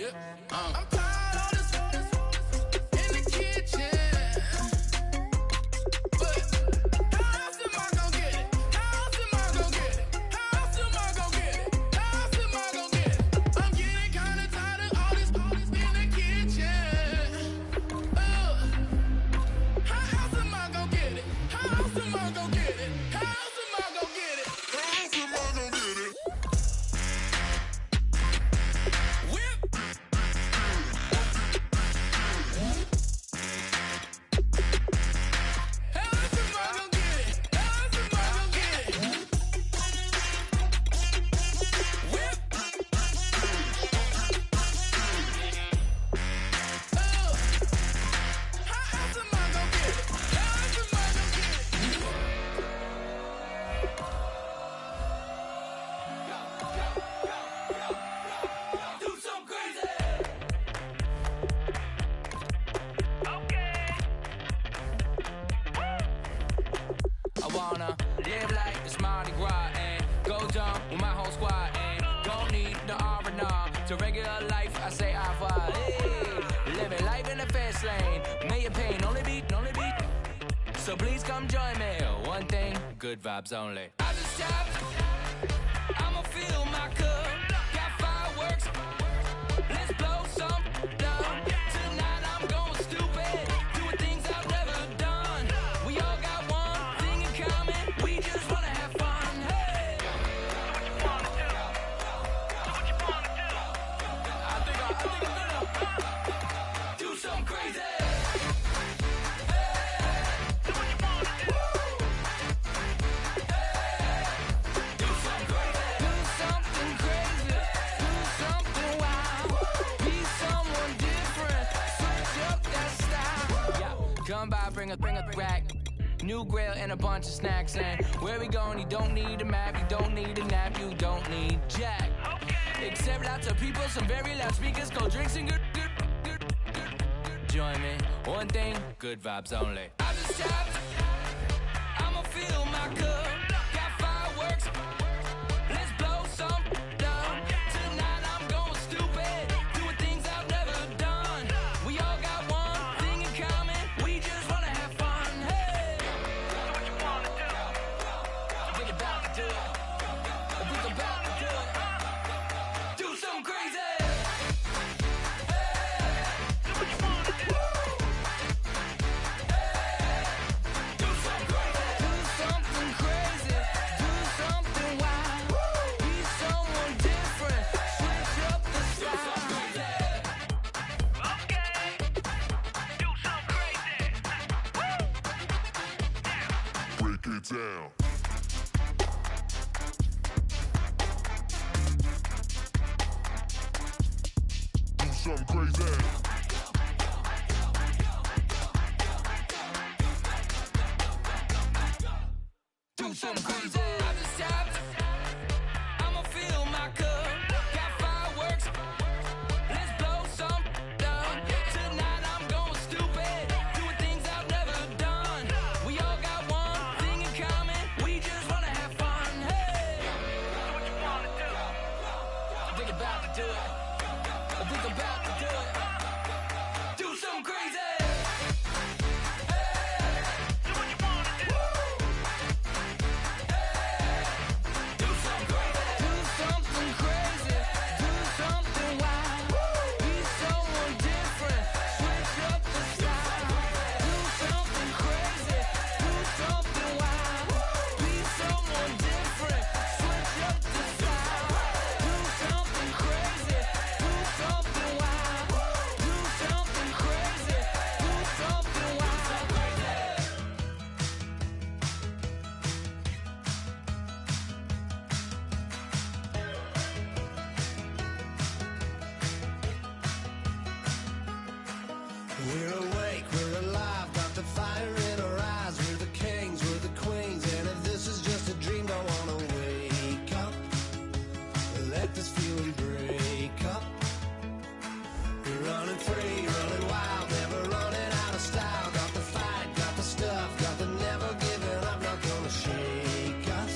it. I'm tired of this in the kitchen. But how else am I gonna get it? How else am I gonna get it? How else am I gonna get it? How else am I gonna get it? I'm getting kinda tired of all this in the kitchen. How else am I gonna get it? How else am I gonna get it? How else am I gonna get it? How else am I gonna get it? Whip. How else am I gonna get it? How else am I gonna get it? Whip. How else am I gonna get it? How else am I gonna get it? Do something crazy. I wanna live like it's Mardi Gras and go dumb with my whole squad and don't need the R&R to regular life. I say au revoir. Hey, living life in the fast lane. May your pain only beat. So please come join me. One thing, good vibes only. I just stopped. I'ma fill my cup. Got fireworks. Let's blow some down. Tonight I'm going stupid. Doing things I've never done. We all got one thing in common. We just wanna have fun. Hey. I think I'm gonna do something crazy. Come by, bring a rack. New grill and a bunch of snacks. And where we going, you don't need a map. You don't need a nap. You don't need jack. Except lots of people, some very loud speakers, cold drinks and good. Join me. One thing, good vibes only. I just stopped. I'ma fill my cup. Got fireworks. Let's blow some down. Tonight I'm going stupid. Doing things I've never done. We all got one thing in common. We just wanna have fun. Hey. What you wanna do? Think about to do it. Think about to do it. Do something crazy. What you wanna do? Do something crazy. Do something crazy. Do something wild. Be someone different. Switch up the style. Okay. Do something crazy. Break it down. Do something crazy. Do something crazy. I just stopped. I'ma fill my cup. Got fireworks. Let's blow some down. Tonight I'm going stupid. Doing things I've never done. We all got one thing in common. We just wanna have fun. Hey. What you wanna do? Think about to do it. Think about to do it. Do something crazy. Do something crazy. Do something wild. Be someone different. Switch up the style. Do something crazy. Do something wild. Be someone different. Switch up the style. Do something crazy. Do something wild. Do something crazy. Do something wild. We're awake, we're alive, got the fire in our eyes. We're the kings, we're the queens, and if this is just a dream, don't wanna wake up. Let this feeling break up. We're running free, running wild, never running out of style. Got the fight, got the stuff, got the never giving up. Not gonna shake us,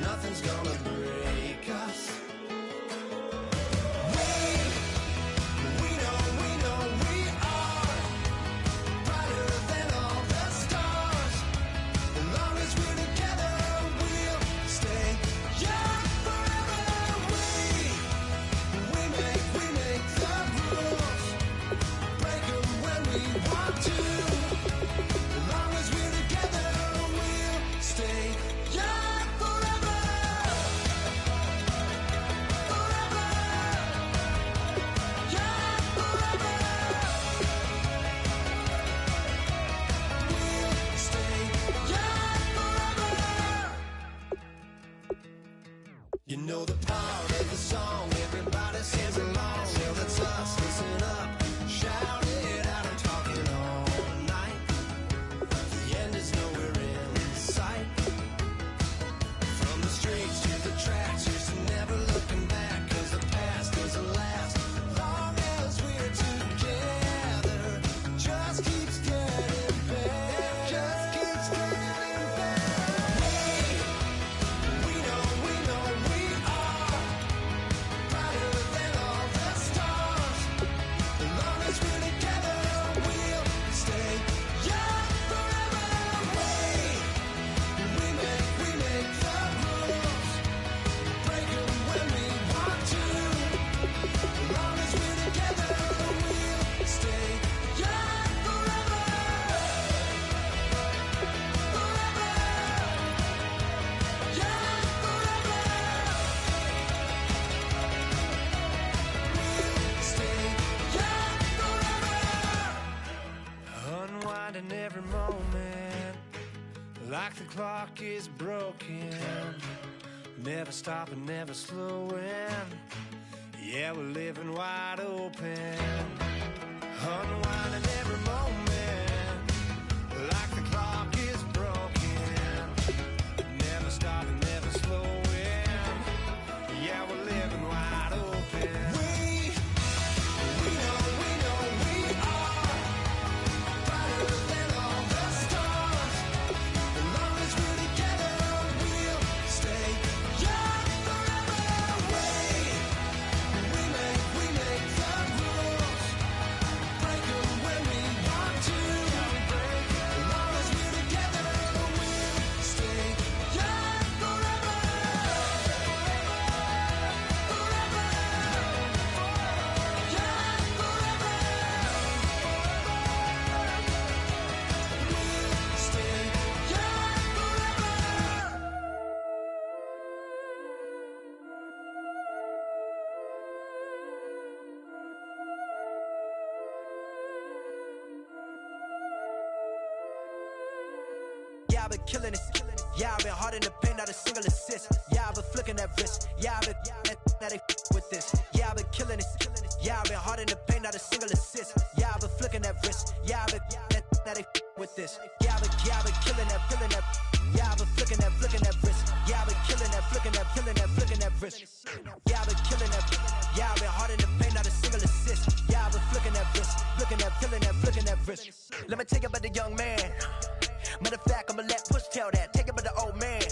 nothing's gonna break us. We part of the song. Everybody sings along. Well, that's us. Listen up. Shout it out. I'm talking all night. The end is nowhere in sight. From the streets to the tracks, here's to never looking back. 'Cause the past doesn't last. Long as we're together, just keeps getting better. Just keeps getting better. We know we are brighter than all the stars. As long as we're together, we'll stay young forever. We make the rules, break 'em when we want to. As long as we're together, we'll stay young forever. Forever. Young forever. We'll stay young forever. Unwinding every moment, like the clock is broken. Never stopping, never slowing. Yeah, we're living wide open. Unwinding every moment, like the clock is broken. Never stopping, never slowing. Yeah, we're living wide open. We know we are brighter than all the stars. As long as we're together, we'll stay young forever. We make the rules, break 'em when we want to. As long as we're together, we'll stay young forever. Forever. Young forever. We'll stay young forever. Yeah, I've been killing it. Yeah, I've been hard in the paint, not a single assist. Yeah, I've been flicking that wrist. Yeah, I've been now they with this. Yeah, I've been killing it. Yeah, I've been hard in the paint, not a single assist. Yeah, I've been flicking that wrist. Yeah, I've been now they with this. Yeah, I've been killing that. Yeah, I've been flicking that wrist. Yeah, I've been killing that, flicking that wrist. Yeah, I've been killing that. Yeah, I've been hard in the paint, not a single assist. Yeah, I've been flicking that wrist, flicking that wrist. Let me tell you about the young man. Matter of fact, I'ma let Push tell that. Take it by the old man.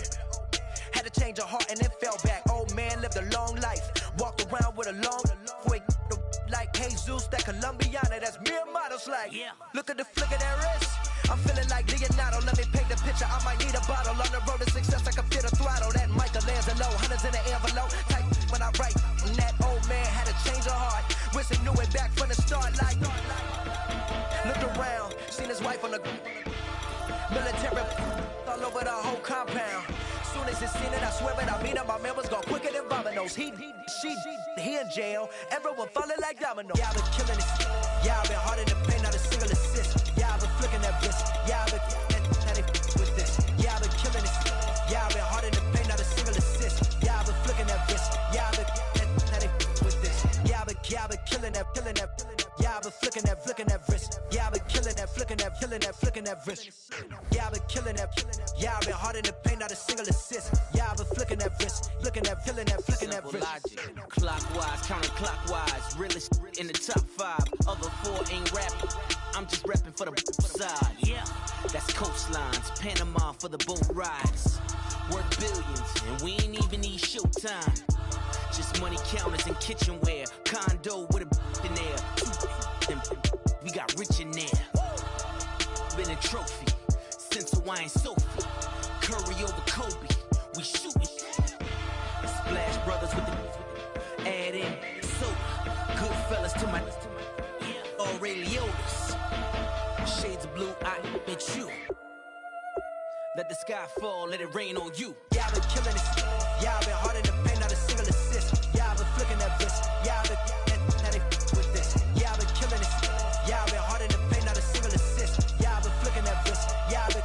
Had to change her heart and then fell back. Old man lived a long life. Walked around with a long way like Jesus, that Colombiana, that's mere models like. Look at the flick of that wrist. I'm feeling like Leonardo. Let me paint the picture. I might need a bottle. On the road to success, I can feel the throttle. That Michelangelo, hundreds in the envelope. Type when I write. And that old man had to change her heart. Wish he knew it back from the start. Like, looked around, seen his wife on the military all over the whole compound. Soon as he seen it, I swear it, I mean it, my man was gone quicker than Domino's. He in jail, everyone falling like dominoes. Yeah, I've been killing it. Yeah, I've been hard in the paint, not a single assist. Yeah, I've been flicking that wrist. Yeah, I've been now they with this. Yeah, I've been killing it. Yeah, I've been hard in the paint, not a single assist. Yeah, I've been flicking that wrist. Yeah, I've been now they with this. Yeah, I've been killing that. Yeah, I've been flicking that wrist. Yeah, I've been killing that, flicking that wrist. Yeah, I've been killing that. Yeah, I've been hard in the paint, not a single assist. Yeah, I've been flicking that wrist, flicking that wrist. Logic, clockwise, counterclockwise, realest in the top 5. Other 4 ain't rapping. I'm just repping for the side. Yeah, that's coastlines, Panama for the boat rides. Worth billions, and we ain't even need showtime. Just money counters and kitchenware, condo with a in there. We got rich in there. Been a trophy since Hawaiian Sophie. Curry over Kobe, we shootin'. Splash Brothers with the add in soda. Good fellas to my Aureliotas. Shades of blue, I admit you. Let the sky fall, let it rain on you. Yeah, I've been killing it. Yeah, I've been hard in the paint, not a single assist. Yeah, I've been flicking that wrist. Yeah, I've been now they with this. Yeah, I've been killing it. Yeah, I've been hard in the paint, not a single assist. Yeah, I've been flicking that wrist. Yeah, I've been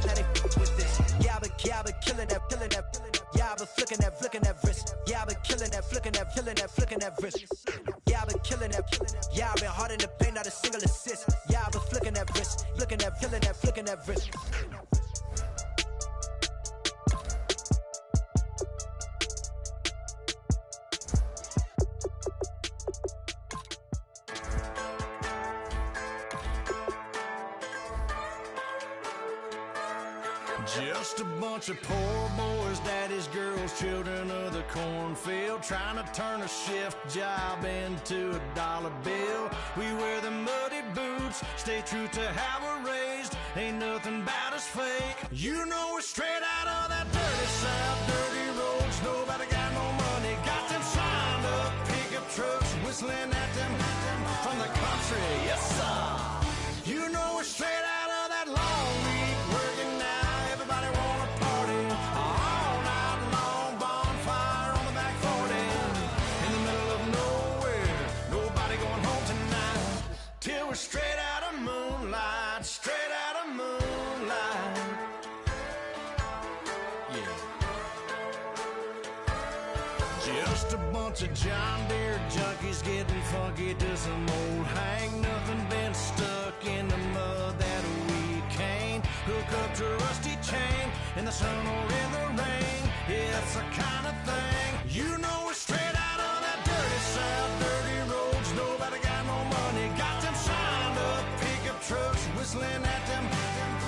now they with this. Yeah, I've been killing that. Yeah, I've been flicking that wrist. Yeah, I've been killing that. flicking that, flicking that wrist. Yeah, I've been killing that. Yeah, I've been hard in the paint, not a single assist. Yeah, I've been flicking that wrist, flicking that wrist. Just a bunch of poor boys, daddies, girls, children of the cornfield, trying to turn a shift job into a dollar bill. We wear the muddy boots, stay true to how we're raised. Ain't nothing about us fake. You know we're straight out of that dirty south, dirty roads. Nobody got no money, got them signed up pickup trucks, whistling at them from the country. Yes, sir. You know we're straight out of that long week working now. Everybody wanna party all night long, bonfire on the back 40, in the middle of nowhere, nobody going home tonight, till we're straight out of moonlight, straight out of moonlight. Yeah. Just a bunch of John Deere junkies getting funky to some old hang, nothing been stuck in the mud that we can't hook up to a rusty chain in the sun or in the rain. Yeah, it's the kind of thing. You know we're straight out of that dirty south, dirty roads. Nobody got no money, got them signed up pickup trucks, whistling at them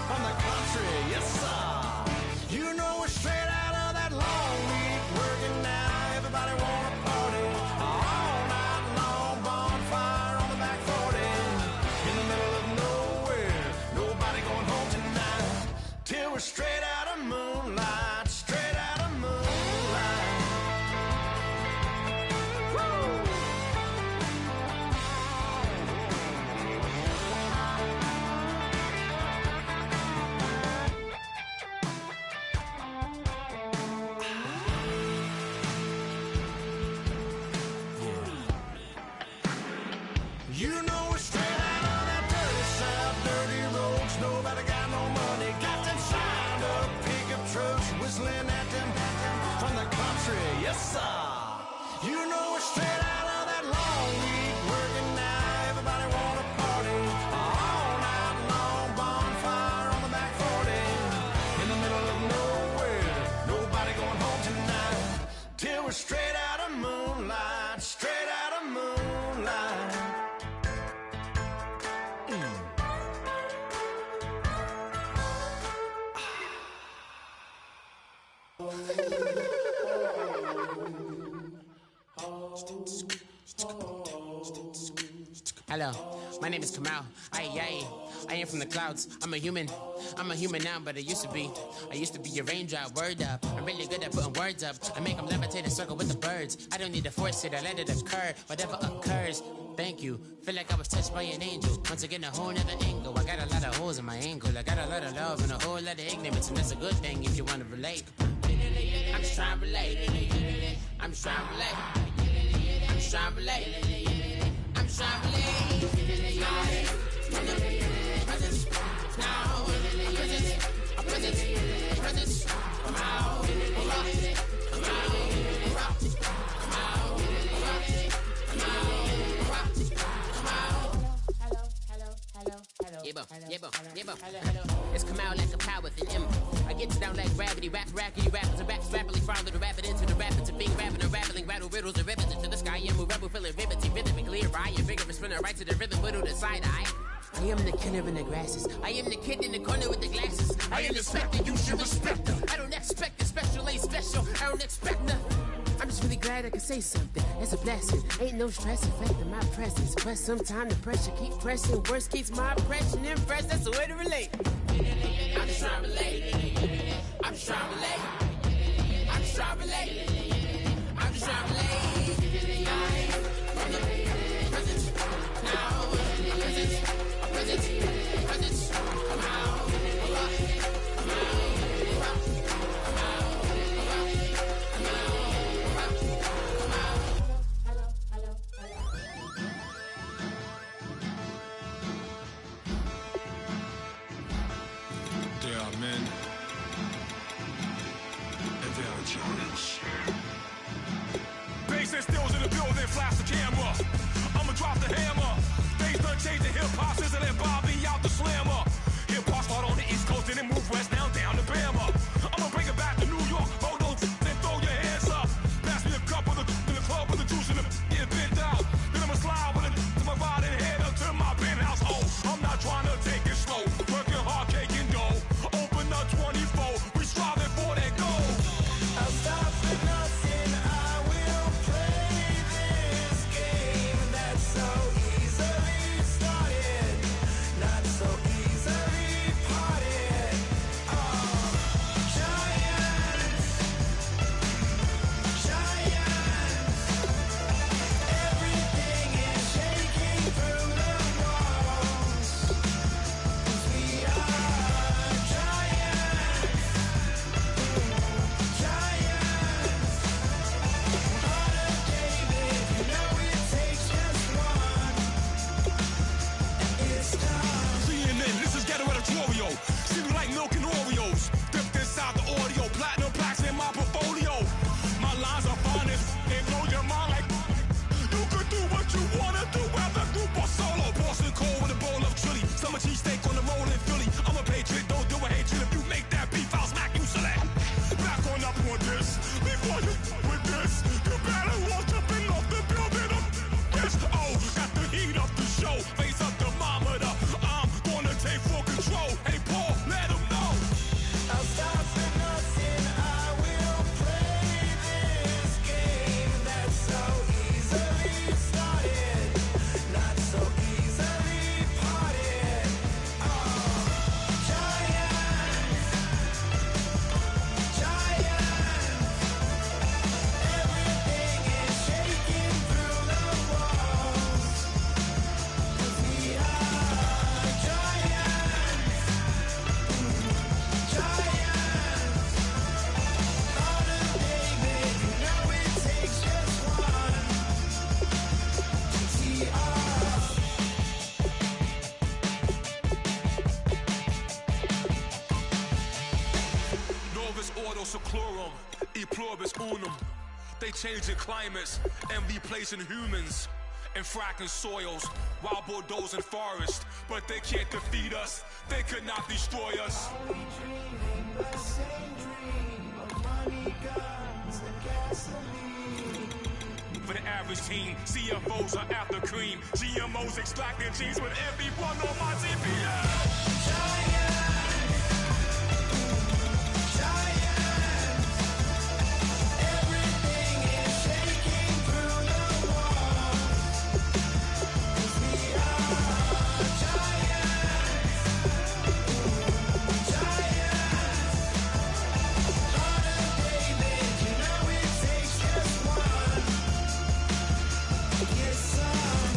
from the country. Yes, sir. You know we're straight out of that long week working now. Everybody wanna party all night long, bonfire on the back 40, in the middle of nowhere, nobody going home tonight, till we're straight out of moonlight, straight out of moonlight. Woo! You know we're straight out of that dirty south, dirty roads. Nobody got no money, got them signed up pickup trucks, whistling at them from the country. Yes, sir. You know we're straight out of that long week working now. Everybody wanna party all night long, bonfire on the back 40, in the middle of nowhere, nobody going home tonight, till we're straight out of moonlight, straight out of moonlight. Hello, my name is Kamal. I am from the clouds. I'm a human now, but I used to be a raindrop, word up. I'm really good at putting words up. I make them levitate and circle with the birds. I don't need to force it, I let it occur. Whatever occurs, thank you. Feel like I was touched by an angel. Once again, a whole nother angle. I got a lot of holes in my ankle. I got a lot of love and a whole lot of ignorance, and that's a good thing if you want to relate. I'm just trying to relate. I'm just trying to relate. I'm just trying to relate. I'm just trying to relate. From the presence, now, presence, come out, come out, come out, come out, It's come out like a power within him. I get you down like gravity, rackety rappers and raps rapidly follow the rapid into the rapids and big rapping and rattling rattle riddles and rivets into the sky. I'm a rebel feeling riveting, rhythm and clear eye, a vigorous spinner right to the rhythm, but to the side eye. I am the killer in the grasses. I am the kid in the corner with the glasses. I am the specter, you should respect them. I don't expect a special, ain't special. I don't expect nothing. I'm just really glad I can say something. It's a blessing. Ain't no stress affecting my presence. But sometimes the pressure keep pressing. Worst keeps my impression impressed. That's the way to relate. I'm just trying to relate. I'm just trying to relate. I'm just trying to relate. I'm just trying to relate. From the presence, now, presence, come out, come out, come out, come out, come There are men, and there are giants. Sit stills in the building, flash the camera. I'ma drop the hammer. Things done changed in hip-hop since I let Bobby out the slammer. Hip-hop start on the East Coast and then move west down to Bama. I'ma bring it back to New York. Hold on, then throw your hands up. Pass me a cup of the in the club with the juice in the get bent out. Then I'ma slide with it to my ride and head up to my penthouse. Oh, I'm not trying to take it slow. Working hard, cake and dough. Open up 24. We striving for that goal. I'll stop for nothing. I will play this game that's so easily started, not so easily parted. Giants, everything is shaking through the walls. 'Cause we are giants. CNN, this is ghetto editorial. See me like milk and Oreos. Dipped inside the audio, platinum plaques in my portfolio. My lines are finest, they blow your mind like you could do what you wanna do, whether group or solo. Boston cold with a bowl of chili, summer cheesesteak on the roll in Philly. I'm a patriot, don't do a hatred. If you make that beef, I'll smack you silly. Back on up on this, before you with this, you better walk jumping off the building up. Yes, oh, got the heat up the show, face up thermometer. I'm gonna take full control. Hey Paul, let him know. I'll stop for nothing. I will play this game that's so easily started, not so easily parted. Giants, everything is shaking through the walls. 'Cause we are giants. David, you know it takes just one. GTR. Novus ordo seclorum, e pluribus unum. They changing climates and replacing humans and fracking soils while bulldozing forests. But they can't defeat us. They could not destroy us. The same dream of money, guns, and gasoline. For the average team, CFOs are after cream. GMOs extracting genes with everyone on my TPS. Everything is shaking through the walls. 'Cause we are giants. Heart of David, you know it takes just one. Yes, son.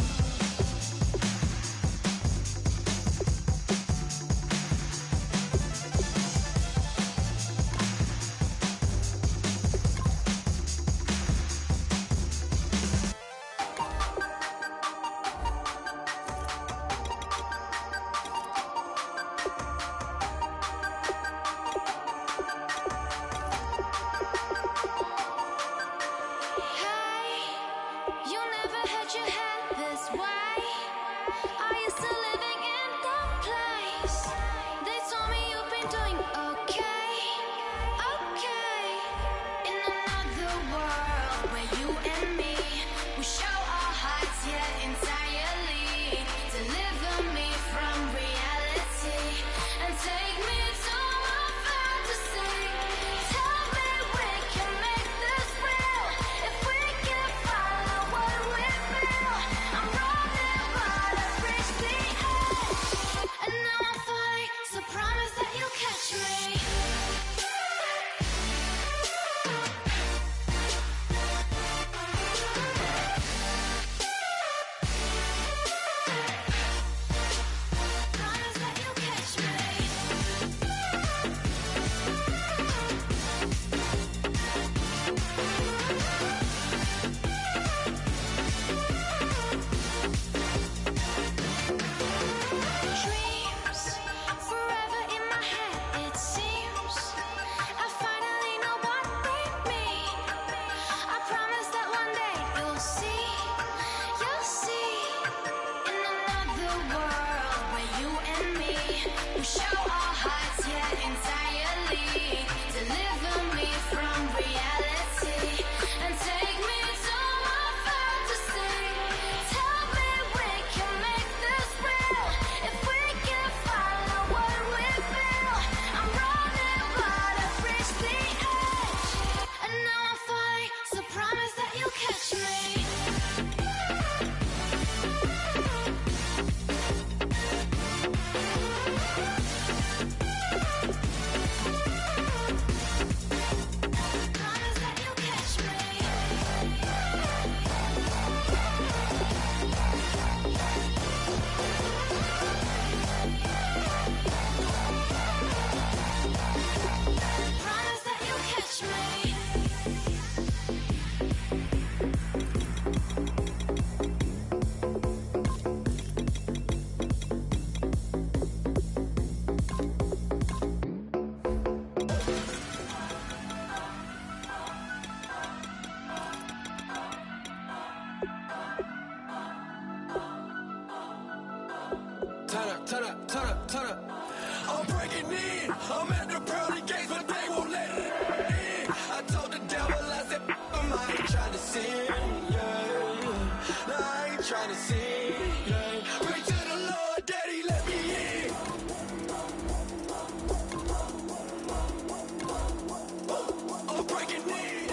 We show our hearts, yeah, entirely. Deliver me from reality and take me to my fantasy. Tell me we can make this real if we can follow what we feel. I'm running, but I've reached the edge, and now I'm falling. So promise that you'll catch me. Promise that you'll catch me. Turn up, turn up, turn up, turn up. I'm breaking in. I'm at the pearly gates, but they won't let it in. I told the devil, I said, I ain't trying to sin. Yeah. No, I ain't trying to sin. Yeah. Pray to the Lord, Daddy, let me in. I'm breaking in.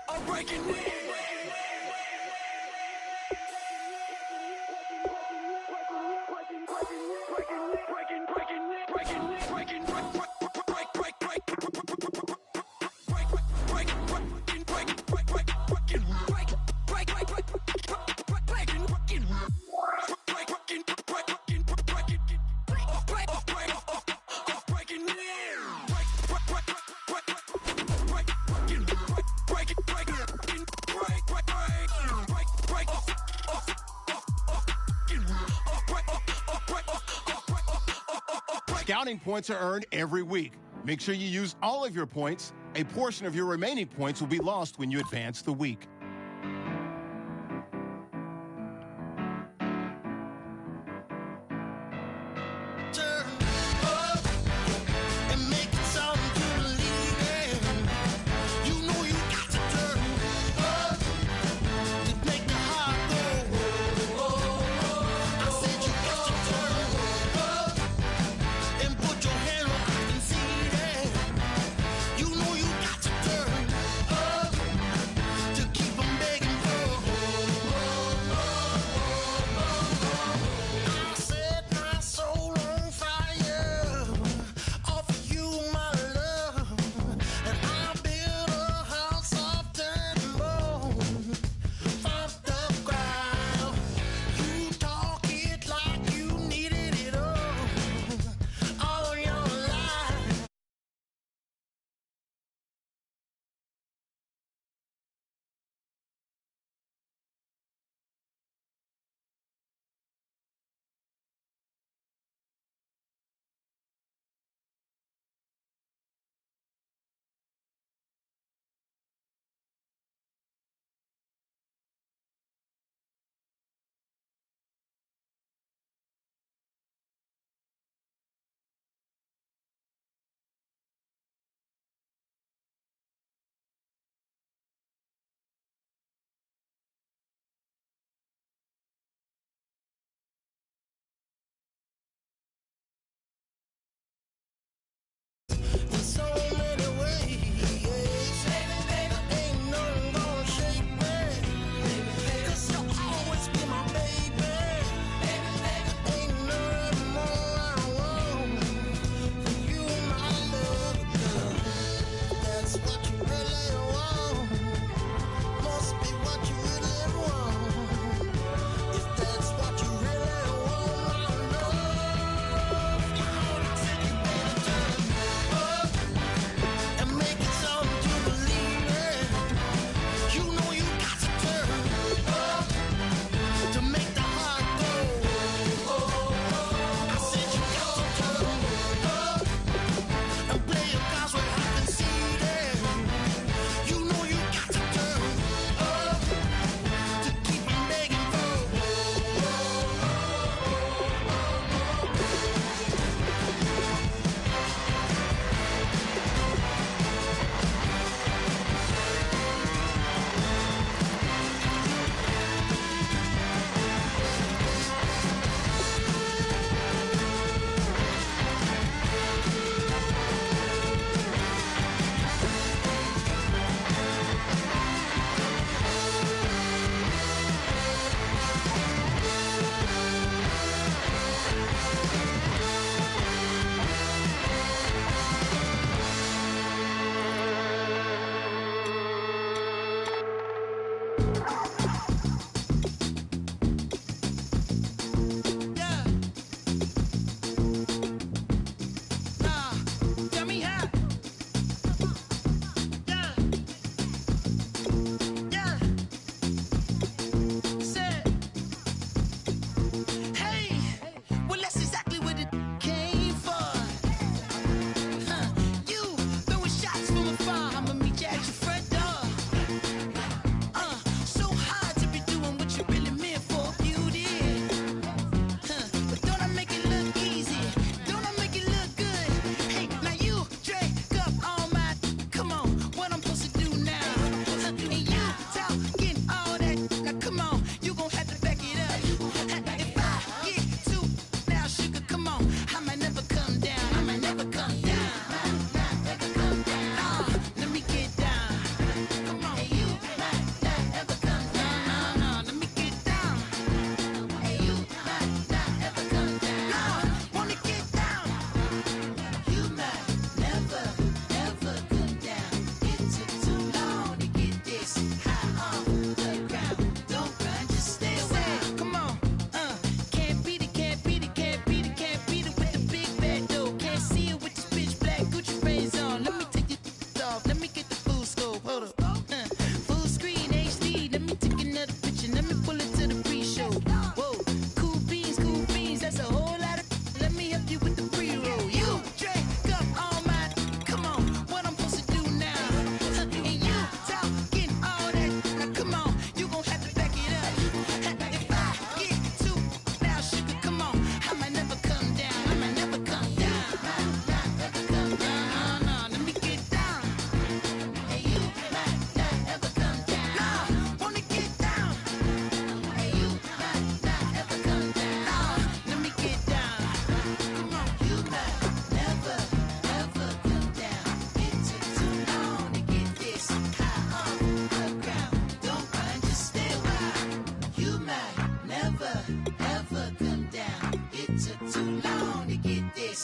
I'm breaking in. Scouting points are earned every week. Make sure you use all of your points. A portion of your remaining points will be lost when you advance the week. Keep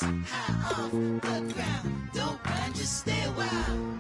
High off the ground. Don't run, just stay a while.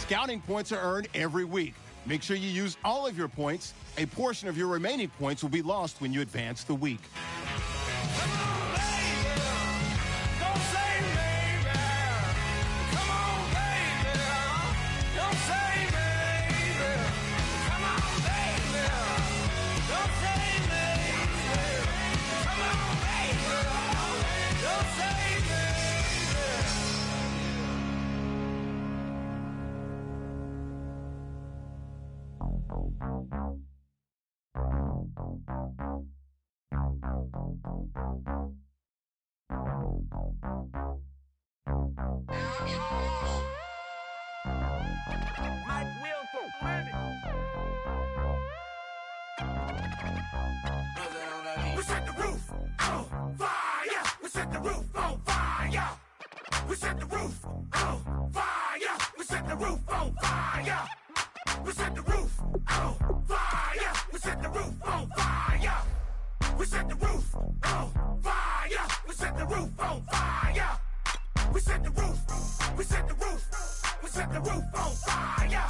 Scouting points are earned every week. Make sure you use all of your points. A portion of your remaining points will be lost when you advance the week. We set the roof on fire. We set the roof on fire. We set the roof on fire. We set the roof on fire. We set the roof on fire. We set the roof on fire. We set the roof on fire. We set the roof on fire. We set the roof. We set the roof. We set the roof on fire.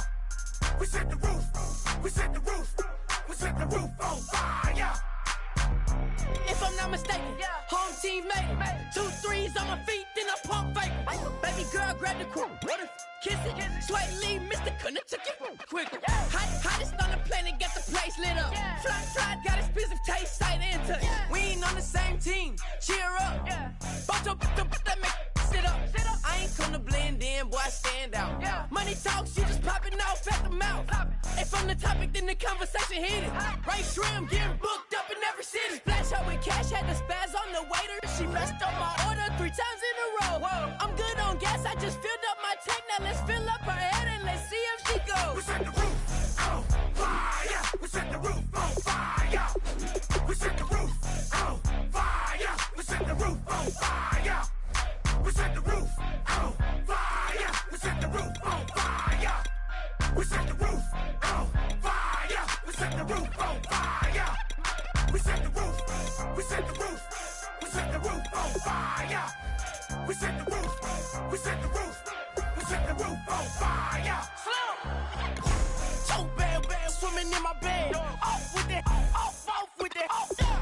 We set the roof. We set the roof. We set the roof on fire. If I'm not mistaken, home team made it. 2 threes on my feet, then I pump fake. Baby girl, grab the quote. What if kiss it? Sway Lee, Mr. Couldn't took it quicker. Hottest on the planet, get the place lit up. Fly, got expensive taste, sight into. We ain't on the same team. Cheer up. Bunch of that make sit up. I ain't come to blend in, boy, I stand out. Money talks, you just popping off at the mouth. And from the topic, then the conversation heated. Right trim, getting booked up in every city. Splash out with cash, had the spaz on the waiter. She messed up my order 3 times in a row. I'm good on gas, I just filled up my tank. Now let's fill up her head and let's see if she goes. We set the roof on fire. We set the roof on fire. We set the roof on fire. We set the roof on fire. We set the roof on fire. We set the roof on fire. We set the roof on fire. We set the roof on fire. We set the roof. We set the roof. We set the roof on fire. We set the roof. We set the roof. We set the roof on fire. So bad, swimming in my bed. Off with it, off with it.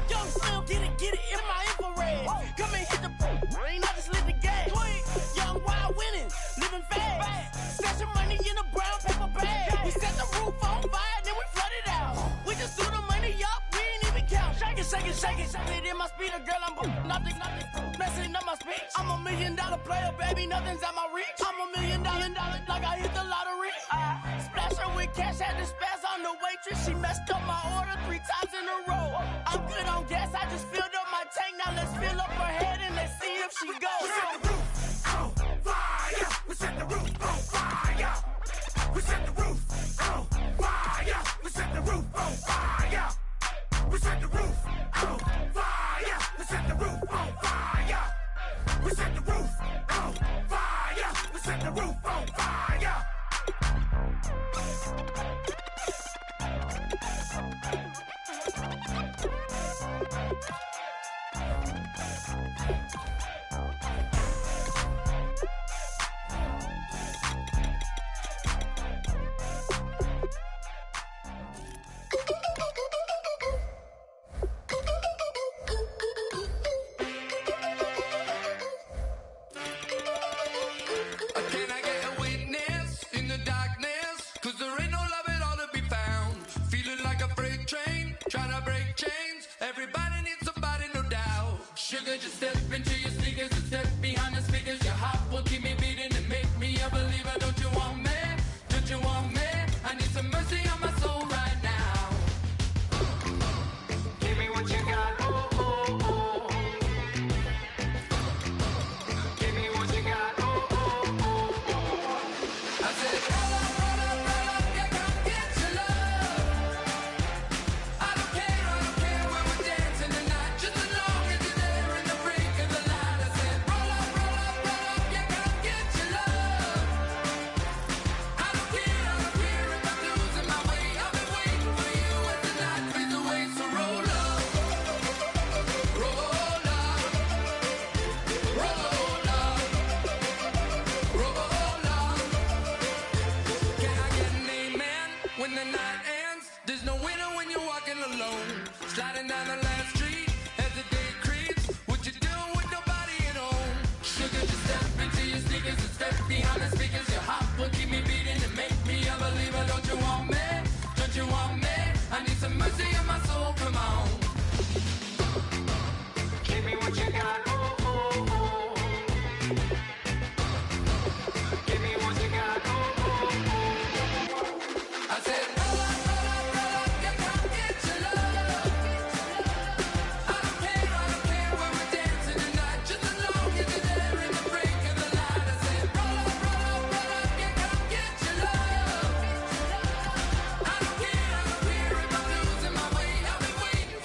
Young Slim, get it in my infrared. Come and hit the rain, I just lit the gas. Young wild winning, living fast. Stash your money in a brown paper bag. We set the roof on fire, then we flood it out. We just threw the money up, we ain't even count. Shake it, shake it, shake it. Shake it in my speeder, girl, I'm nothing, messing up my speech. I'm $1 million player, baby, nothing's at my reach. I'm $1 million, like I hit the lottery. Splash her with cash, had the spaz on the waitress. She messed up my order 3 times in a row. I'm good on gas, I just filled up my tank. Now let's fill up her head and let's see if she goes. We set the roof on fire. We set the roof on fire. We set the roof on fire. We set the roof on fire. We set the roof on fire. We set the roof on fire. We set the roof on fire. We set the roof on fire. Can I get a witness in the darkness? 'Cause there ain't no love at all to be found. Feeling like a freight train, trying to break chains. Everybody needs somebody, no doubt. Sugar, just step into your sneakers and step behind the speakers. Your heart will keep me beating and make me a believer. Don't you want me? Don't you want me? I need some mercy on my soul right now. Give me what you got. Oh, oh, oh. Give me what you got. Oh, oh, oh, oh. I said, roll up, yeah, come get your love. I don't care when we're dancing tonight. Just as long as you're there in the brink of the light. I said, roll up, yeah, come get your love. I don't care if I'm losing my way. I've been waiting for you as the night fades away. So roll up, roll up, roll up, roll up. Can I get an amen when the night ends? There's no winner when you're walking alone. Sliding down the last street as the day creeps. What you doing with nobody at home? Sugar, just step into your sneakers and step behind the speakers. Your heart will keep me beating and make me a believer. Don't you want me? Don't you want me? I need some mercy on my soul. Come on. Give me what you got. Oh, oh, oh. Give me what you got. Oh, oh, oh. I said, roll up, yeah, come get your love. I don't care when we're dancing tonight. Just as long as you're there in the brink of the light. I said, roll up, yeah, come get your love. I don't care if I'm losing my way. I've been waiting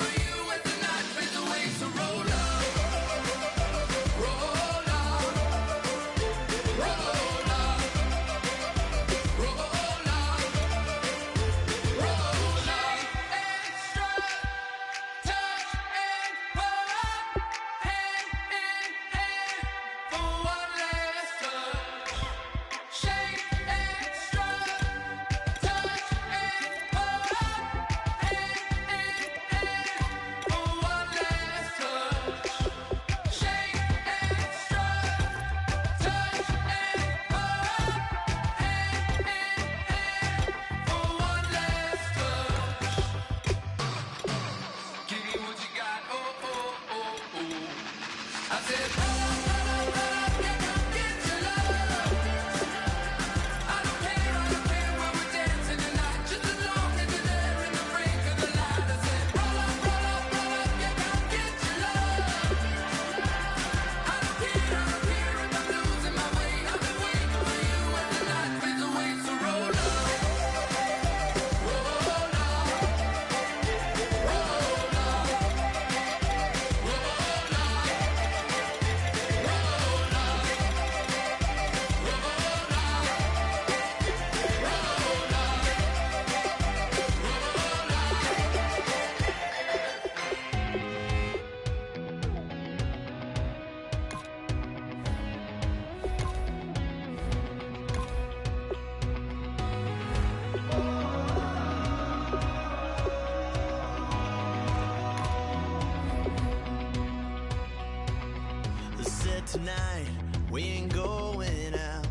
tonight we ain't going out,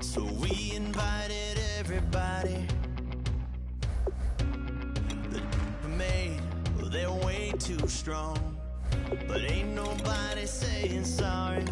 so we invited everybody. The made, well, they're way too strong, but ain't nobody saying sorry.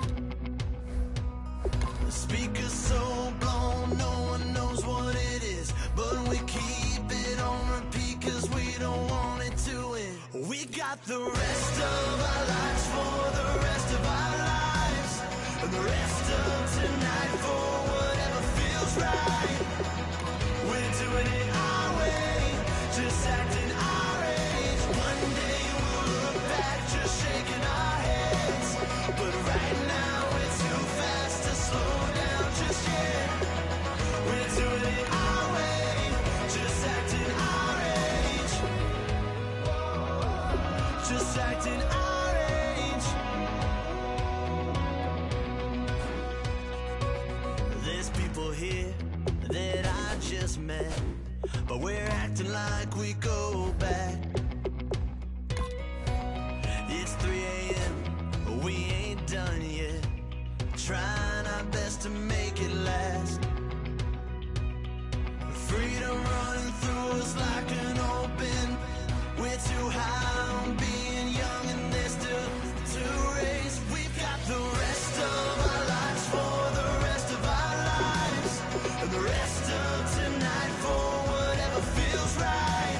The speaker's so blown, no one knows what it is, but we keep it on repeat cause we don't want it to end. We got the rest of our lives for the rest of our lives, and the rest of tonight for whatever feels right. We're doing it our way, just acting our age. One day we'll look back just shaking our heads, but right now it's too fast to slow down just yet. We're doing it our way, just acting our age. Just acting our age. There's people here that I just met, but we're acting like we go back. It's 3 a.m., we ain't done yet, trying our best to make it last. Freedom running through us like an open. We're too high on being young and there's still to raise. We've got the rest of our lives for the rest of our lives, and the rest of tonight for whatever feels right.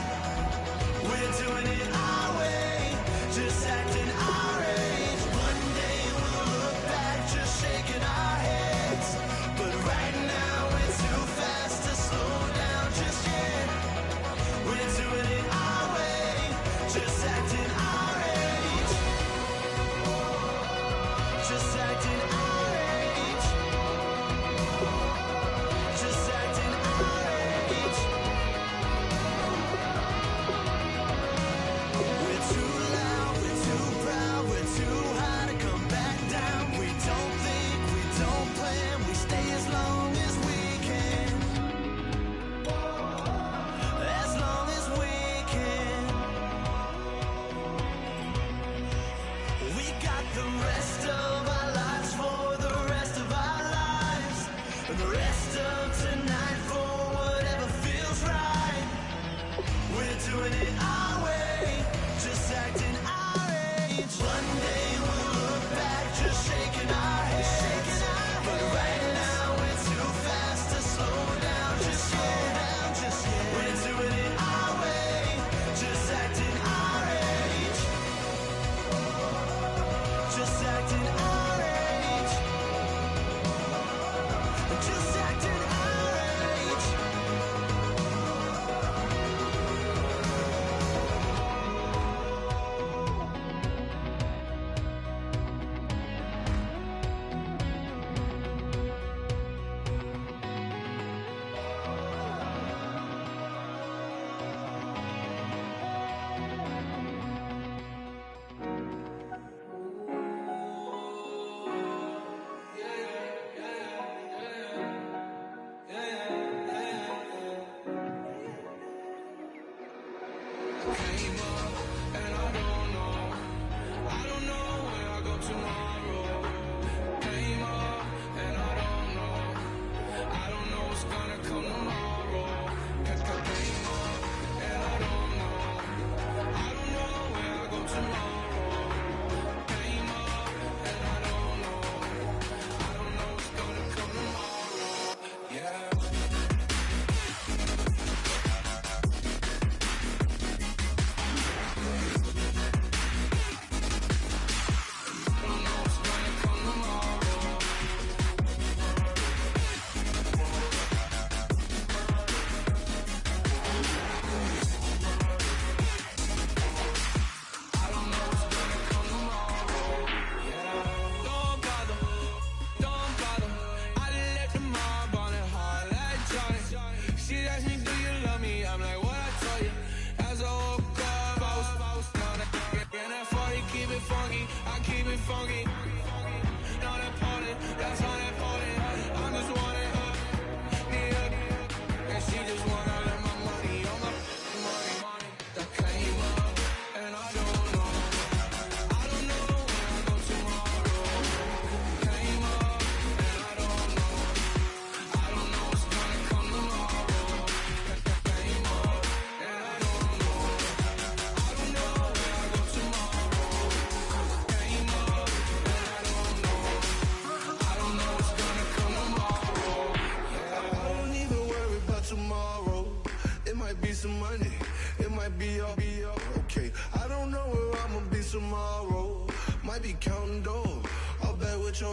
is tomorrow. Might be counting dough. I'll bet with you.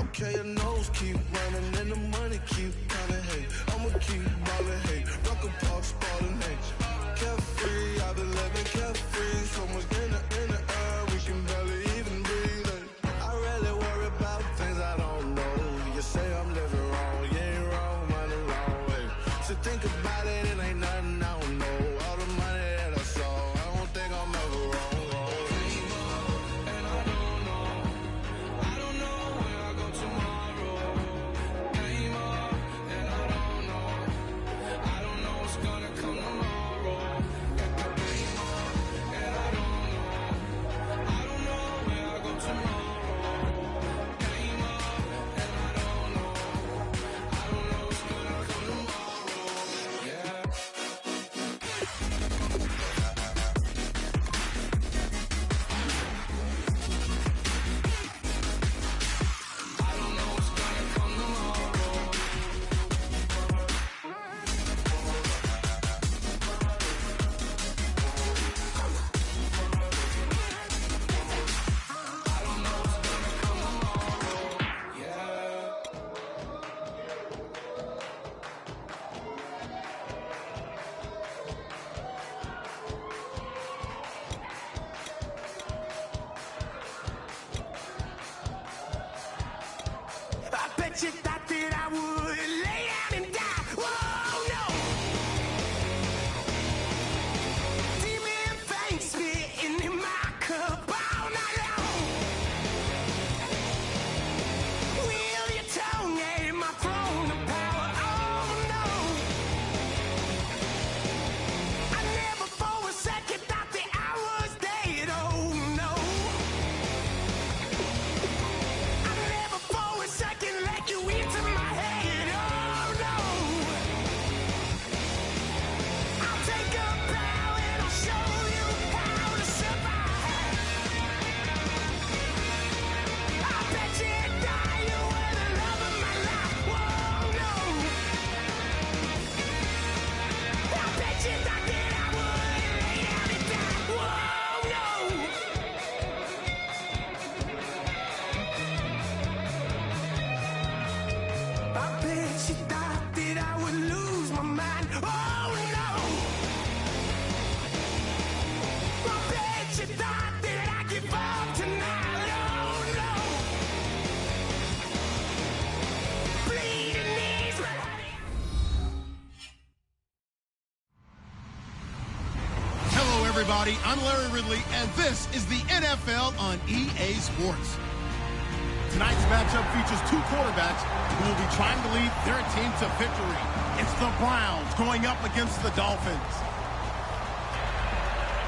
Okay, your nose keep running and the money keep coming. Hey, I'ma keep ballin'. Hey, rock a park spallin'. Hey, carefree, I've been living carefree. So much in the air, we can barely even breathe. Hey, I really worry about things I don't know. You say I'm living wrong, you ain't wrong, man, along way. So think about it, it ain't nothing I don't know. All the money that I saw, I don't think I'm ever wrong. You thought that I would lay down and die. Whoa, no. Demon fangs spitting in my cup all night long. Will your tongue at my throne of power? Oh, no. I never for a second thought that I was dead. Oh, no. I never for a second let you into my head, oh no. I'll take a bow and I'll show you how to survive. I bet you die, you were the love of my life, whoa no. I bet you thought that I would lay down and die, whoa no. I bet she thought that I would lose my mind. Oh no! I bet she thought that I'd give up tonight. Oh no! Bleeding knees. Hello, everybody. I'm Larry Ridley, and this is the NFL on EA Sports. Tonight's matchup features two quarterbacks who will be trying to lead their team to victory. It's the Browns going up against the Dolphins.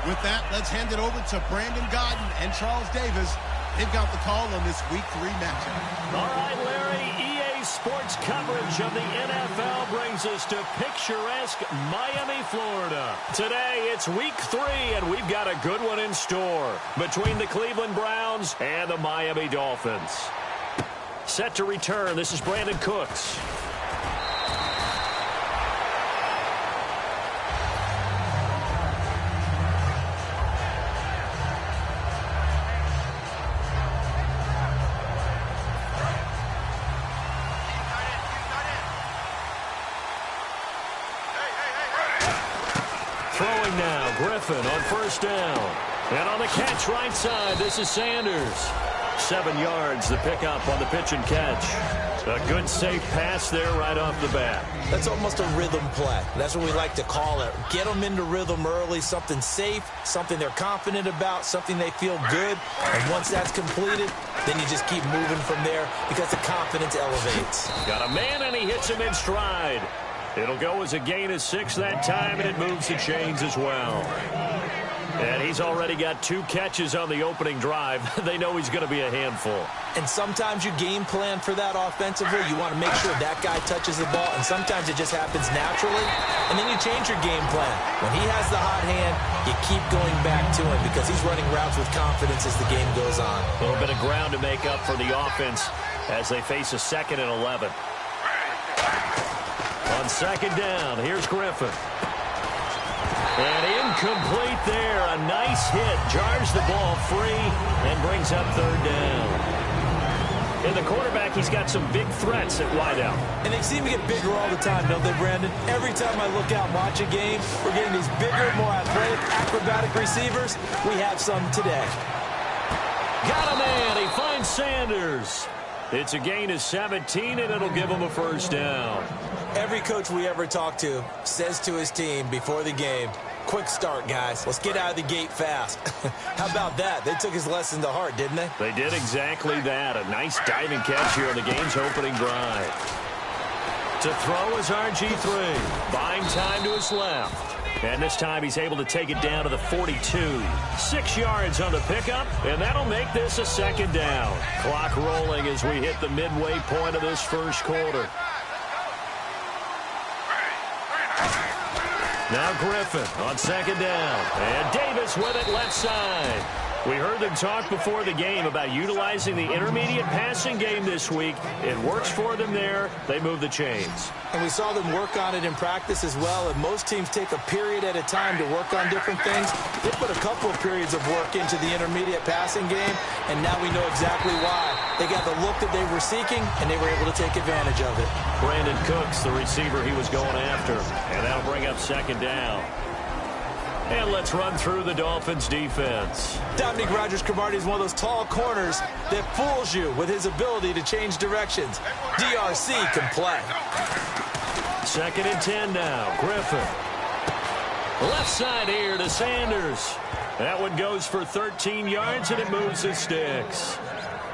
With that, let's hand it over to Brandon Godden and Charles Davis. They've got the call on this Week 3 matchup. All right, Larry, EA Sports coverage of the NFL brings us to picturesque Miami, Florida. Today, it's Week 3, and we've got a good one in store between the Cleveland Browns and the Miami Dolphins. Set to return, this is Brandon Cooks. Throwing now, Griffin on first down. And on the catch right side, this is Sanders. 7 yards, the pickup on the pitch and catch. A good safe pass there right off the bat. That's almost a rhythm play. That's what we like to call it. Get them into rhythm early, something safe, something they're confident about, something they feel good. And once that's completed, then you just keep moving from there because the confidence elevates. Got a man, and he hits him in stride. It'll go as a gain of 6 that time, and it moves the chains as well. And he's already got 2 catches on the opening drive. They know he's going to be a handful. And sometimes you game plan for that offensively. You want to make sure that guy touches the ball, and sometimes it just happens naturally. And then you change your game plan. When he has the hot hand, you keep going back to him because he's running routes with confidence as the game goes on. A little bit of ground to make up for the offense as they face a 2nd and 11. On second down, here's Griffin. And incomplete there. A nice hit. Jars the ball free and brings up third down. And the quarterback, he's got some big threats at wideout. And they seem to get bigger all the time, don't they, Brandon? Every time I look out and watch a game, we're getting these bigger, more athletic, acrobatic receivers. We have some today. Got a man. He finds Sanders. It's a gain of 17, and it'll give him a first down. Every coach we ever talk to says to his team before the game, quick start, guys. Let's get out of the gate fast. How about that? They took his lesson to heart, didn't they? They did exactly that. A nice diving catch here on the game's opening drive. To throw is RG3. Buying time to his left. And this time he's able to take it down to the 42. 6 yards on the pickup, and that'll make this a second down. Clock rolling as we hit the midway point of this first quarter. Now Griffin on second down. And Davis with it left side. We heard them talk before the game about utilizing the intermediate passing game this week. It works for them there. They move the chains. And we saw them work on it in practice as well. And most teams take a period at a time to work on different things. They put a couple of periods of work into the intermediate passing game, and now we know exactly why. They got the look that they were seeking, and they were able to take advantage of it. Brandon Cooks, the receiver he was going after. And that'll bring up second down. And let's run through the Dolphins' defense. Dominique Rodgers-Cromartie is one of those tall corners that fools you with his ability to change directions. DRC can play. Second and 10 now. Griffin. Left side here to Sanders. That one goes for 13 yards, and it moves the sticks.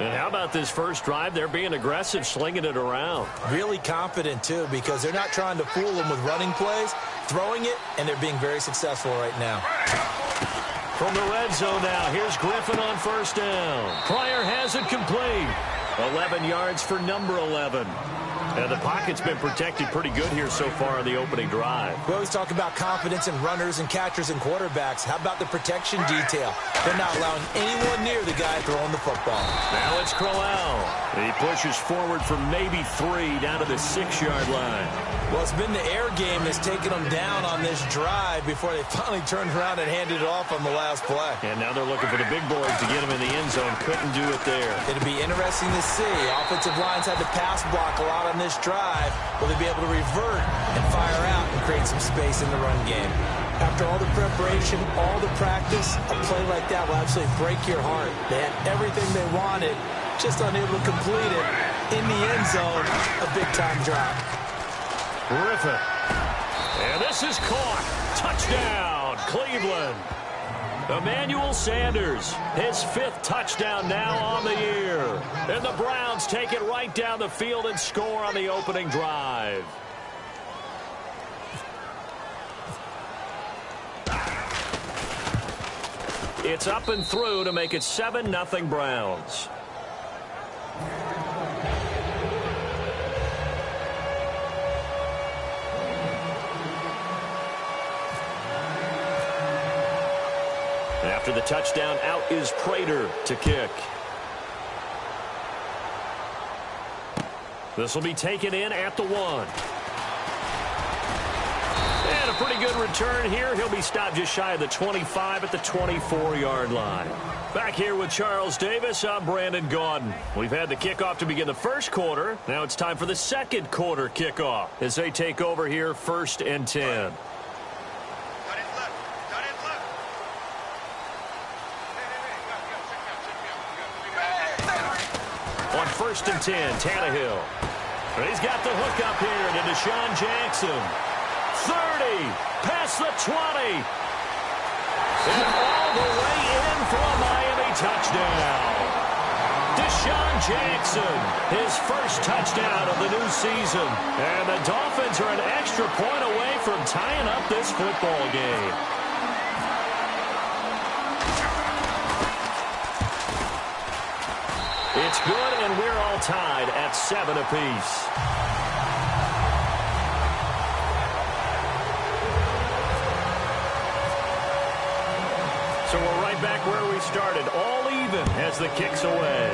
And how about this first drive? They're being aggressive, slinging it around. Really confident, too, because they're not trying to fool them with running plays, throwing it, and they're being very successful right now. From the red zone now, here's Griffin on first down. Pryor has it complete. 11 yards for number 11. And the pocket's been protected pretty good here so far on the opening drive. We always talk about confidence in runners and catchers and quarterbacks. How about the protection detail? They're not allowing anyone near the guy throwing the football. Now it's Crowell. He pushes forward for maybe 3 down to the 6-yard line. Well, it's been the air game that's taken them down on this drive before they finally turned around and handed it off on the last play. And now they're looking for the big boys to get them in the end zone. Couldn't do it there. It'll be interesting to see. Offensive lines had to pass block a lot on this drive. Will they be able to revert and fire out and create some space in the run game? After all the preparation, all the practice, a play like that will absolutely break your heart. They had everything they wanted, just unable to complete it. In the end zone, a big-time drop. Griffin. And this is caught. Touchdown, Cleveland. Emmanuel Sanders, his 5th touchdown now on the year. And the Browns take it right down the field and score on the opening drive. It's up and through to make it 7-0 Browns. After the touchdown, out is Prater to kick. This will be taken in at the 1. And a pretty good return here. He'll be stopped just shy of the 25 at the 24-yard line. Back here with Charles Davis, I'm Brandon Gaudin. We've had the kickoff to begin the first quarter. Now it's time for the second quarter kickoff as they take over here, 1st and 10. On 1st and 10, Tannehill. He's got the hook up here to Deshaun Jackson. 30, past the 20. And all the way in for a Miami touchdown. Deshaun Jackson, his first touchdown of the new season. And the Dolphins are an extra point away from tying up this football game. It's good, and we're all tied at 7 apiece. So we're right back where we started, all even as the kick's away.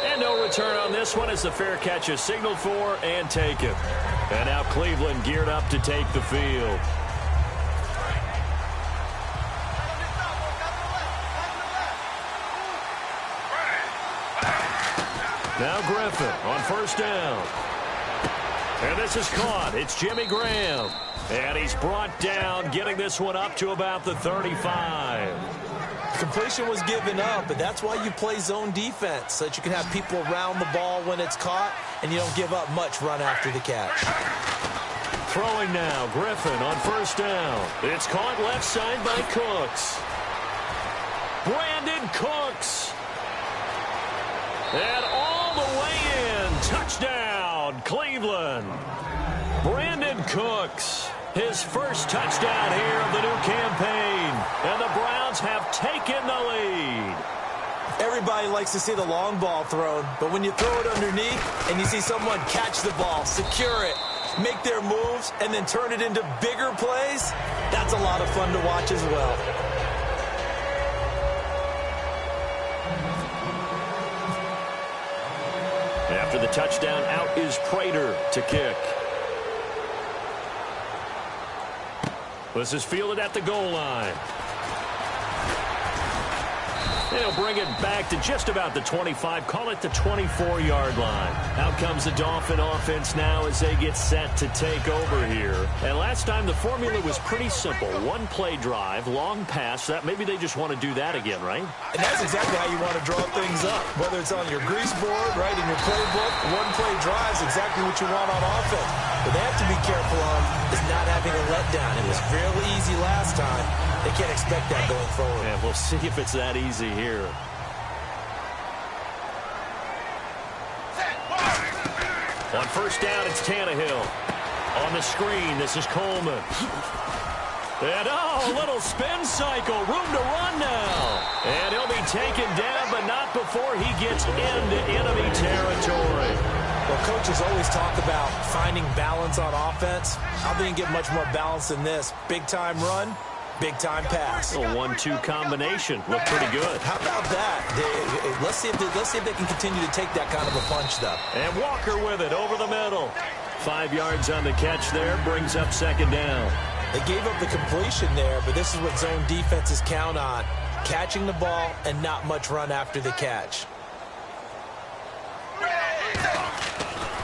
And no return on this one as the fair catch is signaled for and taken. And now Cleveland geared up to take the field. Now Griffin on first down. And this is caught. It's Jimmy Graham. And he's brought down, getting this one up to about the 35. Completion was given up, but that's why you play zone defense, so that you can have people around the ball when it's caught, and you don't give up much run after the catch. Throwing now, Griffin on first down. It's caught left side by Cooks. Brandon Cooks. And all the way in. Touchdown, Cleveland. Brandon Cooks. His first touchdown here of the new campaign. And the Browns have taken the lead. Everybody likes to see the long ball thrown, but when you throw it underneath and you see someone catch the ball, secure it, make their moves, and then turn it into bigger plays, that's a lot of fun to watch as well. After the touchdown, out is Prater to kick. This is fielded at the goal line. They'll bring it back to just about the 25, call it the 24-yard line. Out comes the Dolphin offense now as they get set to take over here. And last time the formula was pretty simple. One play drive, long pass. That maybe they just want to do that again, right? And that's exactly how you want to draw things up. Whether it's on your grease board, right, in your playbook, one play drive is exactly what you want on offense. What they have to be careful of is not having a letdown. It was fairly easy last time. They can't expect that going forward. Yeah, we'll see if it's that easy here. On first down, it's Tannehill. On the screen, this is Coleman. And, a little spin cycle. Room to run now. And he'll be taken down, but not before he gets into enemy territory. Well, coaches always talk about finding balance on offense. I think you get much more balance than this. Big-time run, big-time pass. A 1-2 combination. Looked pretty good. How about that? Let's see if they can continue to take that kind of a punch, though. And Walker with it over the middle. 5 yards on the catch there. Brings up second down. They gave up the completion there, but this is what zone defenses count on. Catching the ball and not much run after the catch.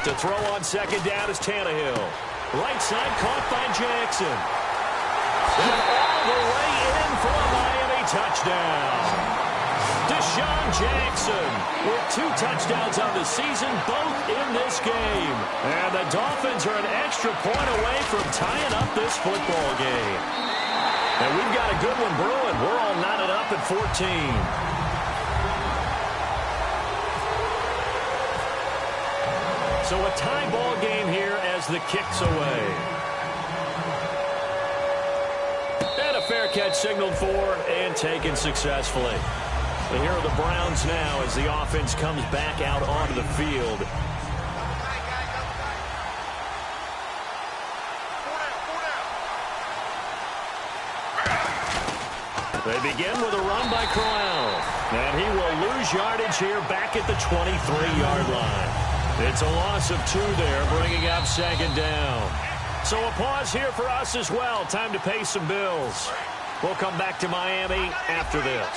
To throw on second down is Tannehill. Right side caught by Jackson. And all the way in for a Miami touchdown. Deshaun Jackson with 2 touchdowns on the season, both in this game. And the Dolphins are an extra point away from tying up this football game. And we've got a good one brewing. We're all knotted up at 14. So a tie ball game here as the kick's away. And a fair catch signaled for and taken successfully. And here are the Browns now as the offense comes back out onto the field. They begin with a run by Crowell. And he will lose yardage here back at the 23-yard line. It's a loss of 2 there, bringing up second down. So a pause here for us as well. Time to pay some bills. We'll come back to Miami after this.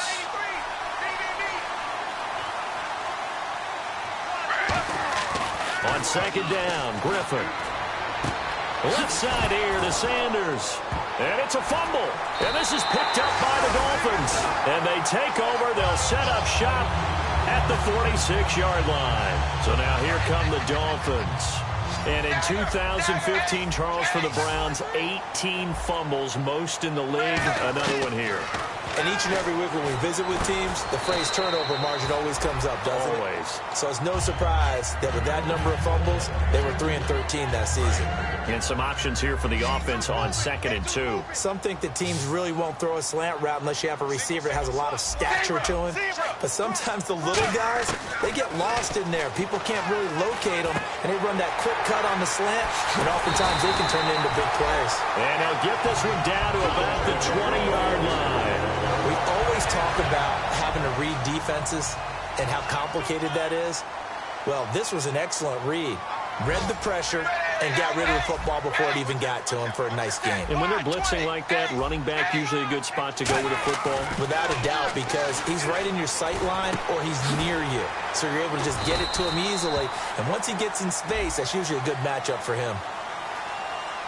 On second down, Griffin. Left side here to Sanders. And it's a fumble. And this is picked up by the Dolphins. And they take over. They'll set up shop at the 46-yard line. So now here come the Dolphins. And in 2015, Charles, for the Browns, 18 fumbles, most in the league. Another one here. And each and every week when we visit with teams, the phrase turnover margin always comes up, doesn't it? Always. So it's no surprise that with that number of fumbles, they were 3-13 that season. And some options here for the offense on 2nd and 2. Some think that teams really won't throw a slant route unless you have a receiver that has a lot of stature to him. But sometimes the little guys, they get lost in there. People can't really locate them, and they run that quick cut on the slant, and oftentimes they can turn it into big plays. And they'll get this one down to about the 20-yard line. We always talk about having to read defenses and how complicated that is. Well, this was an excellent read. Read the pressure, and got rid of the football before it even got to him for a nice gain. And when they're blitzing like that, running back usually a good spot to go with a football? Without a doubt, because he's right in your sight line or he's near you. So you're able to just get it to him easily. And once he gets in space, that's usually a good matchup for him.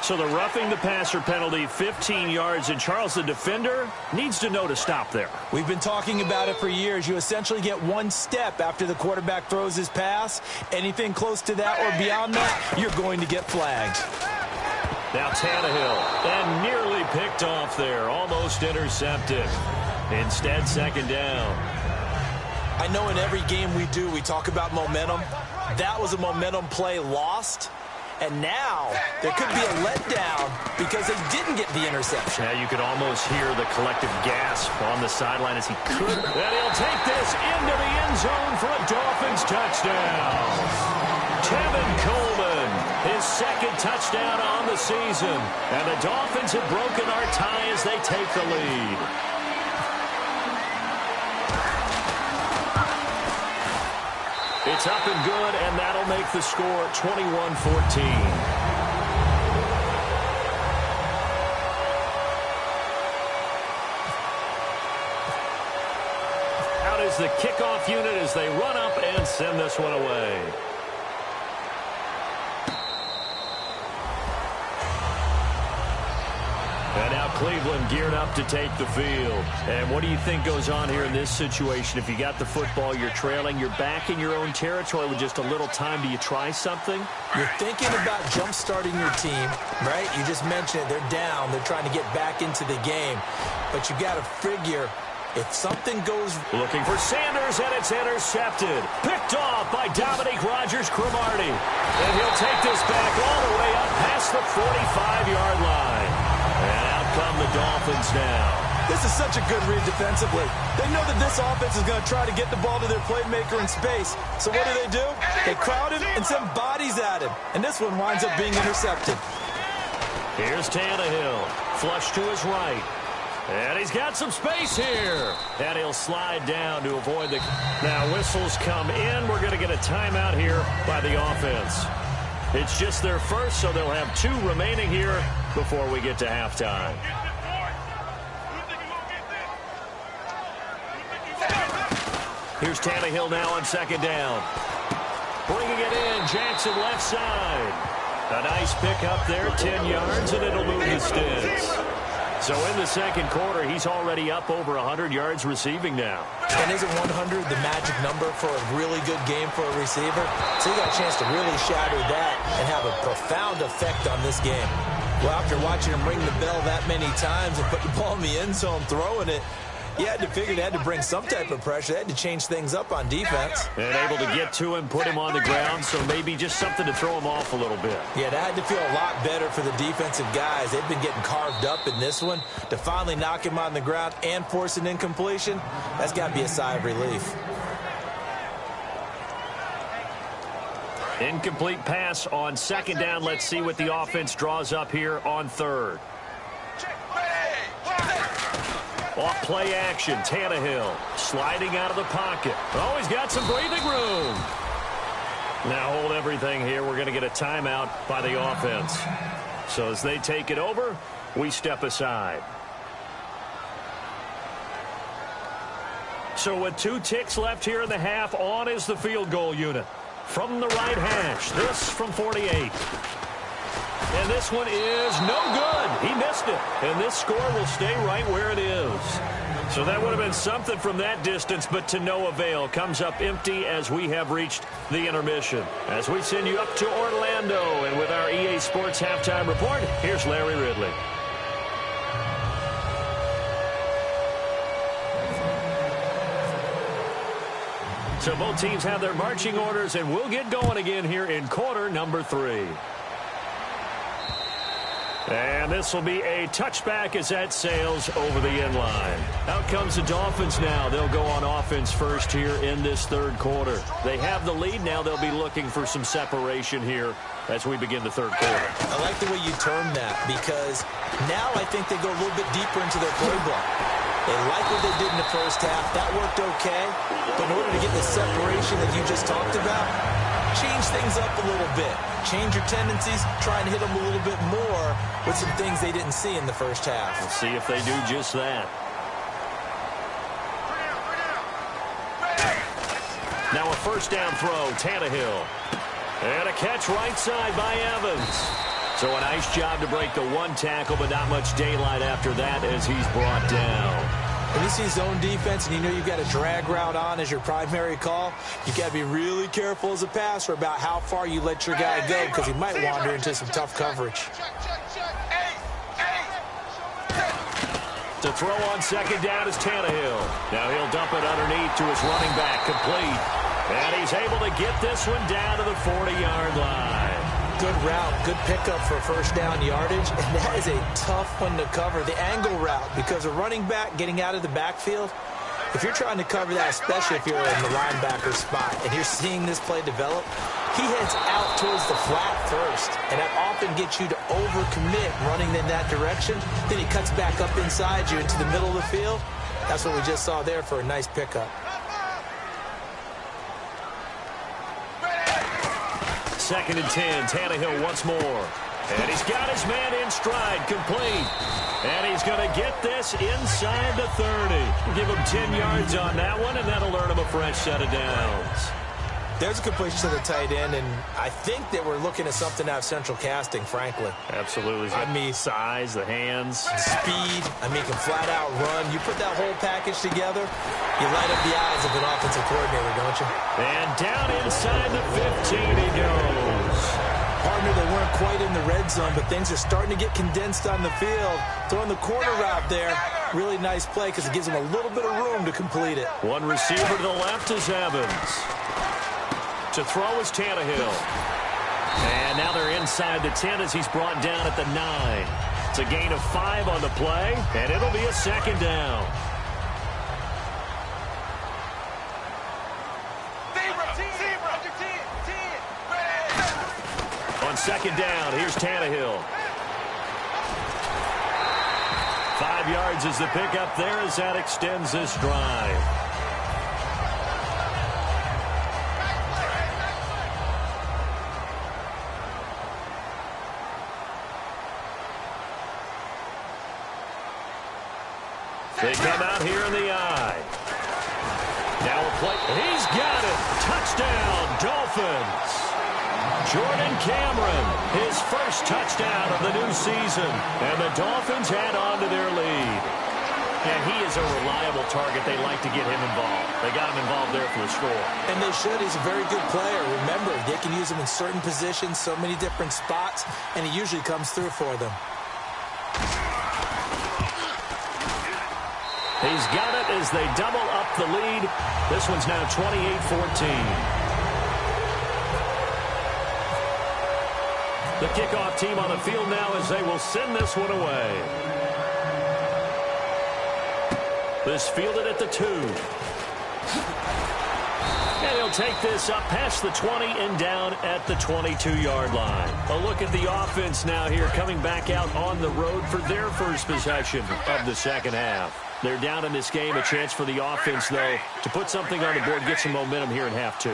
So the roughing the passer penalty, 15 yards, and Charles, the defender, needs to know to stop there. We've been talking about it for years. You essentially get one step after the quarterback throws his pass. Anything close to that or beyond that, you're going to get flagged. Now Tannehill, and nearly picked off there, almost intercepted. Instead, second down. I know in every game we do, we talk about momentum. That was a momentum play lost. And now there could be a letdown because they didn't get the interception. Now you could almost hear the collective gasp on the sideline as he could. And he'll take this into the end zone for a Dolphins touchdown. Tevin Coleman, his second touchdown on the season. And the Dolphins have broken our tie as they take the lead. It's up and good, and that'll make the score 21-14. Out is the kickoff unit as they run up and send this one away. And now Cleveland geared up to take the field. And what do you think goes on here in this situation? If you got the football, you're trailing, you're back in your own territory with just a little time. Do you try something? You're thinking about jump-starting your team, right? You just mentioned it. They're down. They're trying to get back into the game. But you got to figure if something goes... Looking for Sanders, and it's intercepted. Picked off by Dominique Rodgers-Cromartie. And he'll take this back all the way up past the 45-yard line. And out come the Dolphins now. This is such a good read defensively. They know that this offense is going to try to get the ball to their playmaker in space. So what do? They crowd him and send bodies at him. And this one winds up being intercepted. Here's Tannehill. Flush to his right. And he's got some space here. And he'll slide down to avoid the... Now whistles come in. We're going to get a timeout here by the offense. It's just their first, so they'll have 2 remaining here before we get to halftime. Here's Tannehill now on second down. Bringing it in, Jackson left side. A nice pick up there, 10 yards, and it'll move the sticks. So in the second quarter, he's already up over 100 yards receiving now. And isn't 100 the magic number for a really good game for a receiver? So he got a chance to really shatter that and have a profound effect on this game. Well, after watching him ring the bell that many times and put the ball in the end zone, throwing it, you had to figure they had to bring some type of pressure. They had to change things up on defense. And able to get to him, put him on the ground, so maybe just something to throw him off a little bit. Yeah, that had to feel a lot better for the defensive guys. They've been getting carved up in this one. To finally knock him on the ground and force an incompletion, that's got to be a sigh of relief. Incomplete pass on second down. Let's see what the offense draws up here on third. Off play action, Tannehill sliding out of the pocket. Oh, he's got some breathing room. Now hold everything here. We're going to get a timeout by the offense. So as they take it over, we step aside. So with 2 ticks left here in the half, on is the field goal unit. From the right hash, this from 48. And this one is no good. He missed it. And this score will stay right where it is. So that would have been something from that distance, but to no avail. Comes up empty as we have reached the intermission. As we send you up to Orlando, and with our EA Sports Halftime Report, here's Larry Ridley. So both teams have their marching orders, and we'll get going again here in quarter number 3. And this will be a touchback as that sails over the end line. Out comes the Dolphins now. They'll go on offense first here in this third quarter. They have the lead. Now they'll be looking for some separation here as we begin the third quarter. I like the way you term that because now I think they go a little bit deeper into their playbook. They like what they did in the first half. That worked okay. But in order to get the separation that you just talked about, change things up a little bit. Change your tendencies. Try and hit them a little bit more with some things they didn't see in the first half. We'll see if they do just that. Now a first down throw, Tannehill. And a catch right side by Evans. So a nice job to break the one tackle, but not much daylight after that as he's brought down. When you see zone defense and you know you've got a drag route on as your primary call, you got to be really careful as a passer about how far you let your guy go because he might wander into some tough coverage. To throw on second down is Tannehill. Now he'll dump it underneath to his running back, complete. And he's able to get this one down to the 40-yard line. Good route, good pickup for first down yardage, and that is a tough one to cover. The angle route, because a running back getting out of the backfield, if you're trying to cover that, especially if you're in the linebacker spot, and you're seeing this play develop, he heads out towards the flat first, and that often gets you to overcommit running in that direction. Then he cuts back up inside you into the middle of the field. That's what we just saw there for a nice pickup. Second and 10, Tannehill once more. And he's got his man in stride, complete. And he's going to get this inside the 30. Give him 10 yards on that one, and that'll earn him a fresh set of downs. There's a completion to the tight end, and I think that we're looking at something out of central casting, frankly. Absolutely. I mean, size, the hands. Speed. I mean, can flat out run. You put that whole package together, you light up the eyes of an offensive coordinator, don't you? And down inside the 15 he goes. Partner, they weren't quite in the red zone, but things are starting to get condensed on the field. Throwing the corner route there, really nice play because it gives them a little bit of room to complete it. One receiver to the left is Evans. To throw is Tannehill. And now they're inside the 10 as he's brought down at the 9. It's a gain of 5 on the play, and it'll be a second down. On second down, here's Tannehill. 5 yards is the pickup there as that extends this drive. They come out here in the eye. Now a play. He's got it. Touchdown, Dolphins. Jordan Cameron, his first touchdown of the new season. And the Dolphins add on to their lead. And he is a reliable target. They like to get him involved. They got him involved there for the score. And they should. He's a very good player. Remember, they can use him in certain positions, so many different spots, and he usually comes through for them. He's got it as they double up the lead. This one's now 28-14. The kickoff team on the field now as they will send this one away. This fielded at the 2. And he'll take this up past the 20 and down at the 22-yard line. A look at the offense now here coming back out on the road for their first possession of the second half. They're down in this game. A chance for the offense, though, to put something on the board, get some momentum here in half 2.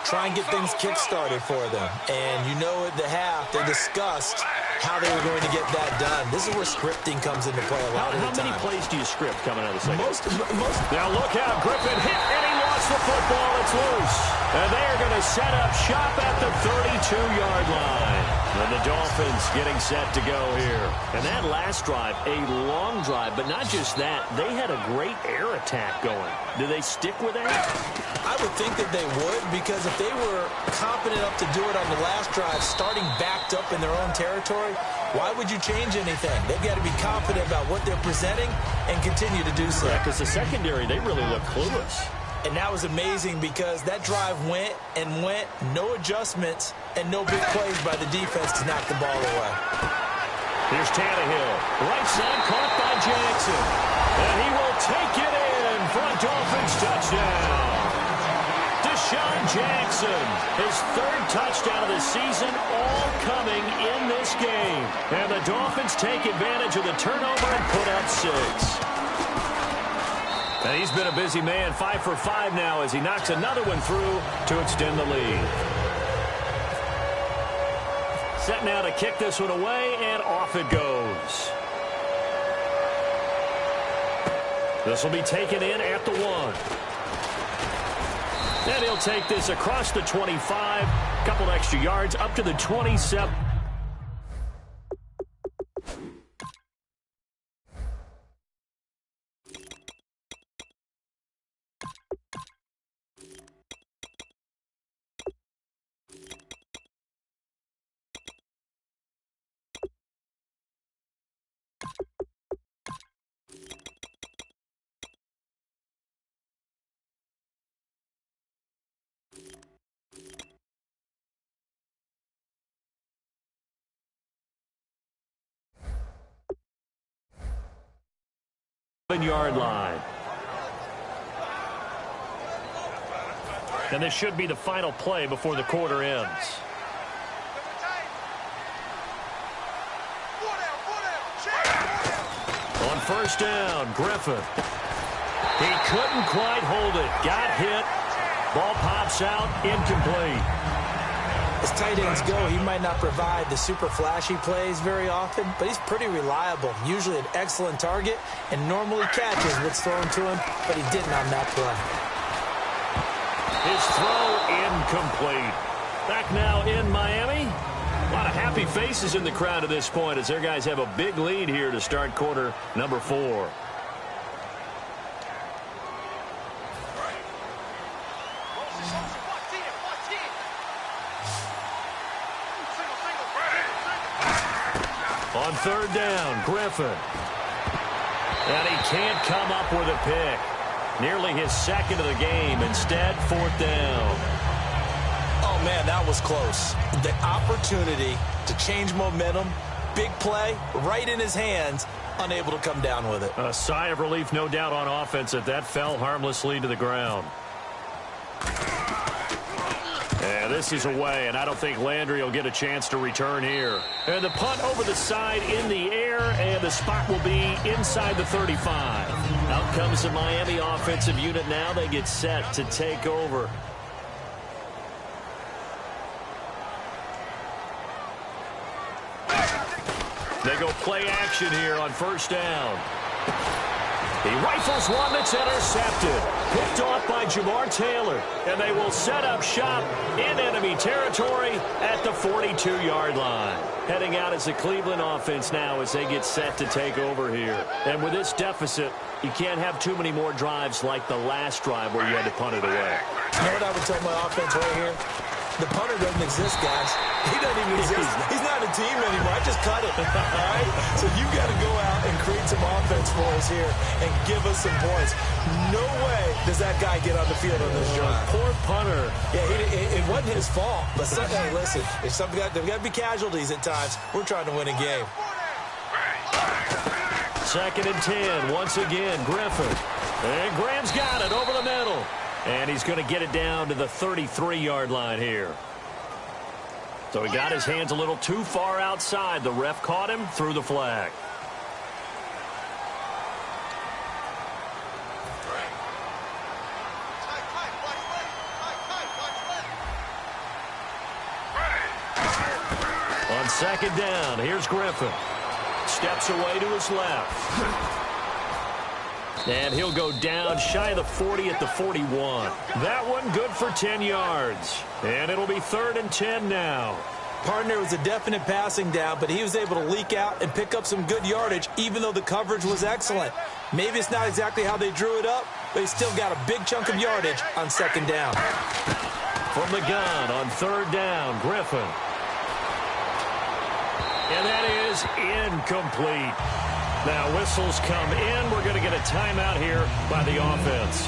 Try and get things kick-started for them. And you know at the half, they discussed how they were going to get that done. This is where scripting comes into play a lot of the time. How many plays do you script coming out of the second? Most. Now look out. Griffin hit, and he lost the football. It's loose. And they are going to set up shop at the 32-yard line. And the Dolphins getting set to go here. And that last drive, a long drive, but not just that. They had a great air attack going. Do they stick with that? I would think that they would, because if they were confident enough to do it on the last drive, starting backed up in their own territory, why would you change anything? They've got to be confident about what they're presenting and continue to do so. Yeah, because the secondary, they really look clueless. And that was amazing because that drive went and went, no adjustments, and no big plays by the defense to knock the ball away. Here's Tannehill. Right side caught by Jackson. And he will take it in for a Dolphins touchdown. Deshaun Jackson, his 3rd touchdown of the season, all coming in this game. And the Dolphins take advantage of the turnover and put up 6. And he's been a busy man, 5 for 5 now as he knocks another one through to extend the lead. Set now to kick this one away, and off it goes. This will be taken in at the 1. And he'll take this across the 25, couple extra yards up to the 27. Yard line. And this should be the final play before the quarter ends. On first down, Griffin. He couldn't quite hold it. Got hit. Ball pops out, incomplete. As tight ends go, he might not provide the super flashy plays very often, but he's pretty reliable, usually an excellent target, and normally catches what's thrown to him, but he didn't on that play. His throw incomplete. Back now in Miami. A lot of happy faces in the crowd at this point as their guys have a big lead here to start quarter number 4. On third down, Griffin. And he can't come up with a pick. Nearly his second of the game. Instead, fourth down. Oh, man, that was close. The opportunity to change momentum, big play, right in his hands, unable to come down with it. A sigh of relief, no doubt, on offense that fell harmlessly to the ground. And this is away, and I don't think Landry will get a chance to return here. And the punt over the side in the air, and the spot will be inside the 35. Out comes the Miami offensive unit now. They get set to take over. They go play action here on first down. He rifles one that's intercepted. Picked off by Jamar Taylor. And they will set up shop in enemy territory at the 42-yard line. Heading out as the Cleveland offense now as they get set to take over here. And with this deficit, you can't have too many more drives like the last drive where you had to punt it away. You know what I would tell my offense right here? The punter doesn't exist, guys. He doesn't even exist. He's not a team anymore. I just cut it. All right? So you got to go out and create some offense for us here and give us some points. No way does that guy get on the field on this drive. Poor punter. Yeah, it wasn't his fault. But hey, listen, there's got to be casualties at times. We're trying to win a game. Second and 10. Once again, Griffin. And Graham's got it over the middle. And he's going to get it down to the 33-yard line here. So he got his hands a little too far outside. The ref caught him, threw the flag. On second down, here's Griffin. Steps away to his left. And he'll go down shy of the 40 at the 41. That one good for 10 yards. And it'll be third and 10 now. Partner was a definite passing down, but he was able to leak out and pick up some good yardage, even though the coverage was excellent. Maybe it's not exactly how they drew it up, but he still got a big chunk of yardage on second down. From the gun on third down, Griffin. And that is incomplete. Now whistles come in. We're going to get a timeout here by the offense.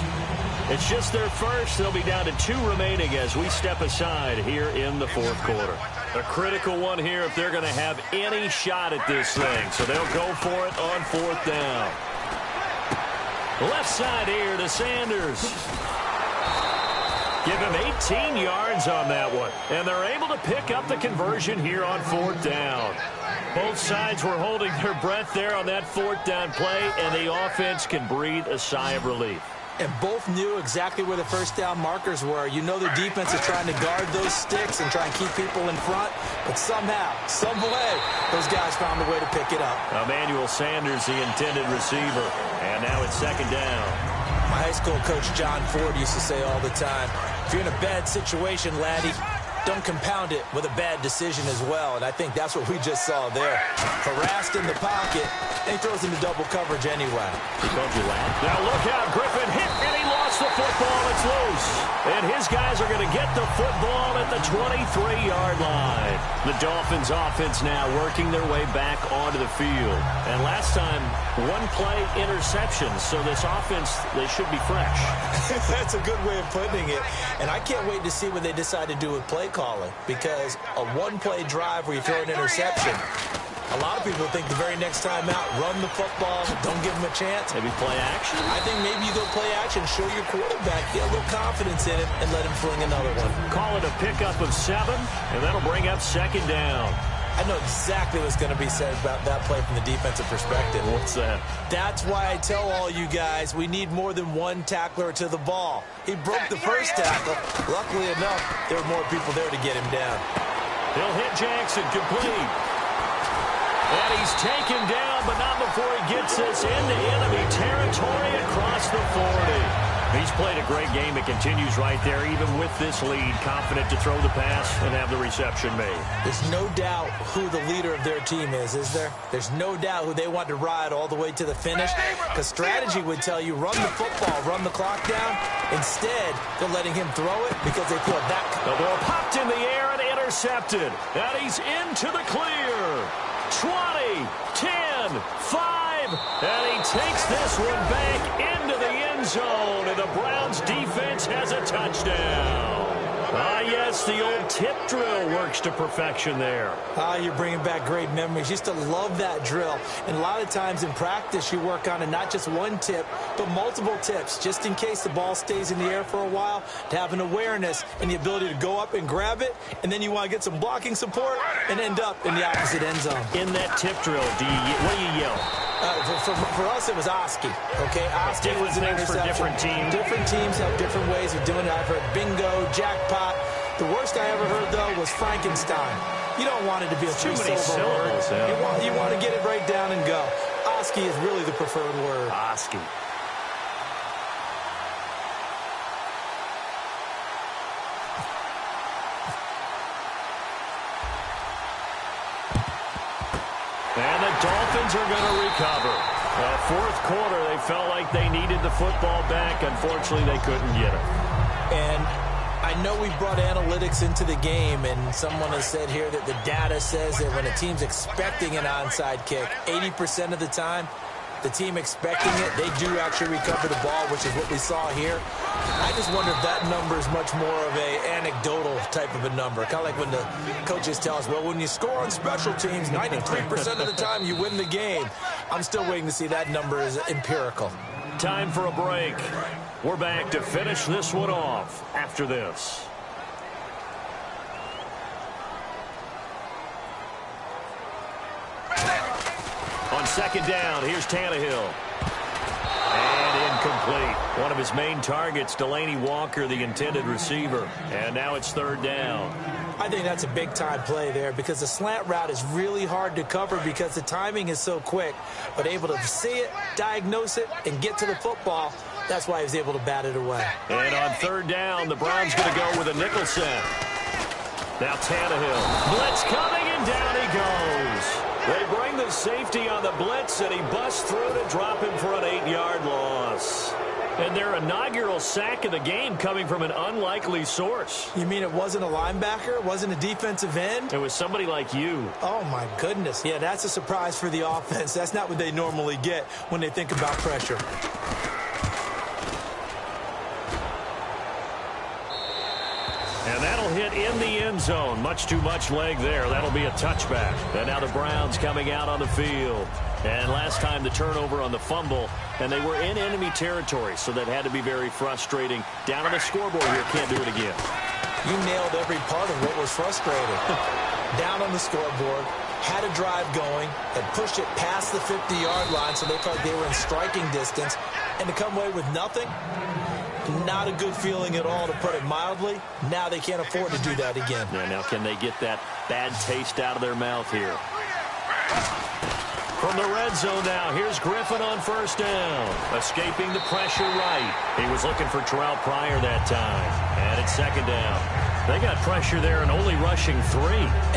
It's just their first. They'll be down to 2 remaining as we step aside here in the fourth quarter. A critical one here if they're going to have any shot at this thing. So they'll go for it on fourth down. Left side here to Sanders. Give him 18 yards on that one. And they're able to pick up the conversion here on fourth down. Both sides were holding their breath there on that fourth down play, and the offense can breathe a sigh of relief. And both knew exactly where the first down markers were. You know the defense is trying to guard those sticks and try and keep people in front, but somehow, some way, those guys found a way to pick it up. Emmanuel Sanders, the intended receiver, and now it's second down. My high school coach, John Ford, used to say all the time, if you're in a bad situation, laddie, don't compound it with a bad decision as well. And I think that's what we just saw there. Harassed in the pocket, and he throws into double coverage anyway. He called you lad. Now look out, Griffin hit, and he lost the football. It's loose. And his guys are going to get the football at the 23-yard line. The Dolphins offense now working their way back onto the field. And last time, one-play interception. So this offense, they should be fresh. That's a good way of putting it. And I can't wait to see what they decide to do with play calling, because a one-play drive where you throw an interception, a lot of people think the very next time out, run the football, don't give them a chance. Maybe play action? I think maybe you go play action, show your quarterback, get a little confidence in it, and let him fling another one. Call it a pickup of 7, and that'll bring up second down. I know exactly what's going to be said about that play from the defensive perspective. What's that? That's why I tell all you guys we need more than one tackler to the ball. He broke the first tackle. Luckily enough, there were more people there to get him down. He'll hit Jackson complete. And he's taken down, but not before he gets us into enemy territory across the 40. He's played a great game. It continues right there, even with this lead. Confident to throw the pass and have the reception made. There's no doubt who the leader of their team is there? There's no doubt who they want to ride all the way to the finish. Because strategy would tell you, run the football, run the clock down. Instead, they're letting him throw it because they feel that. The ball popped in the air and intercepted. And he's into the clear. 20, 10, 5, and he takes this one back into the end zone, and the Browns defense has a touchdown. Yes, the old tip drill works to perfection there. You're bringing back great memories. Used to love that drill. And a lot of times in practice, you work on it, not just one tip, but multiple tips, just in case the ball stays in the air for a while, to have an awareness and the ability to go up and grab it, and then you want to get some blocking support and end up in the opposite end zone. In that tip drill, what do you yell? For us, it was Oski. Okay, Oski was an interception. For different teams. Different teams have different ways of doing it. I've heard bingo, jackpot. The worst I ever heard, though, was Frankenstein. You don't want it to be a too many syllables. Yeah. You want to get it right down and go. Oski is really the preferred word. Oski. And the Dolphins are going to recover. Fourth quarter, they felt like they needed the football back. Unfortunately, they couldn't get it. And I know we brought analytics into the game, and someone has said here that the data says that when a team's expecting an onside kick, 80% of the time, the team expecting it, they do actually recover the ball, which is what we saw here. I just wonder if that number is much more of a anecdotal type of a number. Kind of like when the coaches tell us, well, when you score on special teams, 93% of the time you win the game. I'm still waiting to see that number is empirical. Time for a break. We're back to finish this one off after this. On second down, here's Tannehill. And incomplete. One of his main targets, Delaney Walker, the intended receiver. And now it's third down. I think that's a big-time play there because the slant route is really hard to cover because the timing is so quick. But able to see it, diagnose it, and get to the football, that's why he was able to bat it away. And on third down, the Browns going to go with a nickel set. Now Tannehill. Blitz coming, and down he goes. They bring the safety on the blitz, and he busts through to drop him for an 8-yard loss. And their inaugural sack of the game coming from an unlikely source. You mean it wasn't a linebacker? It wasn't a defensive end? It was somebody like you. Oh, my goodness. Yeah, that's a surprise for the offense. That's not what they normally get when they think about pressure. And that'll hit in the end zone. Much too much leg there. That'll be a touchback. And now the Browns coming out on the field. And last time the turnover on the fumble, and they were in enemy territory, so that had to be very frustrating. Down on the scoreboard here, can't do it again. You nailed every part of what was frustrating. Down on the scoreboard, had a drive going, had pushed it past the 50-yard line so they felt like they were in striking distance, and to come away with nothing, not a good feeling at all, to put it mildly. Now they can't afford to do that again. Yeah, now can they get that bad taste out of their mouth here? From the red zone now, here's Griffin on first down. Escaping the pressure right. He was looking for Terrell Pryor that time. And it's second down. They got pressure there and only rushing 3.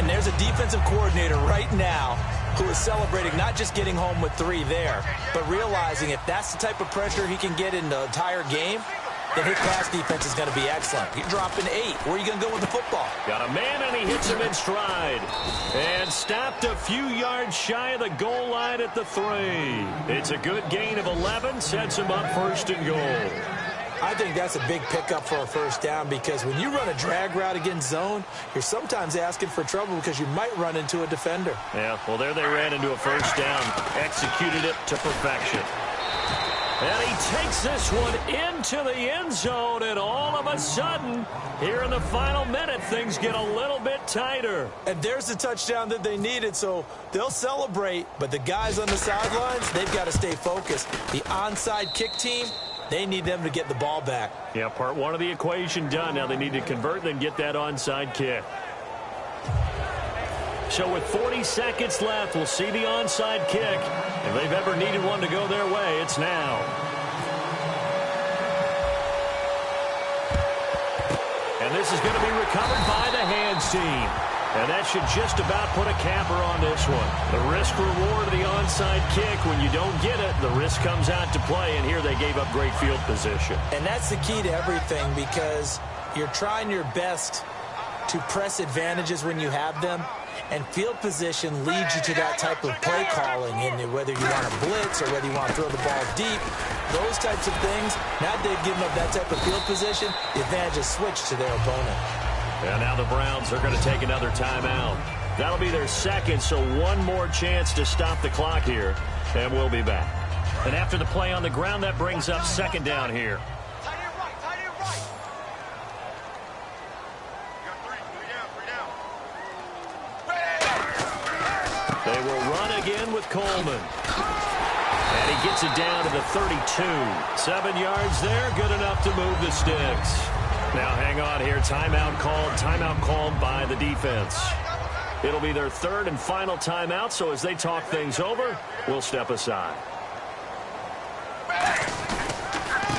And there's a defensive coordinator right now who is celebrating not just getting home with 3 there, but realizing if that's the type of pressure he can get in the entire game, then his pass defense is going to be excellent. You're dropping 8. Where are you going to go with the football? Got a man, and he hits him in stride. And stopped a few yards shy of the goal line at the 3. It's a good gain of 11. Sets him up first and goal. I think that's a big pickup for a first down, because when you run a drag route against zone, you're sometimes asking for trouble because you might run into a defender. Yeah, well, there they ran into a first down. Executed it to perfection. And he takes this one into the end zone, and all of a sudden, here in the final minute, things get a little bit tighter. And there's the touchdown that they needed, so they'll celebrate, but the guys on the sidelines, they've got to stay focused. The onside kick team, they need them to get the ball back. Yeah, part 1 of the equation done. Now they need to convert and then get that onside kick. So with 40 seconds left, we'll see the onside kick. If they've ever needed one to go their way, it's now. And this is going to be recovered by the hands team. And that should just about put a capper on this one. The risk-reward of the onside kick, when you don't get it, the risk comes out to play, and here they gave up great field position. And that's the key to everything, because you're trying your best to press advantages when you have them, and field position leads you to that type of play calling, and whether you want to blitz or whether you want to throw the ball deep, those types of things. Now they've given up that type of field position, the advantage is switched to their opponent. And now the Browns are going to take another timeout. That'll be their second, so one more chance to stop the clock here, and we'll be back. And after the play on the ground, that brings up second down here. They will run again with Coleman. And he gets it down to the 32. 7 yards there, good enough to move the sticks. Now hang on here, timeout called by the defense. It'll be their third and final timeout, so as they talk things over, we'll step aside.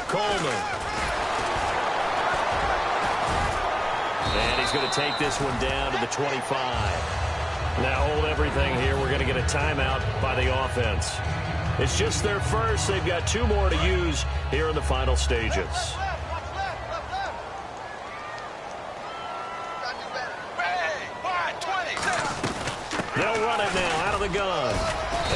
Coleman. And he's going to take this one down to the 25. Now hold everything here. We're going to get a timeout by the offense. It's just their first. They've got 2 more to use here in the final stages. They'll run it now out of the gun.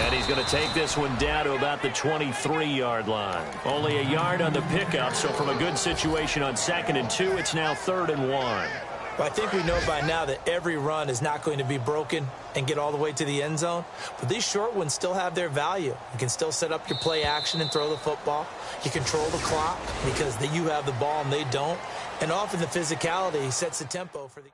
And he's going to take this one down to about the 23-yard line. Only a yard on the pickup, so from a good situation on 2nd and 2, it's now 3rd and 1. Well, I think we know by now that every run is not going to be broken and get all the way to the end zone. But these short ones still have their value. You can still set up your play action and throw the football. You control the clock because you have the ball and they don't. And often the physicality sets the tempo for the...